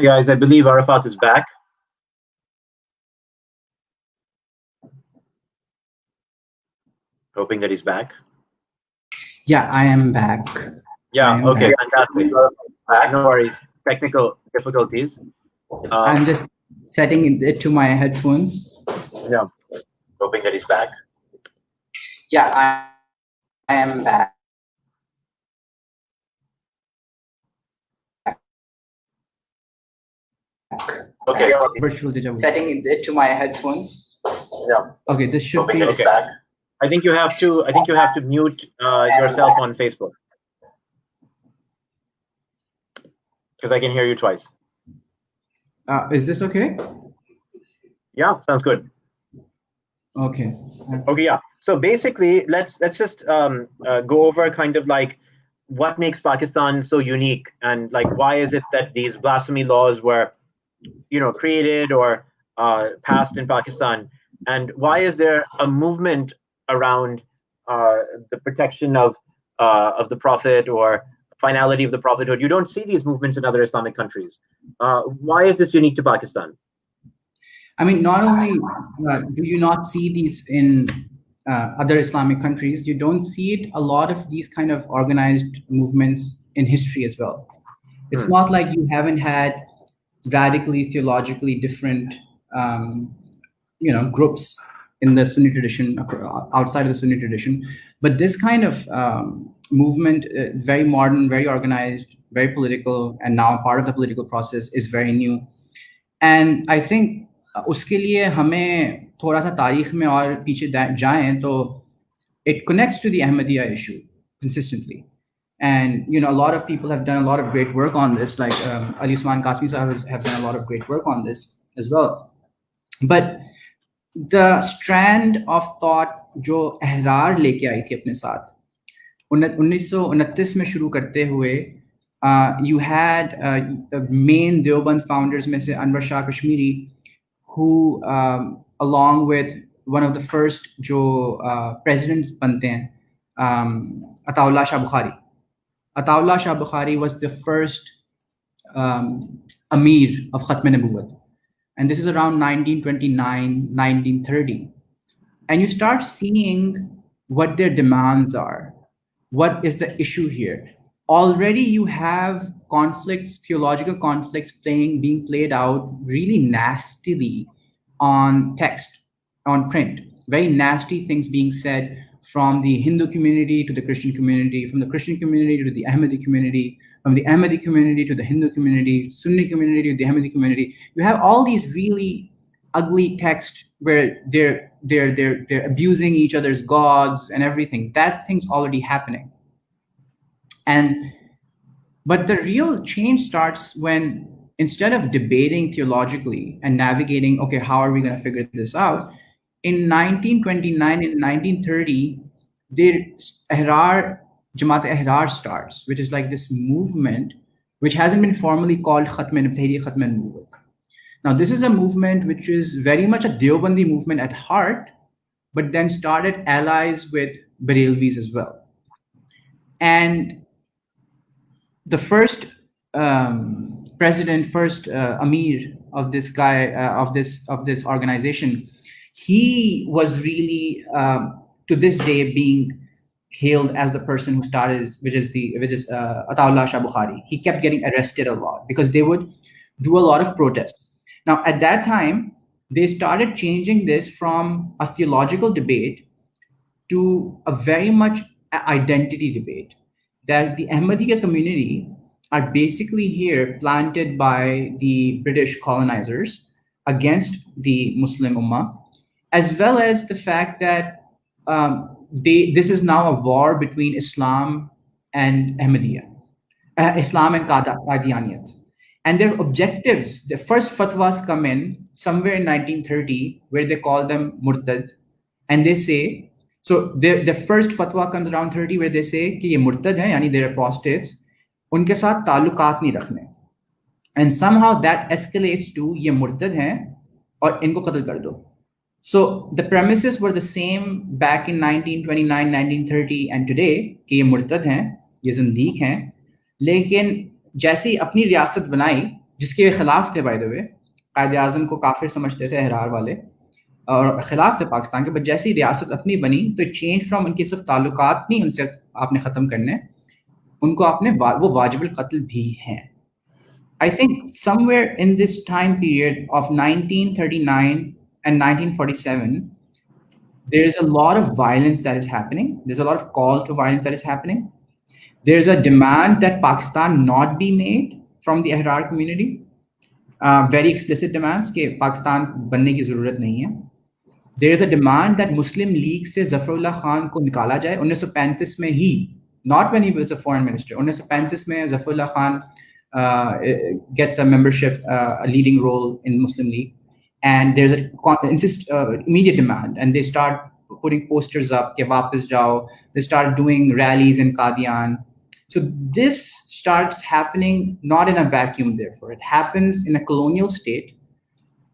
Guys, I believe Arafat is back. Hoping that he's back. Yeah, I am back. Yeah, okay, fantastic. No worries. Technical difficulties. I'm just setting it to my headphones. Yeah, hoping that he's back. Yeah, I am back. Okay. Virtual deja vu. Setting it to my headphones. Yeah. Okay, this should be okay. I think you have to mute yourself on Facebook, because I can hear you twice. Is this okay? Yeah, sounds good. Okay. Okay, yeah. So basically, let's just go over kind of like what makes Pakistan so unique, and like why is it that these blasphemy laws were, created or passed in Pakistan, and why is there a movement around the protection of the Prophet or finality of the prophethood? You don't see these movements in other Islamic countries. Why is this unique to Pakistan? I mean, not only do you not see these in other Islamic countries, you don't see it a lot of these kind of organized movements in history as well. It's not like you haven't had radically theologically different groups in the Sunni tradition, outside of the Sunni tradition, but this kind of movement, very modern, very organized, very political, and now part of the political process, is very new. And I think उसके लिए हमें थोड़ा सा तारीख में और पीछे जाएं तो it connects to the Ahmadiyya issue consistently. And a lot of people have done a lot of great work on this, like Ali Usman Qasmi Sahib have done a lot of great work on this as well. But the strand of thought जो अहरार लेके आई थी अपने साथ 1929 में शुरू करते हुए, you had main Deoband founders में से Anwar Shah Kashmiri, who along with one of the first जो presidents बनते हैं, Ataullah Shah Bukhari. Ataullah Shah Bukhari was the first Amir of Khatm Nabuwwat. And this is around 1929, 1930. And you start seeing what their demands are. What is the issue here? Already you have conflicts, theological conflicts being played out really nastily on text, on print. Very nasty things being said from the Hindu community to the Christian community, from the Christian community to the Ahmadi community, from the Ahmadi community to the Hindu community, Sunni community to the Ahmadi community. You have all these really ugly texts where they're abusing each other's gods and everything. That thing's already happening. But the real change starts when, instead of debating theologically and navigating, okay, how are we going to figure this out? In 1929 and 1930, Jamaat Ahrar starts, which is like this movement, which hasn't been formally called Tahrir Khatm Nabuwwat. Now, this is a movement which is very much a Deobandi movement at heart, but then started allies with Barelvis as well. And the first president, first Amir of this guy, of this organization, he was really, to this day, being hailed as the person who started, which is Ataullah Shah Bukhari. He kept getting arrested a lot because they would do a lot of protests. Now, at that time, they started changing this from a theological debate to a very much identity debate, that the Ahmadiyya community are basically here planted by the British colonizers against the Muslim Ummah, as well as the fact that this is now a war between Islam and Ahmadiyya, Islam and Qadianiyat. And their objectives, the first fatwas come in somewhere in 1930, where they call them murtad, and they say, so the first fatwa comes around 30, where they say कि ये मुर्तद हैं, यानी they're apostates, उनके साथ ताल्लुकात नहीं रखने. And somehow that escalates to ये मुर्तद हैं और इनको कत्ल कर दो. So the premises were the same back in 1929, 1930 and today, कि ये मुर्तद हैं, ये ज़िंदीक हैं, लेकिन जैसे ही अपनी रियासत बनाई, जिसके खिलाफ थे बाय द वे, कायद आज़म को काफिर समझते थे अहरार वाले और खिलाफ थे पाकिस्तान के, बट जैसे ही रियासत अपनी बनी तो चेंज फ्रॉम उनके सिर्फ ताल्लुकात नहीं उनसे आपने ख़त्म करने, उनको आपने वो वाजिबुल कत्ल भी हैं. I think somewhere in this time period of 1939 and 1947, there is a lot of violence that is happening. There's a lot of call to violence that is happening. There's a demand that Pakistan not be made from the Ahrar community. Very explicit demands कि पाकिस्तान बनने की ज़रूरत नहीं है. There is a demand that Muslim League से ज़फ़रुल्लाह खान को निकाला जाए. 1935 में ही, not when he was a foreign minister, 1935 में Zafarullah Khan gets a membership, a leading role in Muslim League, and there's a immediate demand, and they start putting posters up ke वापस जाओ. They start doing rallies in Qadian. So this starts happening not in a vacuum, therefore it happens in a colonial state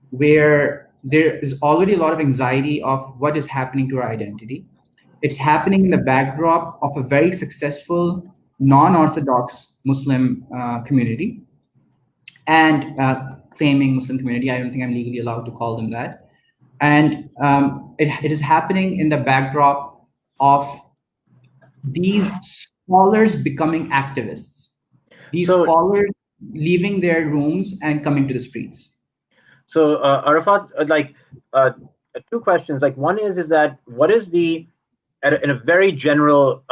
where there is already a lot of anxiety of what is happening to our identity. It's happening in the backdrop of a very successful non-Orthodox Muslim community and claiming Muslim community. I don't think I'm legally allowed to call them that. And it is happening in the backdrop of these scholars becoming activists. These scholars leaving their rooms and coming to the streets. So Arafat, two questions. Like, one is that what is the, in a very general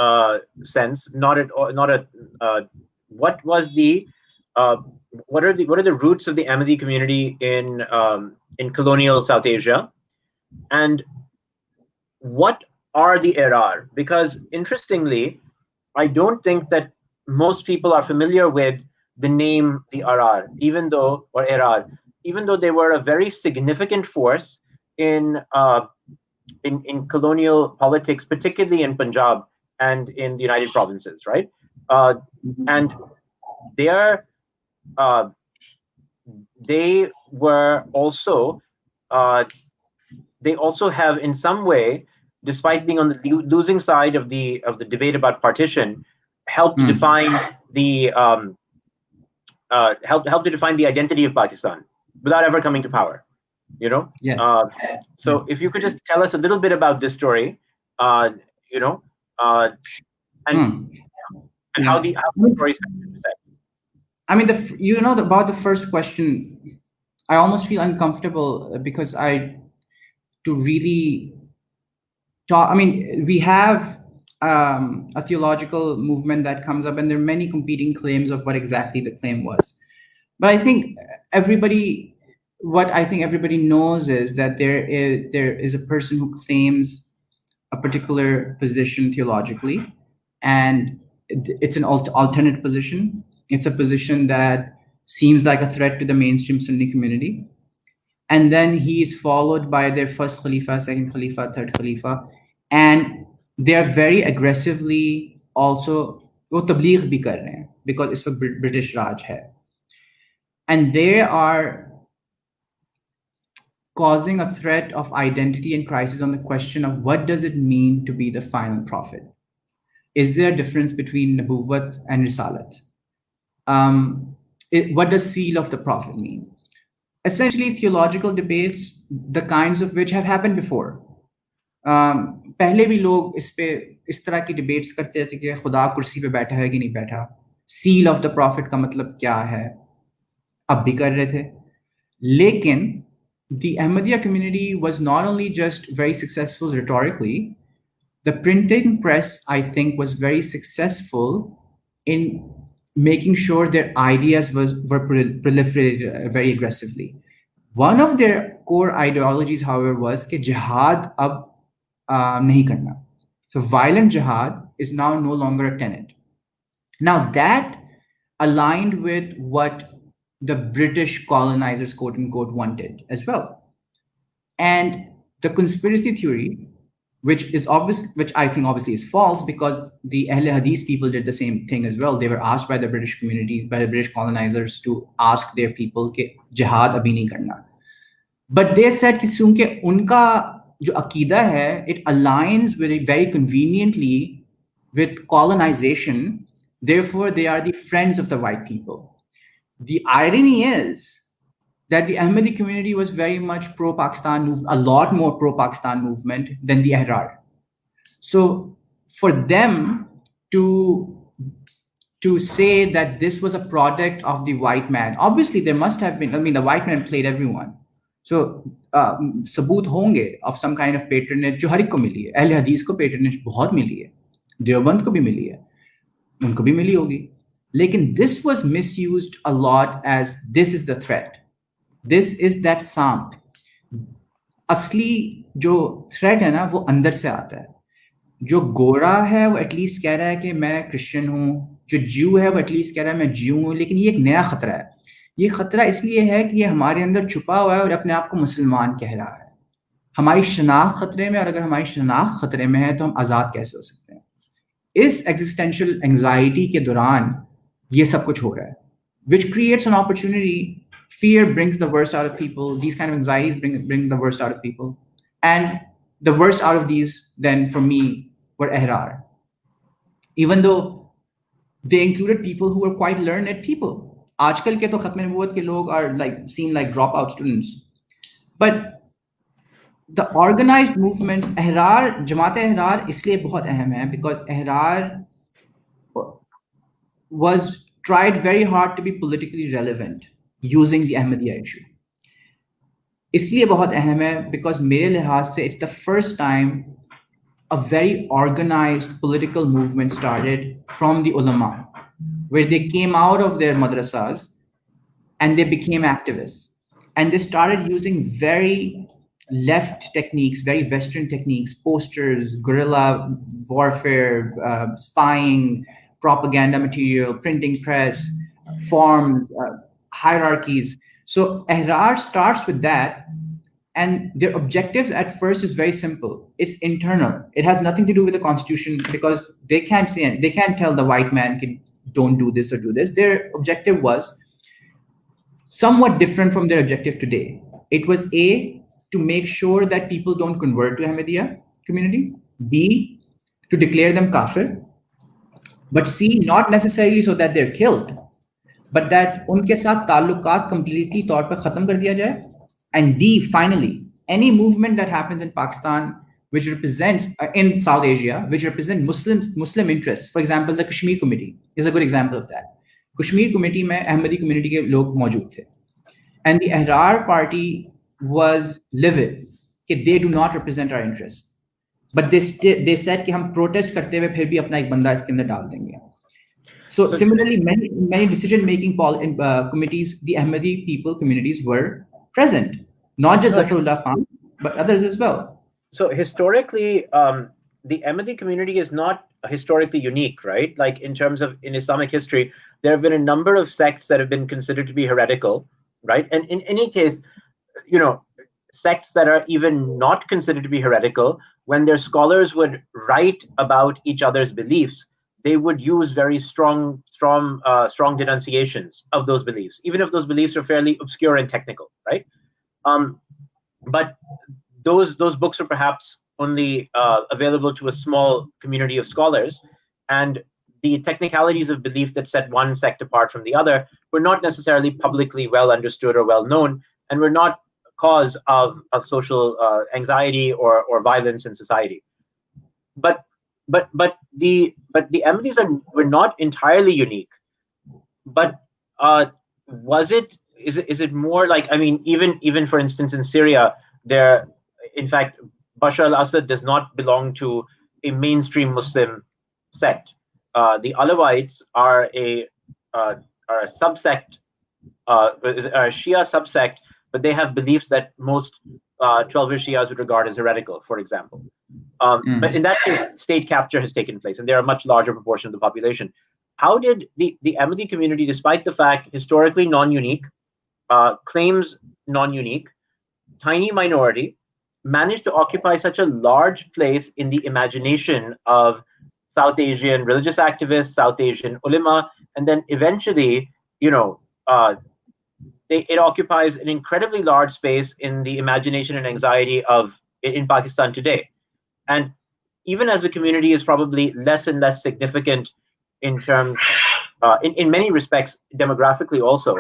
sense, what was the what are the roots of the Ahmadi community in colonial South Asia, and what are the Ahrar? Because interestingly, I don't think that most people are familiar with the name the Ahrar, even though they were a very significant force in colonial politics, particularly in Punjab and in the United Provinces, right? And they were also they also have, in some way, despite being on the losing side of the debate about partition, helped to define the help to define the identity of Pakistan without ever coming to power, you know? Yeah. So if you could just tell us a little bit about this story, you know, and how the story is set. I mean, about the first question, I almost feel uncomfortable because to really talk, I mean, we have a theological movement that comes up, and there are many competing claims of what exactly the claim was. But I think what I think everybody knows is that there is a person who claims a particular position theologically, and it's an alternate position. It's a position that seems like a threat to the mainstream Sunni community. And then he is followed by their first Khalifa, second Khalifa, third Khalifa. And they are very aggressively also, wo tabligh bhi kar rahe hain, because it's a British Raj hai. And they are causing a threat of identity and crisis on the question of what does it mean to be the final prophet? Is there a difference between Nabuwwat and Risalat? What does seal of the prophet mean? Essentially, theological debates, the kinds of which have happened before. पहले भी लोग इस तरह की debates करते थे कि खुदा कुर्सी पे बैठा है कि नहीं बैठा, seal of the prophet का मतलब क्या है, अब भी कर रहे थे. लेकिन the Ahmadiyya community was not only just very successful rhetorically, the printing press, I think, was very successful in making sure their ideas were proliferated very aggressively. One of their core ideologies, however, was that jihad ab nahi karna. So violent jihad is now no longer a tenet. Now that aligned with what the British colonizers, quote unquote, wanted as well. And the conspiracy theory, which I think obviously is false, because the Ahl Hadith people did the same thing as well. They were asked by the British community, by the British colonizers, to ask their people कि jihad abhi nahi karna. But they said कि क्योंकि उनका जो अकीदा है, it aligns with it very conveniently with colonization. Therefore, they are the friends of the white people. The irony is that the Ahmadi community was very much pro-Pakistan, a lot more pro-Pakistan movement than the Ahrar. So for them to say that this was a product of the white man, obviously there must have been, I mean, the white man played everyone. So सबूत होंगे of some kind of patronage जो हर एक को मिली है. अहले हदीस को patronage बहुत मिली है, देवबंद को भी मिली है, उनको भी मिली होगी. लेकिन this was misused a lot as this is the threat. This is that सांप. असली जो threat है ना वो अंदर से आता है. जो गोरा है वो एटलीस्ट कह रहा है कि मैं क्रिश्चियन हूँ, जो ज्यू है वो एटलीस्ट कह रहा है मैं ज्यू हूँ, लेकिन ये एक नया खतरा है. ये खतरा इसलिए है कि ये हमारे अंदर छुपा हुआ है और अपने आप को मुसलमान कह रहा है. हमारी शनाख्त खतरे में, और अगर हमारी शनाख्त खतरे में है तो हम आज़ाद कैसे हो सकते हैं? इस एग्जिस्टेंशियल एंग्जाइटी के दौरान ये सब कुछ हो रहा है, which creates an opportunity. Fear brings the worst out of people. These kind of anxieties bring the worst out of people. And the worst out of these, then, for me, were Ahrar. Even though they included people who were quite learned people. आजकल के तो खत्म नबूवत के लोग are seem like dropout students. But the organized movements, Ahrar, Jamaat-e-Ahrar इसलिए बहुत अहम है because Ahrar was tried very hard to be politically relevant using the Ahmadiyya issue. इसलिए बहुत अहम है because मेरे लिहाज से it's the first time a very organized political movement started from the ulama, where they came out of their madrasas and they became activists. And they started using very left techniques, very Western techniques, posters, guerrilla warfare, spying, propaganda material, printing press, forms, hierarchies. So Ahrar starts with that, and their objectives at first is very simple. It's internal. It has nothing to do with the constitution because they can't tell the white man, don't do this or do this. Their objective was somewhat different from their objective today. It was A, to make sure that people don't convert to Ahmadiyya community. B, to declare them kafir. But C, not necessarily so that they're killed, but that उनके साथ ताल्लुकात completely तौर पर खत्म कर दिया जाए. And D, finally, any movement that happens in Pakistan which represents, in South Asia, which represent Muslim interests. For example, the Kashmir Committee is a good example of that. Kashmir Committee में Ahmadi community के लोग मौजूद थे. And the Ahrar party was livid कि they do not represent our interests. But they said कि हम protest करते हुए फिर भी अपना एक बंदा इसके अंदर डाल देंगे. So similarly, many decision-making committees, the Ahmadi people communities were present, not just Zafarullah Khan, but others as well. So historically, the Ahmadi community is not historically unique, right? Like in terms of in Islamic history, there have been a number of sects that have been considered to be heretical, right? And in any case, sects that are even not considered to be heretical, when their scholars would write about each other's beliefs, they would use very strong denunciations of those beliefs, even if those beliefs are fairly obscure and technical, right? But those books are perhaps only available to a small community of scholars, and the technicalities of belief that set one sect apart from the other were not necessarily publicly well understood or well known, and were not cause of social anxiety or violence in society. But the Ahmadis were not entirely unique. But is it more like, I mean, even for instance in Syria, in fact, Bashar al-Assad does not belong to a mainstream Muslim sect. The Alawites are a subsect, a Shia subsect, but they have beliefs that most 12-er Shias would regard as heretical, for example. But in that case, state capture has taken place, and they're a much larger proportion of the population. How did the Ahmadi community, despite the fact historically non-unique, claims non-unique, tiny minority, manage to occupy such a large place in the imagination of South Asian religious activists, South Asian ulama, and then eventually, it occupies an incredibly large space in the imagination and anxiety in Pakistan today. And even as the community is probably less and less significant in terms in many respects, demographically also,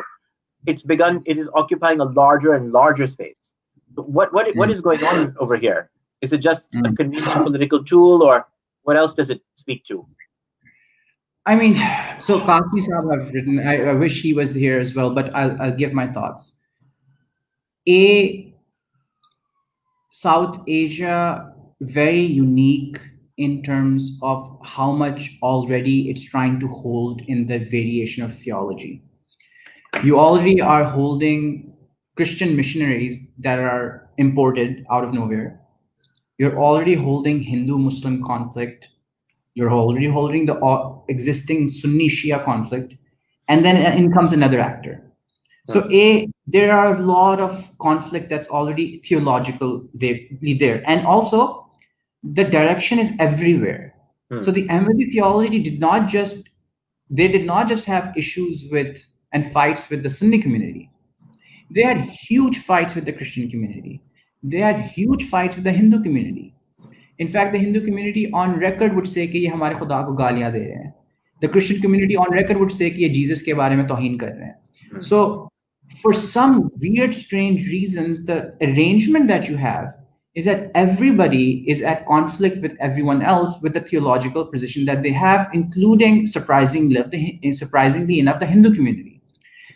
it is occupying a larger and larger space. What is going on over here? Is it just a convenient political tool, or what else does it speak to? I mean, so Kasi Saab have written, I wish he was here as well, but I'll give my thoughts. South Asia, very unique in terms of how much already it's trying to hold in the variation of theology. You already are holding Christian missionaries that are imported out of nowhere. You're already holding Hindu-Muslim conflict. You're already holding the existing Sunni-Shia conflict. And then in comes another actor. So there are a lot of conflict that's already theological there. And also the direction is everywhere. So the Ahmadi theology did not just have issues with and fights with the Sunni community. They had huge fights with the Christian community. They had huge fights with the Hindu community. In fact, the Hindu community on record would say कि ये हमारे खुदा को गालियां दे रहे हैं. The Christian community on record would say कि ये Jesus के बारे में तौहीन कर रहे हैं. So for some weird, strange reasons, the arrangement that you have is that everybody is at conflict with everyone else with the theological position that they have, including surprisingly enough, the Hindu community.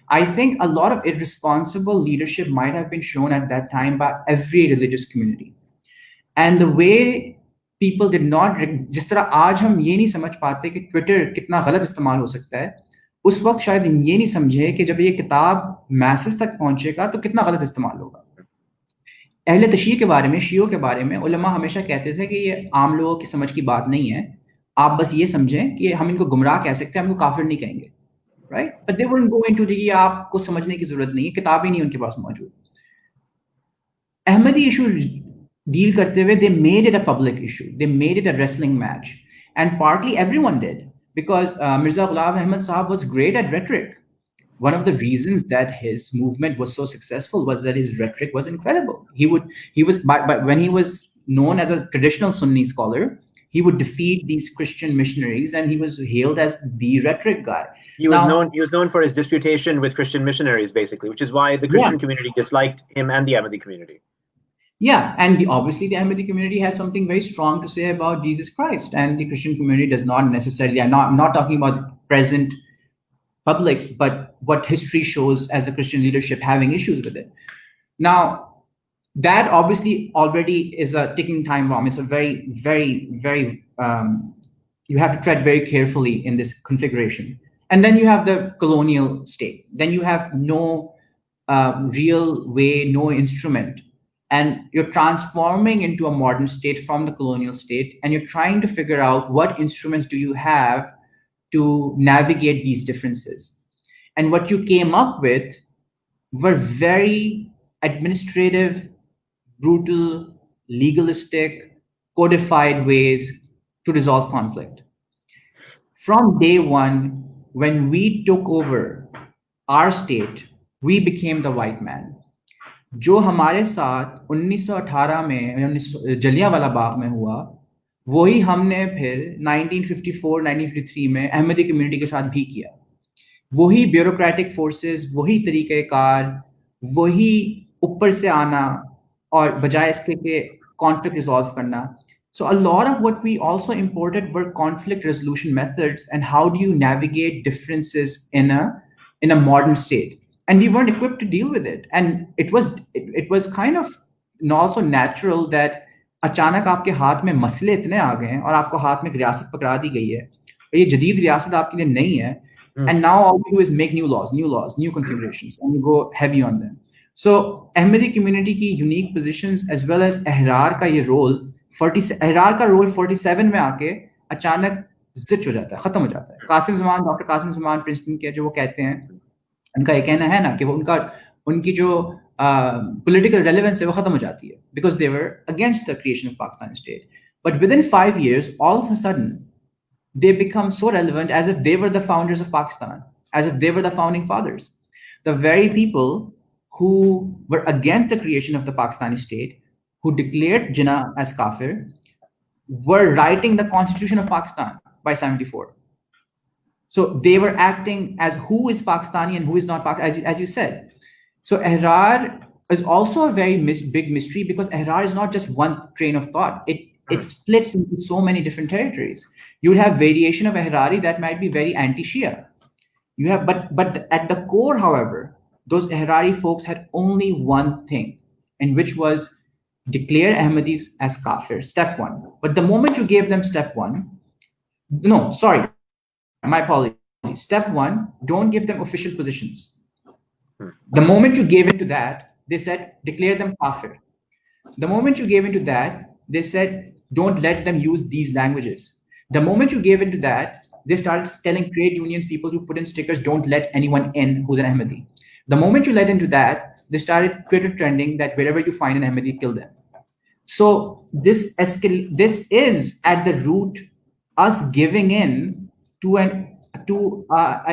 I think a lot of irresponsible leadership might have been shown at that time by every religious community. And the way people did not, जिस तरह आज हम ये नहीं समझ पाते कि Twitter कितना गलत इस्तेमाल हो सकता है, उस वक्त शायद हम ये नहीं समझे कि जब ये किताब मैसेज तक पहुंचेगा तो कितना गलत इस्तेमाल होगा. अहले तशय्युह के बारे में, शियों के बारे में उलमा हमेशा कहते थे कि ये आम लोगों की समझ की बात नहीं है, आप बस ये समझें कि हम इनको गुमराह कह सकते हैं, हम इनको काफिर नहीं कहेंगे, right? But they wouldn't go into ये आपको समझने की जरूरत नहीं है, किताब ही नहीं उनके पास मौजूद. अहमदी इशू डील करते हुए, they made it a public issue, they made it a wrestling match, and partly everyone did, because Mirza Ghulam Ahmad Sahab was great at rhetoric. One of the reasons that his movement was so successful was that his rhetoric was incredible. When he was known as a traditional Sunni scholar, he would defeat these Christian missionaries, and he was hailed as the rhetoric guy. He was known for his disputation with Christian missionaries, basically, which is why the Christian community disliked him and the Ahmadi community. Yeah, and obviously the Ahmadi community has something very strong to say about Jesus Christ, and the Christian community does not necessarily. I'm not talking about the present public, but what history shows as the Christian leadership having issues with it. Now, that obviously already is a ticking time bomb. It's a very, very, very, you have to tread very carefully in this configuration. And then you have the colonial state. Then you have no real way, no instrument. And you're transforming into a modern state from the colonial state, and you're trying to figure out what instruments do you have to navigate these differences. And what you came up with were very administrative, brutal, legalistic, codified ways to resolve conflict. From day one, when we took over our state, we became the white man. जो हमारे साथ 1918 में जलियांवाला बाग में हुआ, वही हमने फिर 1954-1953 में अहमदी कम्युनिटी के साथ भी किया. वही ब्यूरोक्रेटिक फोर्सेस, वही तरीक़ेकार, वही ऊपर से आना और बजाय इसके के कॉन्फ्लिक्ट रिजॉल्व करना. So a lot of what we also imported were conflict resolution methods, and how do you navigate differences in a modern state. And we weren't equipped to deal with it. And it was kind of also natural that अचानक आपके हाथ में मसले इतने आ गए हैं और आपको हाथ में एक रियासत पकड़ा दी गई है, ये जदीद रियासत आपके लिए नहीं है. And now all you do is make new laws, new configurations, and you go heavy on them. So Ahmadi community की unique positions as well as Ahrar का ये role, अहरार का role 47 में आके अचानक ज़िच हो जाता है, खत्म हो जाता है. डॉक्टर कासिम ज़मान प्रिंसटन के जो वो कहते हैं, उनका ये कहना है ना कि वो उनकी जो political relevance है वो खत्म हो जाती है, because they were against the creation of Pakistani state. But within 5 years, all of a sudden, they become so relevant as if they were the founders of Pakistan, as if they were the founding fathers. The very people who were against the creation of the Pakistani state, who declared Jinnah as kafir, were writing the constitution of Pakistan by 74. So they were acting as who is Pakistani and who is not Pakistani, as you said. So Ihrar is also a very big mystery, because Ihrar is not just one train of thought. It splits into so many different territories. You would have variation of Ihrari that might be very anti-Shia. You have, but at the core, however, those Ihrari folks had only one thing, and which was declare Ahmadis as kafir, step one. But the moment you gave them step one, no, sorry, my apologies. Step one, don't give them official positions. The moment you gave into that, they said, declare them kafir. The moment you gave into that, they said, don't let them use these languages. The moment you gave into that, they started telling trade unions, people who put in stickers, don't let anyone in who's an Ahmadi. The moment you let into that, they started Twitter trending that wherever you find an Ahmadi, kill them. So this is at the root us giving in to an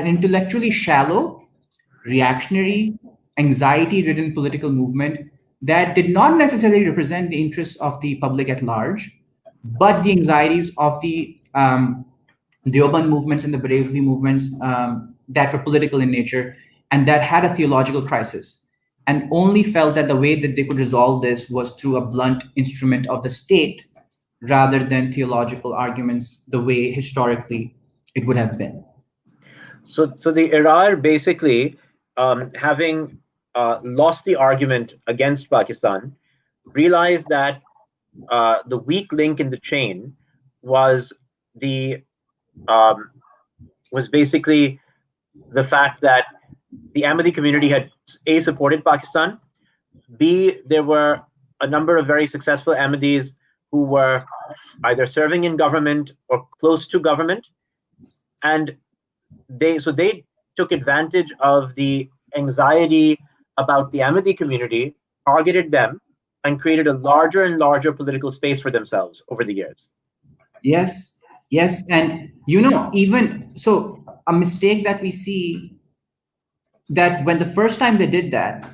intellectually shallow, reactionary, anxiety-ridden political movement that did not necessarily represent the interests of the public at large, but the anxieties of the Deoband movements and the Bareilly movements that were political in nature and that had a theological crisis, and only felt that the way that they could resolve this was through a blunt instrument of the state rather than theological arguments the way historically it would have been. So the Ihrar basically, having lost the argument against Pakistan, realized that the weak link in the chain was basically the fact that the Ahmadi community had A, supported Pakistan, B, there were a number of very successful Ahmadis who were either serving in government or close to government, and they took advantage of the anxiety about the Ahmadi community, targeted them, and created a larger and larger political space for themselves over the years. Yes, yes. And even so, a mistake that we see, that when the first time they did that,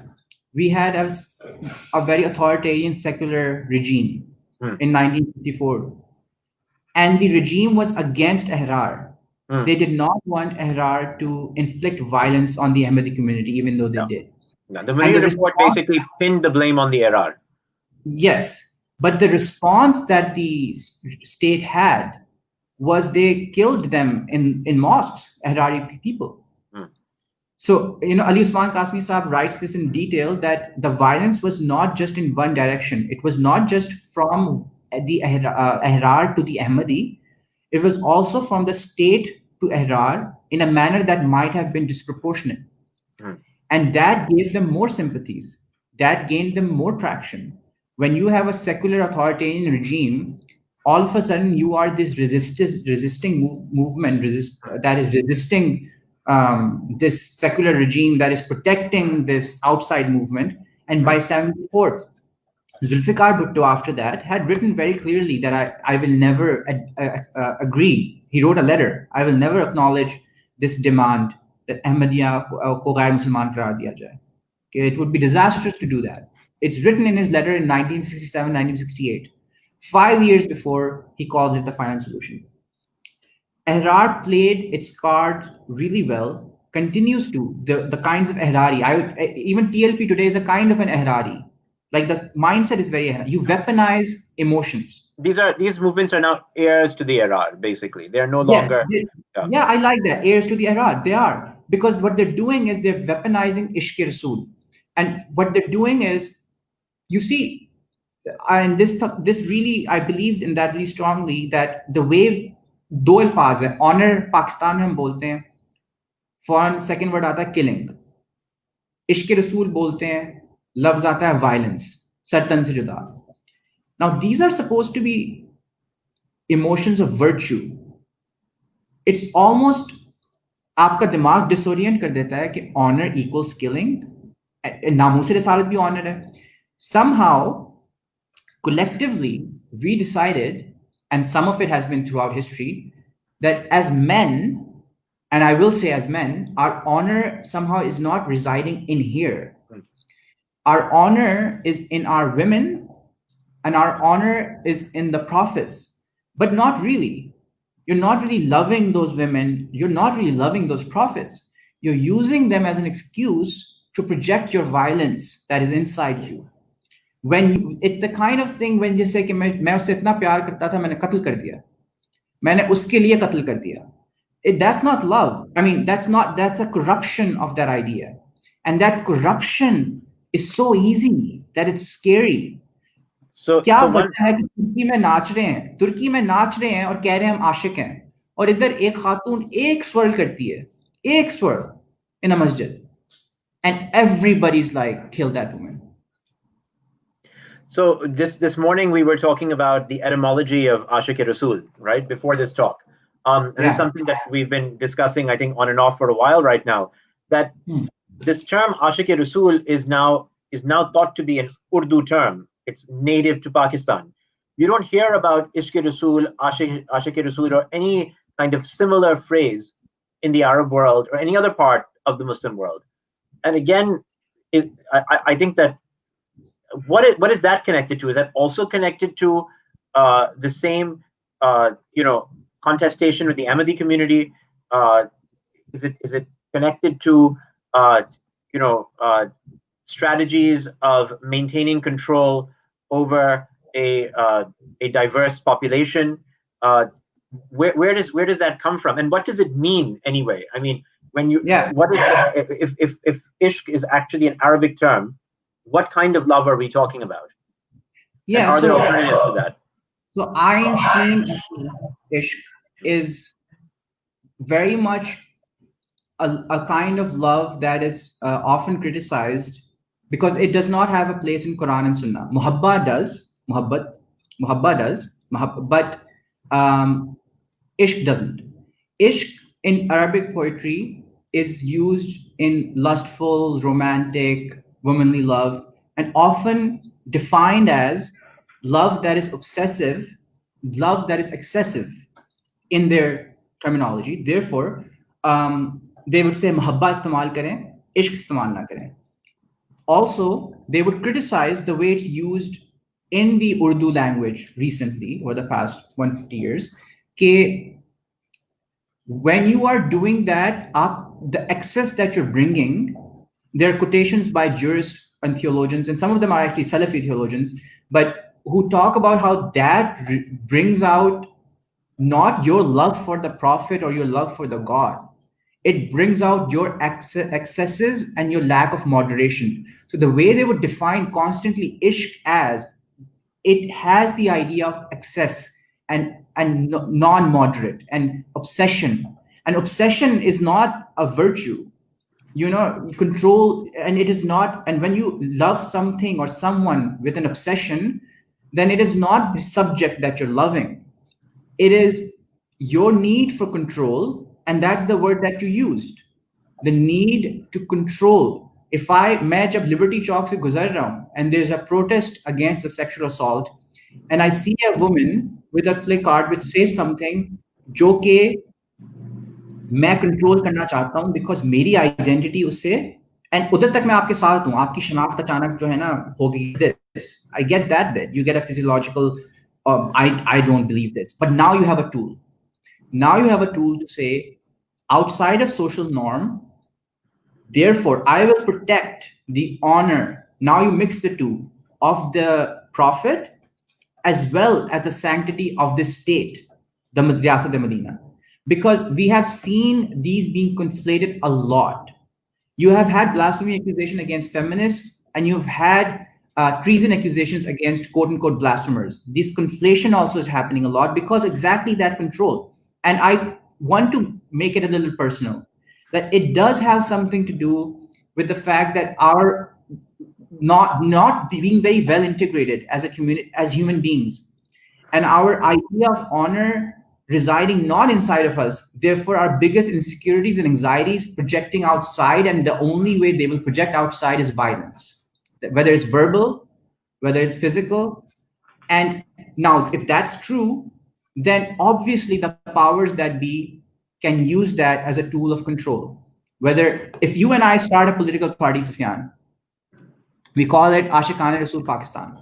we had a very authoritarian secular regime in 1954. And the regime was against Ihrar. They did not want Ihrar to inflict violence on the Ahmadi community, even though they did. No, the Munir report basically pinned the blame on the Ihrar. Yes, but the response that the state had was they killed them in mosques, Ihrari people. So, Ali Usman Qasmi Saab writes this in detail, that the violence was not just in one direction. It was not just from the Ihrar to the Ahmadi. It was also from the state to Ihrar in a manner that might have been disproportionate. And that gave them more sympathies. That gained them more traction. When you have a secular authoritarian regime, all of a sudden you are this resisting movement that is resisting this secular regime that is protecting this outside movement. And by 1974, Zulfikar Bhutto, after that, had written very clearly that I will never agree. He wrote a letter. I will never acknowledge this demand that Ahmadiyya ko gair Musliman kara diya jaye. Okay, it would be disastrous to do that. It's written in his letter in 1967, 1968, 5 years before he calls it the final solution. Ihrar played its card really well, continues to. The kinds of Ihrari, even TLP today is a kind of an Ihrari. Like the mindset is very, you weaponize emotions. These movements are now heirs to the Ihrar, basically. They're no longer. Yeah, I like that. Heirs to the Ihrar. They are. Because what they're doing is they're weaponizing Ishq Rasool. And what they're doing is, you see, and this really, I believe in that really strongly, that the way दो अल्फाज है, honour Pakistan में हम बोलते हैं, फॉरन second word आता है killing, इश्क रसूल बोलते हैं, लफ्ज आता है वायलेंस, सरतन से जुदा. Now these are supposed to be emotions of virtue. It's almost आपका दिमाग डिसोरिएंट कर देता है कि ऑनर इक्वल्स किलिंग. नामूस रिसालत भी ऑनर है. Somehow collectively we decided, and some of it has been throughout history, that as men, and I will say as men, our honor somehow is not residing in here. Our honor is in our women, and our honor is in the prophets, but not really. You're not really loving those women. You're not really loving those prophets. You're using them as an excuse to project your violence that is inside you. It's the kind of thing when you say कि मैं उससे इतना प्यार करता था, मैंने कत्ल कर दिया, मैंने उसके लिए कत्ल कर दिया. That's not love. I mean, that's a corruption of that idea. And that corruption is so easy that it's scary. क्या वजह है कि तुर्की में नाच रहे हैं और कह रहे हैं हम आशिक हैं, और इधर एक खातून एक स्वर करती है, एक स्वर in a masjid, and everybody's like, kill that woman. So this morning we were talking about the etymology of Ashiq-e-Rasul, right? Before this talk. And it's something that we've been discussing, I think, on and off for a while right now, that this term Ashiq-e-Rasul is now thought to be an Urdu term. It's native to Pakistan. You don't hear about Ishq-e-Rasul, Ashiq-e-Rasul, or any kind of similar phrase in the Arab world or any other part of the Muslim world. And again, I think that what is that connected to? Is that also connected to the same contestation with the Ahmadi community? Is it connected to strategies of maintaining control over a diverse population? Where does that come from, and what does it mean anyway? I mean, when you what is if ishq is actually an Arabic term, what kind of love are we talking about? And are there alternatives to that? So Ayn Sheen ishq is very much a kind of love that is often criticized because it does not have a place in Quran and Sunnah. Muhabba does, but ishq doesn't. Ishq in Arabic poetry is used in lustful, romantic, womanly love, and often defined as love that is obsessive, love that is excessive in their terminology. Therefore, they would say muhabba istemal kare, ishq istemal na kare. Also, they would criticize the way it's used in the Urdu language recently, or the past 150 years, ke when you are doing that, the excess that you're bringing, there are quotations by jurists and theologians, and some of them are actually Salafi theologians, but who talk about how that brings out not your love for the Prophet or your love for the God. It brings out your excesses and your lack of moderation. So the way they would define constantly ishq as, it has the idea of excess and non-moderate and obsession. And obsession is not a virtue. Control, and it is not, and when you love something or someone with an obsession, then it is not the subject that you're loving. It is your need for control, and that's the word that you used. The need to control. If मैं जब Liberty Chalk से गुजर रहा हूँ and there's a protest against the sexual assault, and I see a woman with a placard which says something जो कि मैं control करना चाहता हूँ because मेरी आइडेंटिटी उससे, and उधर तक मैं आपके साथ हूँ, आपकी शनाख्त अचानक जो है ना होगी this. I get that bit. You get a physiological, I don't believe this. But now you have a tool. Now you have a tool to say, outside of social norm, therefore I will protect the honor. Now you mix the two of the Prophet as well as the sanctity of this state, the Riyasat al-Madina. Because we have seen these being conflated a lot. You have had blasphemy accusation against feminists, and you've had treason accusations against quote-unquote blasphemers. This conflation also is happening a lot because exactly that control. And I want to make it a little personal, that it does have something to do with the fact that our not being very well integrated as a community, as human beings, and our idea of honor residing not inside of us. Therefore, our biggest insecurities and anxieties projecting outside, and the only way they will project outside is violence, whether it's verbal, whether it's physical. And now, if that's true, then obviously the powers that be can use that as a tool of control. Whether if you and I start a political party, Sufyan, we call it Ashiqane Rasul Pakistan.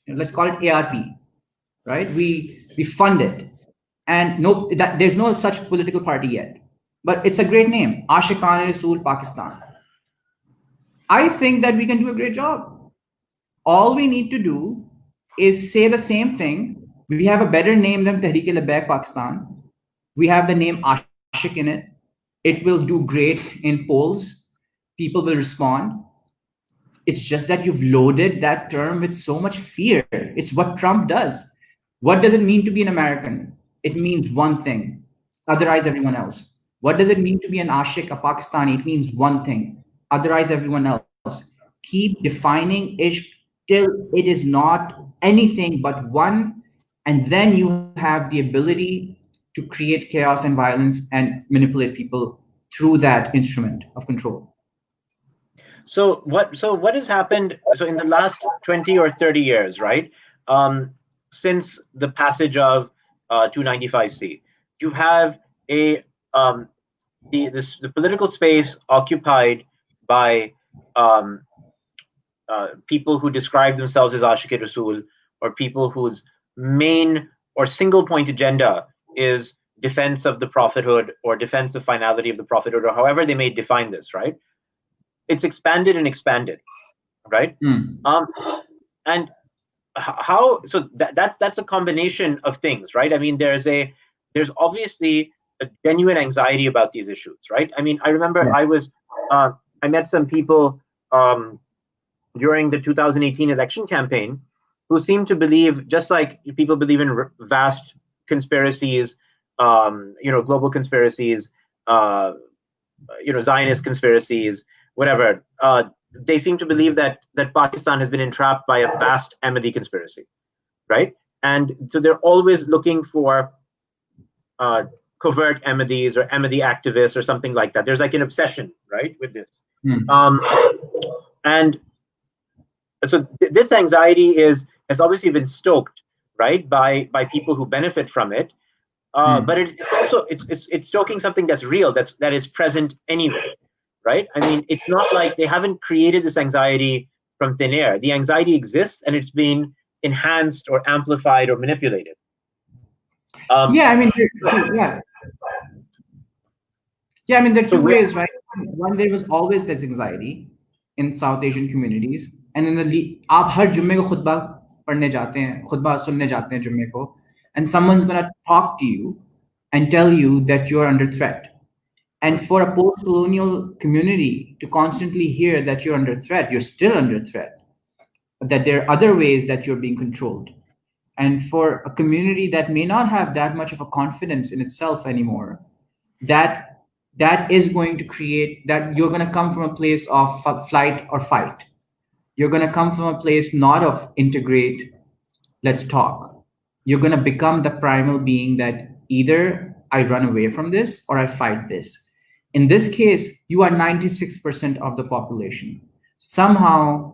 Let's call it ARP, right? We fund it. And no, there's no such political party yet. But it's a great name, Ashikan-e-Rasool Pakistan. I think that we can do a great job. All we need to do is say the same thing. We have a better name than Tehreek-e-Labbaik Pakistan. We have the name Ashik in it. It will do great in polls. People will respond. It's just that you've loaded that term with so much fear. It's what Trump does. What does it mean to be an American? It means one thing, otherize everyone else. What does it mean to be an Ashik, a Pakistani? It means one thing, otherize everyone else. Keep defining ish till it is not anything but one, and then you have the ability to create chaos and violence and manipulate people through that instrument of control. So what has happened? So in the last 20 or 30 years, right? Since the passage of 295C, you have the political space occupied by people who describe themselves as Ashiq Rasul, or people whose main or single point agenda is defense of the prophethood or defense of finality of the prophethood, or however they may define this, right? It's expanded and expanded, right? And how? So that's a combination of things, right? I mean, there's obviously a genuine anxiety about these issues, right? I mean, I remember I met some people during the 2018 election campaign who seemed to believe, just like people believe in vast conspiracies, global conspiracies, Zionist conspiracies, whatever. They seem to believe that Pakistan has been entrapped by a vast Ahmadi conspiracy, right? And so they're always looking for covert Ahmadis or Ahmadi activists or something like that. There's like an obsession, right, with this. And so this anxiety has obviously been stoked, right, by people who benefit from it. But it's also it's stoking something that's real, that is present anyway, right? I mean, it's not like they haven't created this anxiety from thin air. The anxiety exists, and it's been enhanced or amplified or manipulated. Yeah, I mean, there are two ways, right? One, there was always this anxiety in South Asian communities, and in the आप हर जुम्मे को खुतबा पढ़ने जाते हैं, खुतबा सुनने जाते हैं जुम्मे को, and someone's gonna talk to you and tell you that you're under threat. And for a post-colonial community to constantly hear that you're under threat, you're still under threat, that there are other ways that you're being controlled. And for a community that may not have that much of a confidence in itself anymore, that is going to create that you're going to come from a place of flight or fight. You're going to come from a place not of integrate, let's talk. You're going to become the primal being that either I run away from this or I fight this. In this case, you are 96% of the population. Somehow,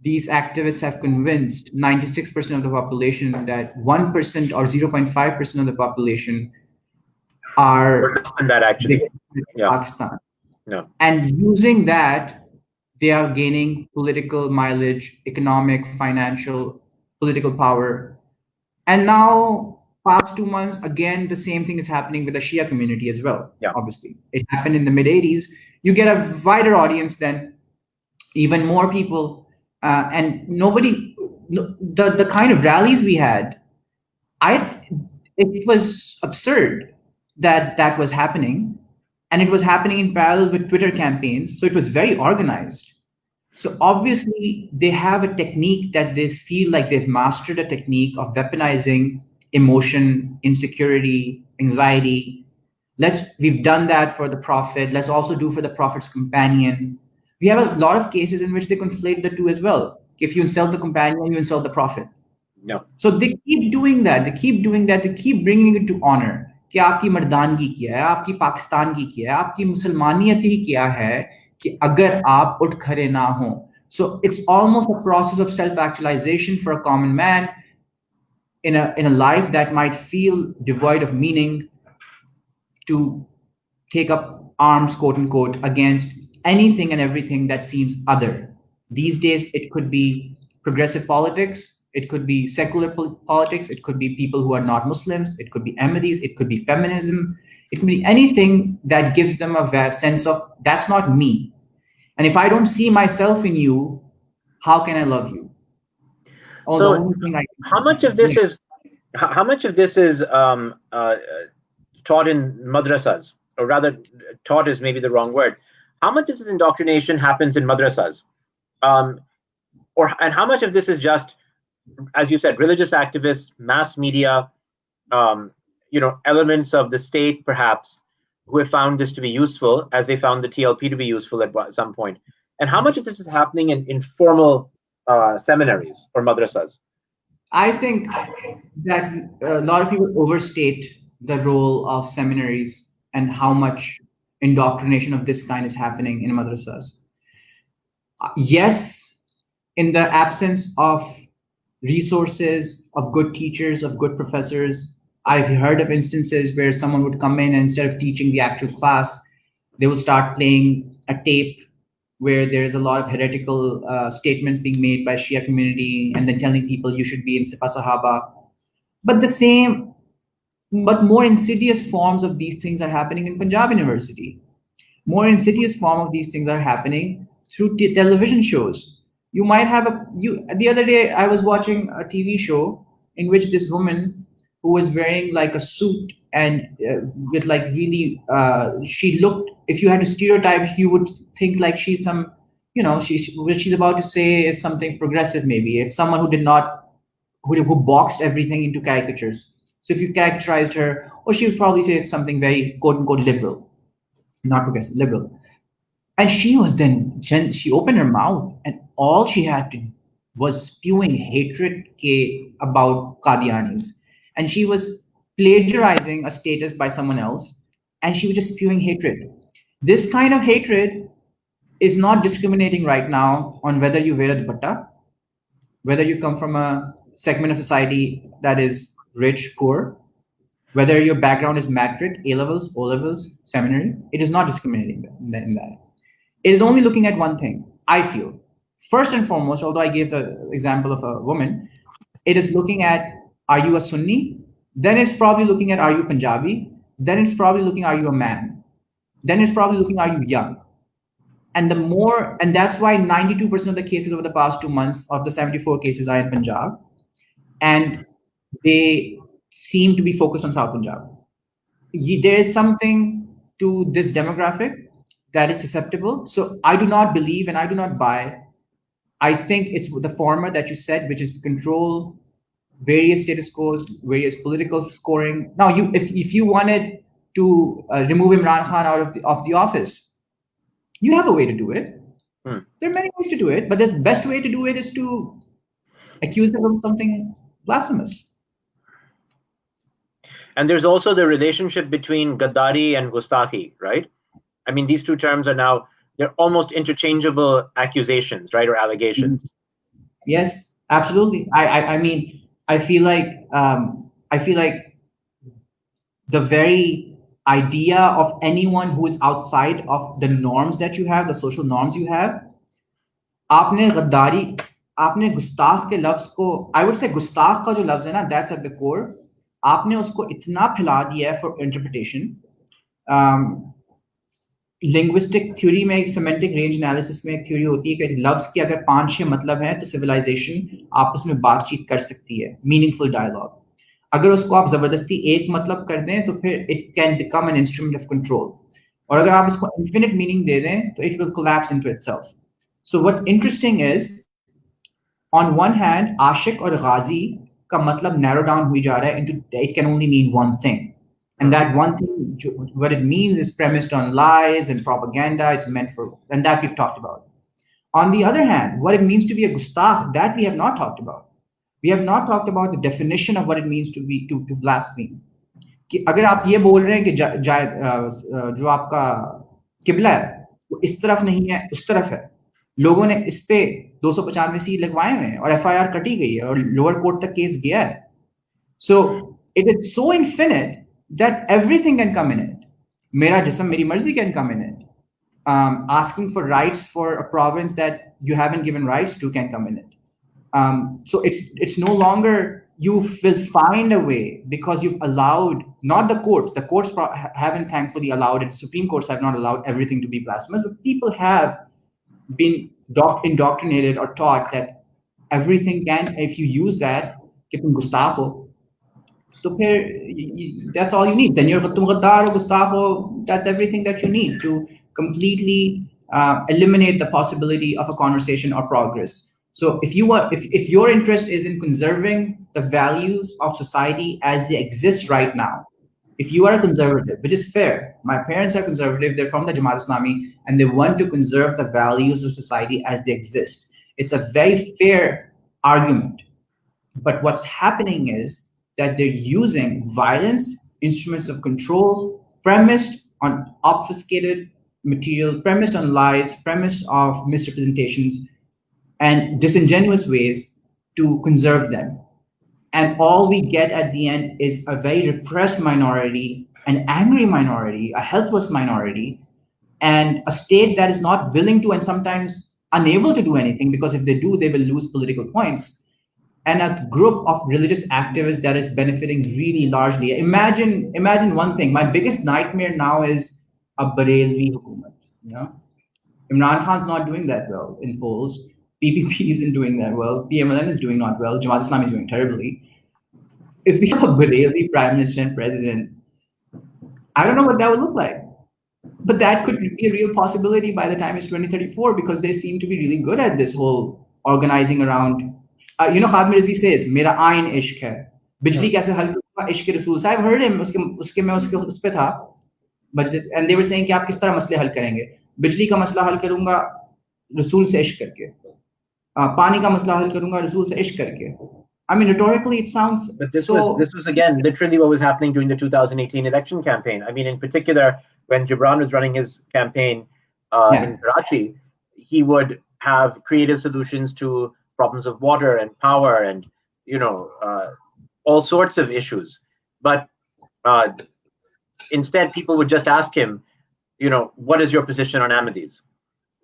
these activists have convinced 96% of the population that 1% or 0.5% of the population are that actually Pakistan. Yeah. And using that, they are gaining political mileage, economic, financial, political power. And now, past 2 months, again, the same thing is happening with the Shia community as well. Yeah. Obviously, it happened in the mid-'80s. You get a wider audience then, even more people, and nobody. The kind of rallies we had, it was absurd that was happening, and it was happening in parallel with Twitter campaigns. So it was very organized. So obviously, they have a technique that they feel like they've mastered, a technique of weaponizing emotion, insecurity, anxiety. We've done that for the prophet. Let's also do for the prophet's companion. We have a lot of cases in which they conflate the two as well. If you insult the companion, you insult the prophet. No. So they keep doing that. They keep bringing it to honor. कि आपकी मर्दानगी क्या है, आपकी पाकिस्तानगी क्या है, आपकी मुसलमानियत ही क्या है कि अगर आप उठ खड़े ना हो. So it's almost a process of self-actualization for a common man in a life that might feel devoid of meaning, to take up arms, quote unquote, against anything and everything that seems other. These days, it could be progressive politics. it could be secular politics, it could be people who are not Muslims, it could be Ahmadis, it could be feminism, it could be anything that gives them a sense of that's not me. And if I don't see myself in you, how can I love you? Oh, the So, only thing I how much of this is taught in madrasas, or rather, taught is maybe the wrong word. How much of this indoctrination happens in madrasas, and how much of this is just, as you said, religious activists, mass media, elements of the state, perhaps, who have found this to be useful, as they found the TLP to be useful at some point? And how much of this is happening in formal seminaries or madrasas? I think that a lot of people overstate the role of seminaries and how much indoctrination of this kind is happening in madrasas. Yes, in the absence of resources, of good teachers, of good professors, I've heard of instances where someone would come in and instead of teaching the actual class, they will start playing a tape where there's a lot of heretical statements being made by Shia community and then telling people you should be in Sipa Sahaba. But more insidious forms of these things are happening in Punjab University. More insidious form of these things are happening through television shows. You might have the other day I was watching a TV show in which this woman who was wearing like a suit and with like really, she looked, if you had to stereotype, you would think like she's some, what she's about to say is something progressive maybe. If someone who boxed everything into caricatures. So if you characterized her, or she would probably say something very quote unquote liberal, not progressive, liberal. And she opened her mouth and all she had to was spewing hatred about Qadianis. And she was plagiarizing a status by someone else, and she was just spewing hatred. This kind of hatred is not discriminating right now on whether you wear a dupatta, whether you come from a segment of society that is rich, poor, whether your background is matric, A-levels, O-levels, seminary. It is not discriminating in that. It is only looking at one thing, I feel. First and foremost, although I gave the example of a woman, it is looking at, are you a Sunni? Then it's probably looking at, are you Punjabi? Then it's probably looking, are you a man? Then it's probably looking, are you young? And that's why 92% of the cases over the past 2 months of the 74 cases are in Punjab. And they seem to be focused on South Punjab. There is something to this demographic that is susceptible. So I do not believe and I do not buy. I think it's the former that you said, which is to control various status quos, various political scoring. Now, if you wanted to remove Imran Khan out of the office, you have a way to do it. There are many ways to do it, but the best way to do it is to accuse them of something blasphemous. And there's also the relationship between Gaddari and Gustaki, right? I mean, these two terms they're almost interchangeable accusations, right, or allegations. Yes, absolutely. I mean, I feel like the very idea of anyone who is outside of the norms that you have, the social norms you have, आपने गुस्ताख के लफ्ज को, I would say गुस्ताख का जो लफ्ज है ना, that's at the core. आपने उसको इतना फैला दिया है for interpretation. लिंग्विस्टिक थ्योरी में, एक सेमेंटिक रेंज एनालिसिस में एक थ्योरी होती है कि लफ्ज के अगर 5-6 मतलब है तो सिविलाइजेशन आपस में बातचीत कर सकती है, मीनिंगफुल डायलॉग. अगर उसको आप जबरदस्ती एक मतलब कर दें तो फिर it can become an instrument of control, और अगर आप इसको इन्फिनिट मीनिंग दे दें तो it will collapse into itself. So what's interesting is, on one hand आशिक और गाजी का मतलब नैरो डाउन हुई जा रहा है into it can only mean one thing. And that one thing, what it means is premised on lies and propaganda. It's meant for, and that we've talked about. On the other hand, what it means to be a gustakh, that we have not talked about. We have not talked about the definition of what it means to be to blaspheme. कि अगर आप ये बोल रहे हैं कि जो आपका किबला है वो इस तरफ नहीं है, उस तरफ है, लोगों ने इस पे 295C लगवाए हुए हैं और FIR कटी गई है और लोअर कोर्ट तक केस गया है. So it is so infinite that everything can come in it. Mera jism, meri marzi can come in it. Asking for rights for a province that you haven't given rights to can come in it. So it's no longer, you will find a way, because you've allowed, not the courts haven't thankfully allowed it, Supreme Courts have not allowed everything to be blasphemous, but people have been indoctrinated or taught that everything can, if you use that, कि तुम गुस्ताख हो, तो फिर that's all you need. Then तुम गद्दार हो, गुस्ताख हो, that's everything that you need to completely eliminate the possibility of a conversation or progress. So if your interest is in conserving the values of society as they exist right now, if you are a conservative, which is fair, my parents are conservative, they're from the Jamaat Islami, and they want to conserve the values of society as they exist. It's a very fair argument. But what's happening is that they're using violence, instruments of control, premised on obfuscated material, premised on lies, premised of misrepresentations, and disingenuous ways to conserve them. And all we get at the end is a very repressed minority, an angry minority, a helpless minority, and a state that is not willing to and sometimes unable to do anything, because if they do, they will lose political points. And a group of religious activists that is benefiting really largely. Imagine one thing. My biggest nightmare now is a Barelvi hukumat. You know, Imran Khan's not doing that well in polls. PPP isn't doing that well. PMLN is doing not well. Jamaat Islami is doing terribly. If we have a Barelvi prime minister and president, I don't know what that would look like. But that could be a real possibility by the time it's 2034, because they seem to be really good at this whole organizing around. You know, Khadim Rizvi says, "Mera ayn ishq hai." Bijli kaise hal karunga ishq Rasool. So I've heard him. Us pe tha. But and they were saying कि आप किस तरह मसले हल करेंगे? बिजली का मसला हल करूंगा रसूल से इश्क करके. पानी का मसला हल करूंगा रसूल से इश्क करके. I mean, rhetorically, it sounds. But this was again literally what was happening during the 2018 election campaign. I mean, in particular, when Gibran was running his campaign in Karachi, he would have creative solutions to problems of water and power and all sorts of issues. But instead, people would just ask him, what is your position on Ahmadis,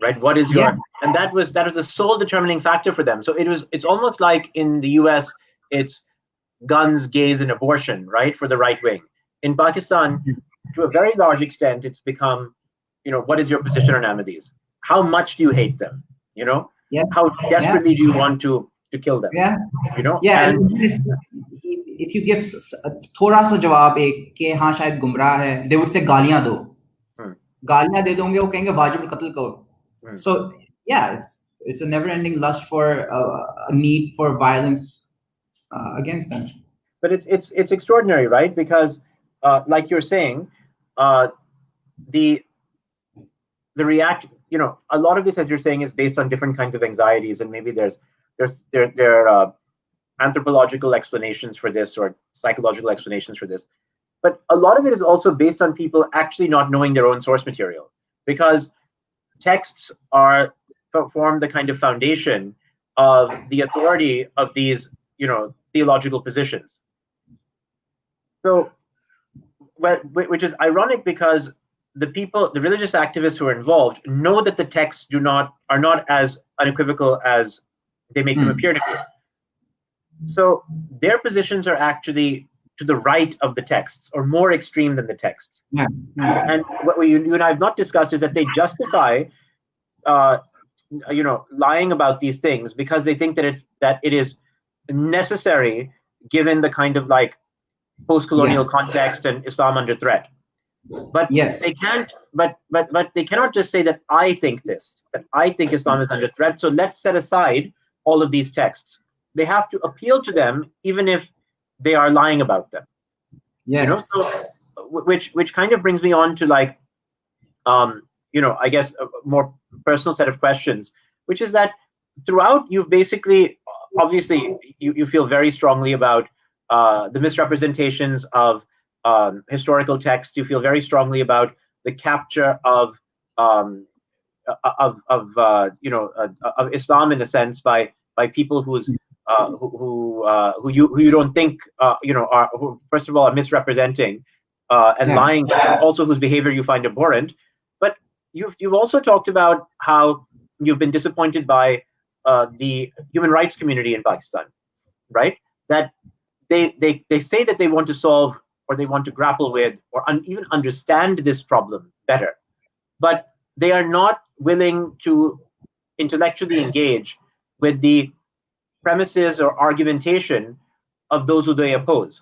right? What is your and that was a sole determining factor for them. So it's almost like in the US, it's guns, gays, and abortion, right, for the right wing. In Pakistan, to a very large extent, it's become, what is your position on Ahmadis? How much do you hate them? How desperately do you want to kill them? And if you give थोड़ा सा जवाब एक कि हाँ शायद गुमराह है, they would say गालियां दो. गालियां दे दोगे, वो कहेंगे वाजिब कत्ल करो. So it's a never-ending lust for a need for violence against them. But it's extraordinary, right? Because like you're saying, the react, a lot of this, as you're saying, is based on different kinds of anxieties, and maybe there are anthropological explanations for this or psychological explanations for this. But a lot of it is also based on people actually not knowing their own source material, because texts form the kind of foundation of the authority of these, theological positions. So, which is ironic, because the religious activists who are involved know that the texts are not as unequivocal as they make them appear to be. So their positions are actually to the right of the texts, or more extreme than the texts. And what you and I have not discussed is that they justify, lying about these things because they think that it is necessary given the kind of like post-colonial context and Islam under threat. But they can't. But they cannot just say that I think this, that I think Islam is under threat. So let's set aside all of these texts. They have to appeal to them, even if they are lying about them. So, which kind of brings me on to like, I guess a more personal set of questions, which is that throughout you've basically, obviously, you feel very strongly about the misrepresentations of historical text. You feel very strongly about the capture of Islam in a sense by people who you don't think are first of all are misrepresenting and lying, and also whose behavior you find abhorrent. But you've also talked about how you've been disappointed by the human rights community in Pakistan, right? That they say that they want to solve or they want to grapple with or even understand this problem better, but they are not willing to intellectually engage with the premises or argumentation of those who they oppose.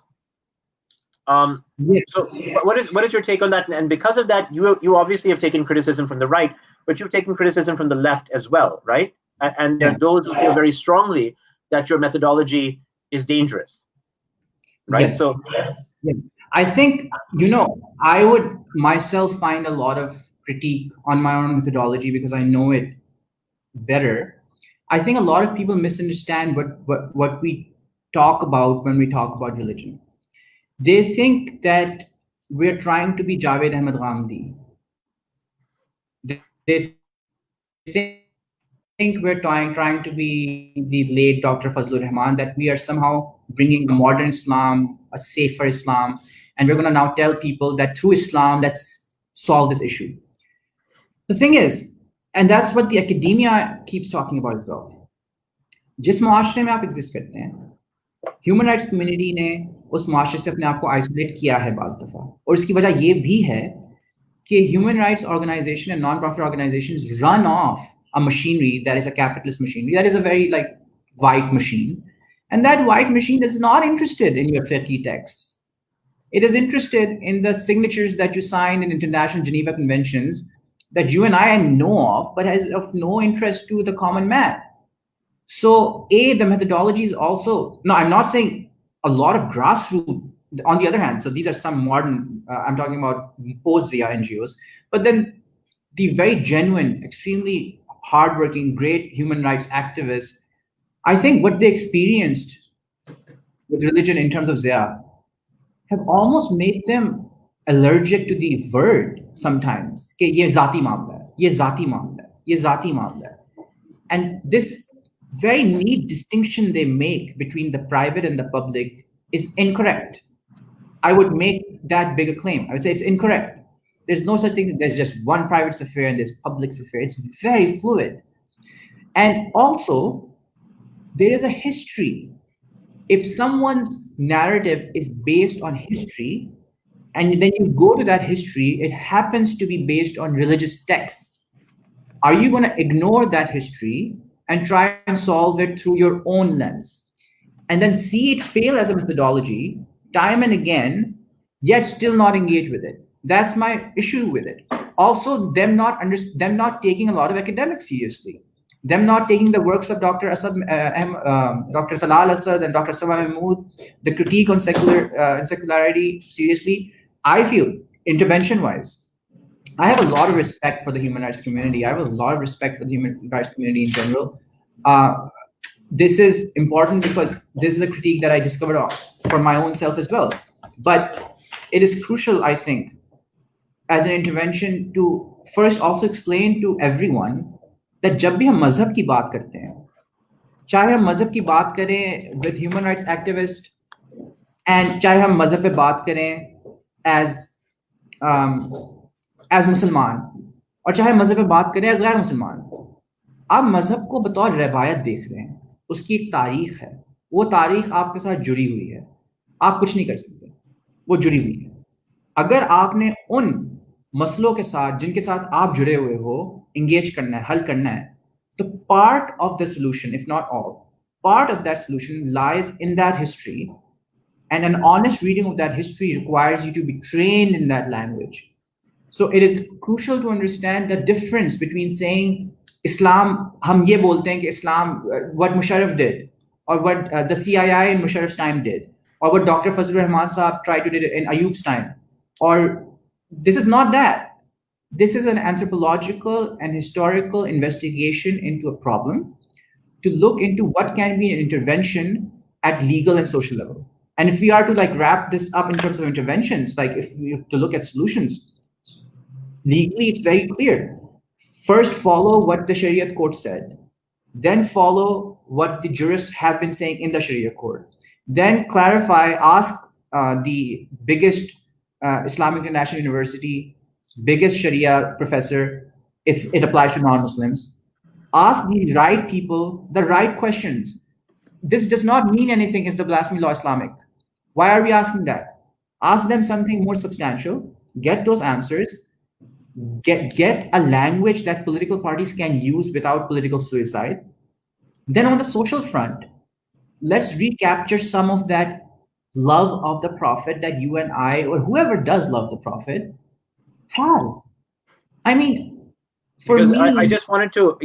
Yes. So what is your take on that? And because of that, you obviously have taken criticism from the right, but you've taken criticism from the left as well, right? And there are those who feel very strongly that your methodology is dangerous, right? Yes. So Yes. I think, I would myself find a lot of critique on my own methodology because I know it better. I think a lot of people misunderstand what we talk about when we talk about religion. They think that we're trying to be Javed Ahmed Ghamidi. They think we're trying to be the late Dr. Fazlur Rahman, that we are somehow bringing a modern Islam, a safer Islam, and we're going to now tell people that through Islam, let's solve this issue. The thing is, and that's what the academia keeps talking about as well. जिस मुआशरे में आप exist करते हैं, human rights community ने उस मुआशरे से अपने आप को आइसोलेट किया है बाज़ दफ़ा, और इसकी वजह ये भी है कि human rights organisation and non profit organisations run of a machinery that is a capitalist machinery, that is a very white machine, and that white machine is not interested in your fiqh texts. It is interested in the signatures that you sign in international Geneva conventions that you and I know of, but is of no interest to the common man. So the methodology is also, no, I'm not saying a lot of grassroots, on the other hand, so these are some modern, I'm talking about post-Zia NGOs, but then the very genuine, extremely hardworking, great human rights activists, I think what they experienced with religion in terms of Zia have almost made them allergic to the word sometimes. Ke ye zati maamla hai, ye zati maamla hai, ye zati maamla hai. And this very neat distinction they make between the private and the public is incorrect. I would make that bigger claim. I would say it's incorrect. There's no such thing. There's just one private affair and there's public affair. It's very fluid. And also, there is a history. If someone's narrative is based on history, and then you go to that history, it happens to be based on religious texts. Are you going to ignore that history and try and solve it through your own lens, and then see it fail as a methodology time and again, yet still not engage with it? That's my issue with it. Also, them not taking a lot of academics seriously, them not taking the works of Dr. Dr. Talal Asad and Dr. Sama Mahmood, the critique on secularity seriously. I feel intervention-wise, I have a lot of respect for the human rights community. I have a lot of respect for the human rights community in general. This is important because this is a critique that I discovered for my own self as well. But it is crucial, I think, as an intervention to first also explain to everyone that जब भी हम मजहब की बात करते हैं, चाहे हम मजहब की बात करें with human rights activists, and चाहे हम मजहब पे बात करें as मुसलमान, और चाहे मजहब पे बात करें as गैर मुसलमान, आप मजहब को बतौर रवायत देख रहे हैं, उसकी एक तारीख है, वो तारीख आपके साथ जुड़ी हुई है, आप कुछ नहीं कर सकते, वो जुड़ी हुई है. अगर आपने उन मसलों के साथ जिनके साथ आप जुड़े हुए हो engage करना है, हल करना है, तो part of the solution, if not all, part of that solution lies in that history, and an honest reading of that history requires you to be trained in that language. So it is crucial to understand the difference between saying Islam, हम ये बोलते हैं कि Islam, what Musharraf did, or what the CII in Musharraf's time did, or what Dr. Fazlur Rahman Saab tried to do in Ayub's time, or this is not that. This is an anthropological and historical investigation into a problem to look into what can be an intervention at legal and social level. And if we are to wrap this up in terms of interventions, if we have to look at solutions, legally it's very clear. First, follow what the Shariat court said. Then follow what the jurists have been saying in the Sharia court. Then clarify, ask the biggest Islamic International University, biggest Sharia professor, if it applies to non-Muslims. Ask the right people the right questions. This does not mean anything. Is the blasphemy law Islamic? Why are we asking that? Ask them something more substantial, get those answers, get a language that political parties can use without political suicide. Then on the social front, let's recapture some of that love of the prophet that you and I, or whoever does love the prophet, has. I mean, for Because me, I just wanted to,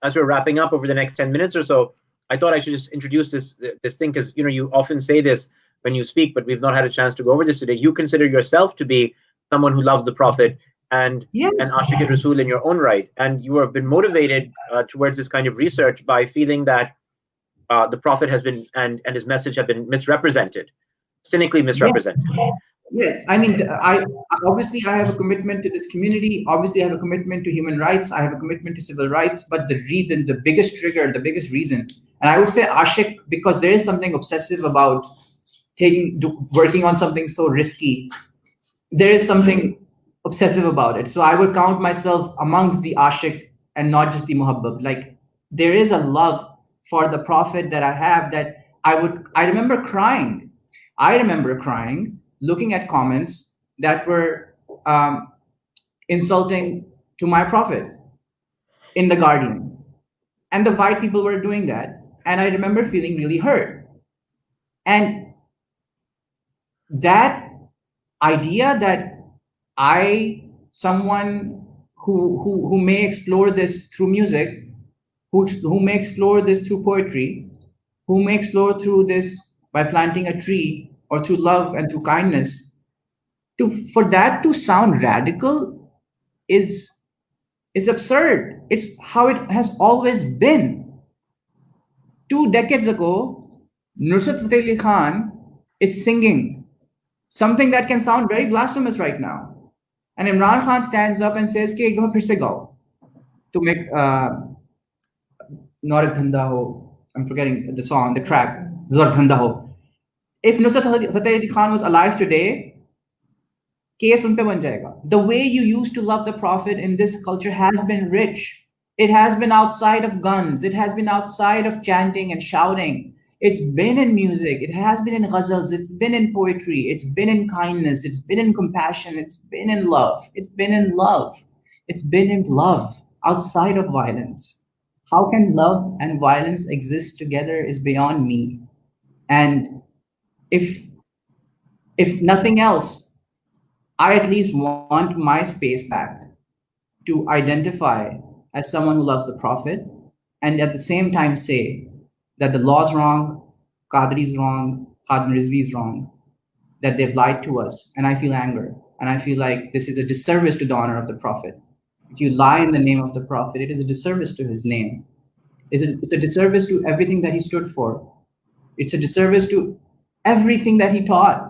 as we're wrapping up over the next 10 minutes or so, I thought I should just introduce this thing, because you often say this when you speak, but we've not had a chance to go over this today. You consider yourself to be someone who loves the prophet and yeah, an Ashiq Rasul in your own right, and you have been motivated towards this kind of research by feeling that the prophet has been and his message have been misrepresented, cynically yeah. misrepresented. Yes, I mean, I obviously I have a commitment to this community. Obviously, I have a commitment to human rights. I have a commitment to civil rights. But the reason, the biggest trigger, the biggest reason, and I would say Ashik, because there is something obsessive about working on something so risky. There is something obsessive about it. So I would count myself amongst the Ashik and not just the Muhabbab. Like there is a love for the Prophet that I have that I remember crying. I remember crying, looking at comments that were insulting to my Prophet in The Guardian. And the white people were doing that. And I remember feeling really hurt. And that idea that someone who may explore this through music, who may explore this through poetry, who may explore through this by planting a tree or through love and through kindness, for that to sound radical is absurd. It's how it has always been. 2 decades ago, Nusrat Fateh Ali Khan is singing something that can sound very blasphemous right now. And Imran Khan stands up and says, "Ke ek daf'a phir se gao." To make Naur Dhanda Ho. I'm forgetting the song, the track. Naur Dhanda Ho. If Nusrat Fateh Ali Khan was alive today, case un pe ban jayega. The way you used to love the Prophet in this culture has been rich. It has been outside of guns. It has been outside of chanting and shouting. It's been in music. It has been in ghazals. It's been in poetry. It's been in kindness. It's been in compassion. It's been in love. It's been in love. It's been in love outside of violence. How can love and violence exist together is beyond me. And if nothing else, I at least want my space back to identify as someone who loves the Prophet and at the same time say that the law is wrong, Qadri is wrong, Khadim Rizvi is wrong, that they've lied to us. And I feel anger. And I feel like this is a disservice to the honor of the Prophet. If you lie in the name of the Prophet, it is a disservice to his name. It's a disservice to everything that he stood for. It's a disservice to everything that he taught.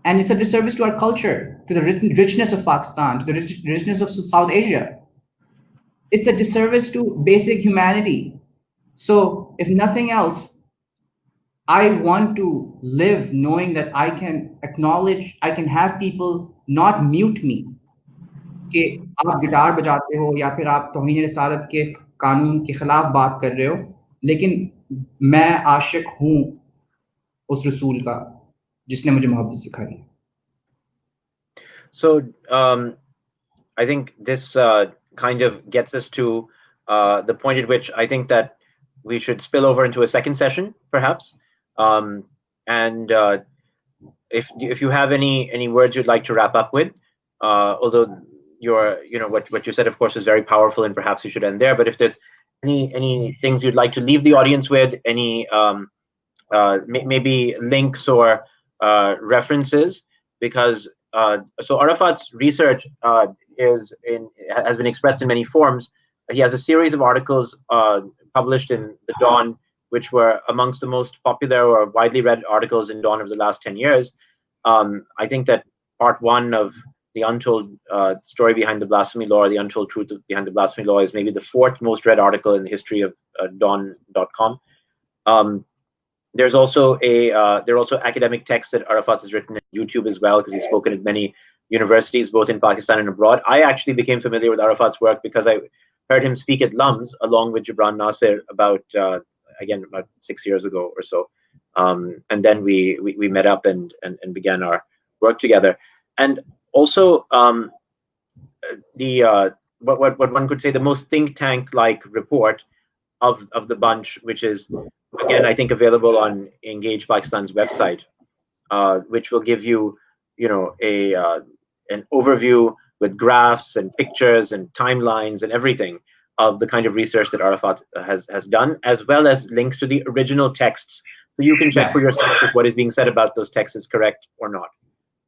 And it's a disservice to our culture, to the richness of Pakistan, to the richness of South Asia. It's a disservice to basic humanity. So if nothing else, I want to live knowing that I can acknowledge, I can have people not mute me. कि आप guitar बजाते हो या फिर आप तौहीन रिसालत के कानून के खिलाफ बात कर रहे हो, लेकिन मैं आशिक हूँ उस रसूल का जिसने मुझे मोहब्बत सिखाई. So I think this kind of gets us to the point at which I think that we should spill over into a second session, perhaps. And if you have any words you'd like to wrap up with, although what you said, of course, is very powerful, and perhaps you should end there. But if there's any things you'd like to leave the audience with, any maybe links or references, because so Arafat's research has been expressed in many forms. He has a series of articles published in the Dawn, which were amongst the most popular or widely read articles in Dawn of the last 10 years. I think that part one of the Untold story behind the Blasphemy Law, or the Untold truth behind the Blasphemy Law, is maybe the fourth most read article in the history of Dawn.com. There are also academic texts that Arafat has written on YouTube as well, because he's spoken at many universities, both in Pakistan and abroad. I actually became familiar with Arafat's work because I heard him speak at LUMS along with Gibran Nasir about, again, about 6 years ago or so. And then we met up and began our work together. And also, what one could say the most think tank-like report of the bunch, which is, again, I think available on Engage Pakistan's website, which will give you, an overview with graphs and pictures and timelines and everything of the kind of research that Arafat has done, as well as links to the original texts, so you can check for yourself if what is being said about those texts is correct or not.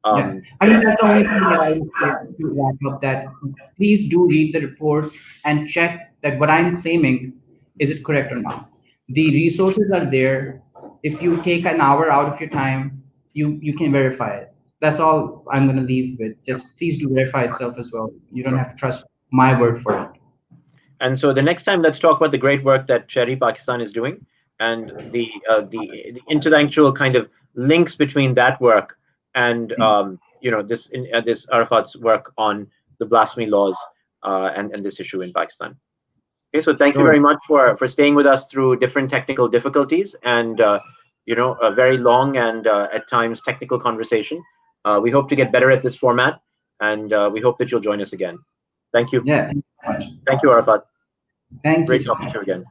Yeah. I mean, that's the only thing that I would say to wrap up, that please do read the report and check that what I'm claiming, is it correct or not. The resources are there. If you take an hour out of your time, you can verify it. That's all I'm going to leave with. Just please do verify itself as well. You don't have to trust my word for it. And so the next time, let's talk about the great work that Shariat Pakistan is doing, and the intellectual kind of links between that work and this Arafat's work on the blasphemy laws and this issue in Pakistan. Okay, so thank you very much for staying with us through different technical difficulties and a very long and at times technical conversation. We hope to get better at this format, and we hope that you'll join us again. Thank you. Yeah, thank you so much. Thank you, Arafat. Thank you. Great talking to you again.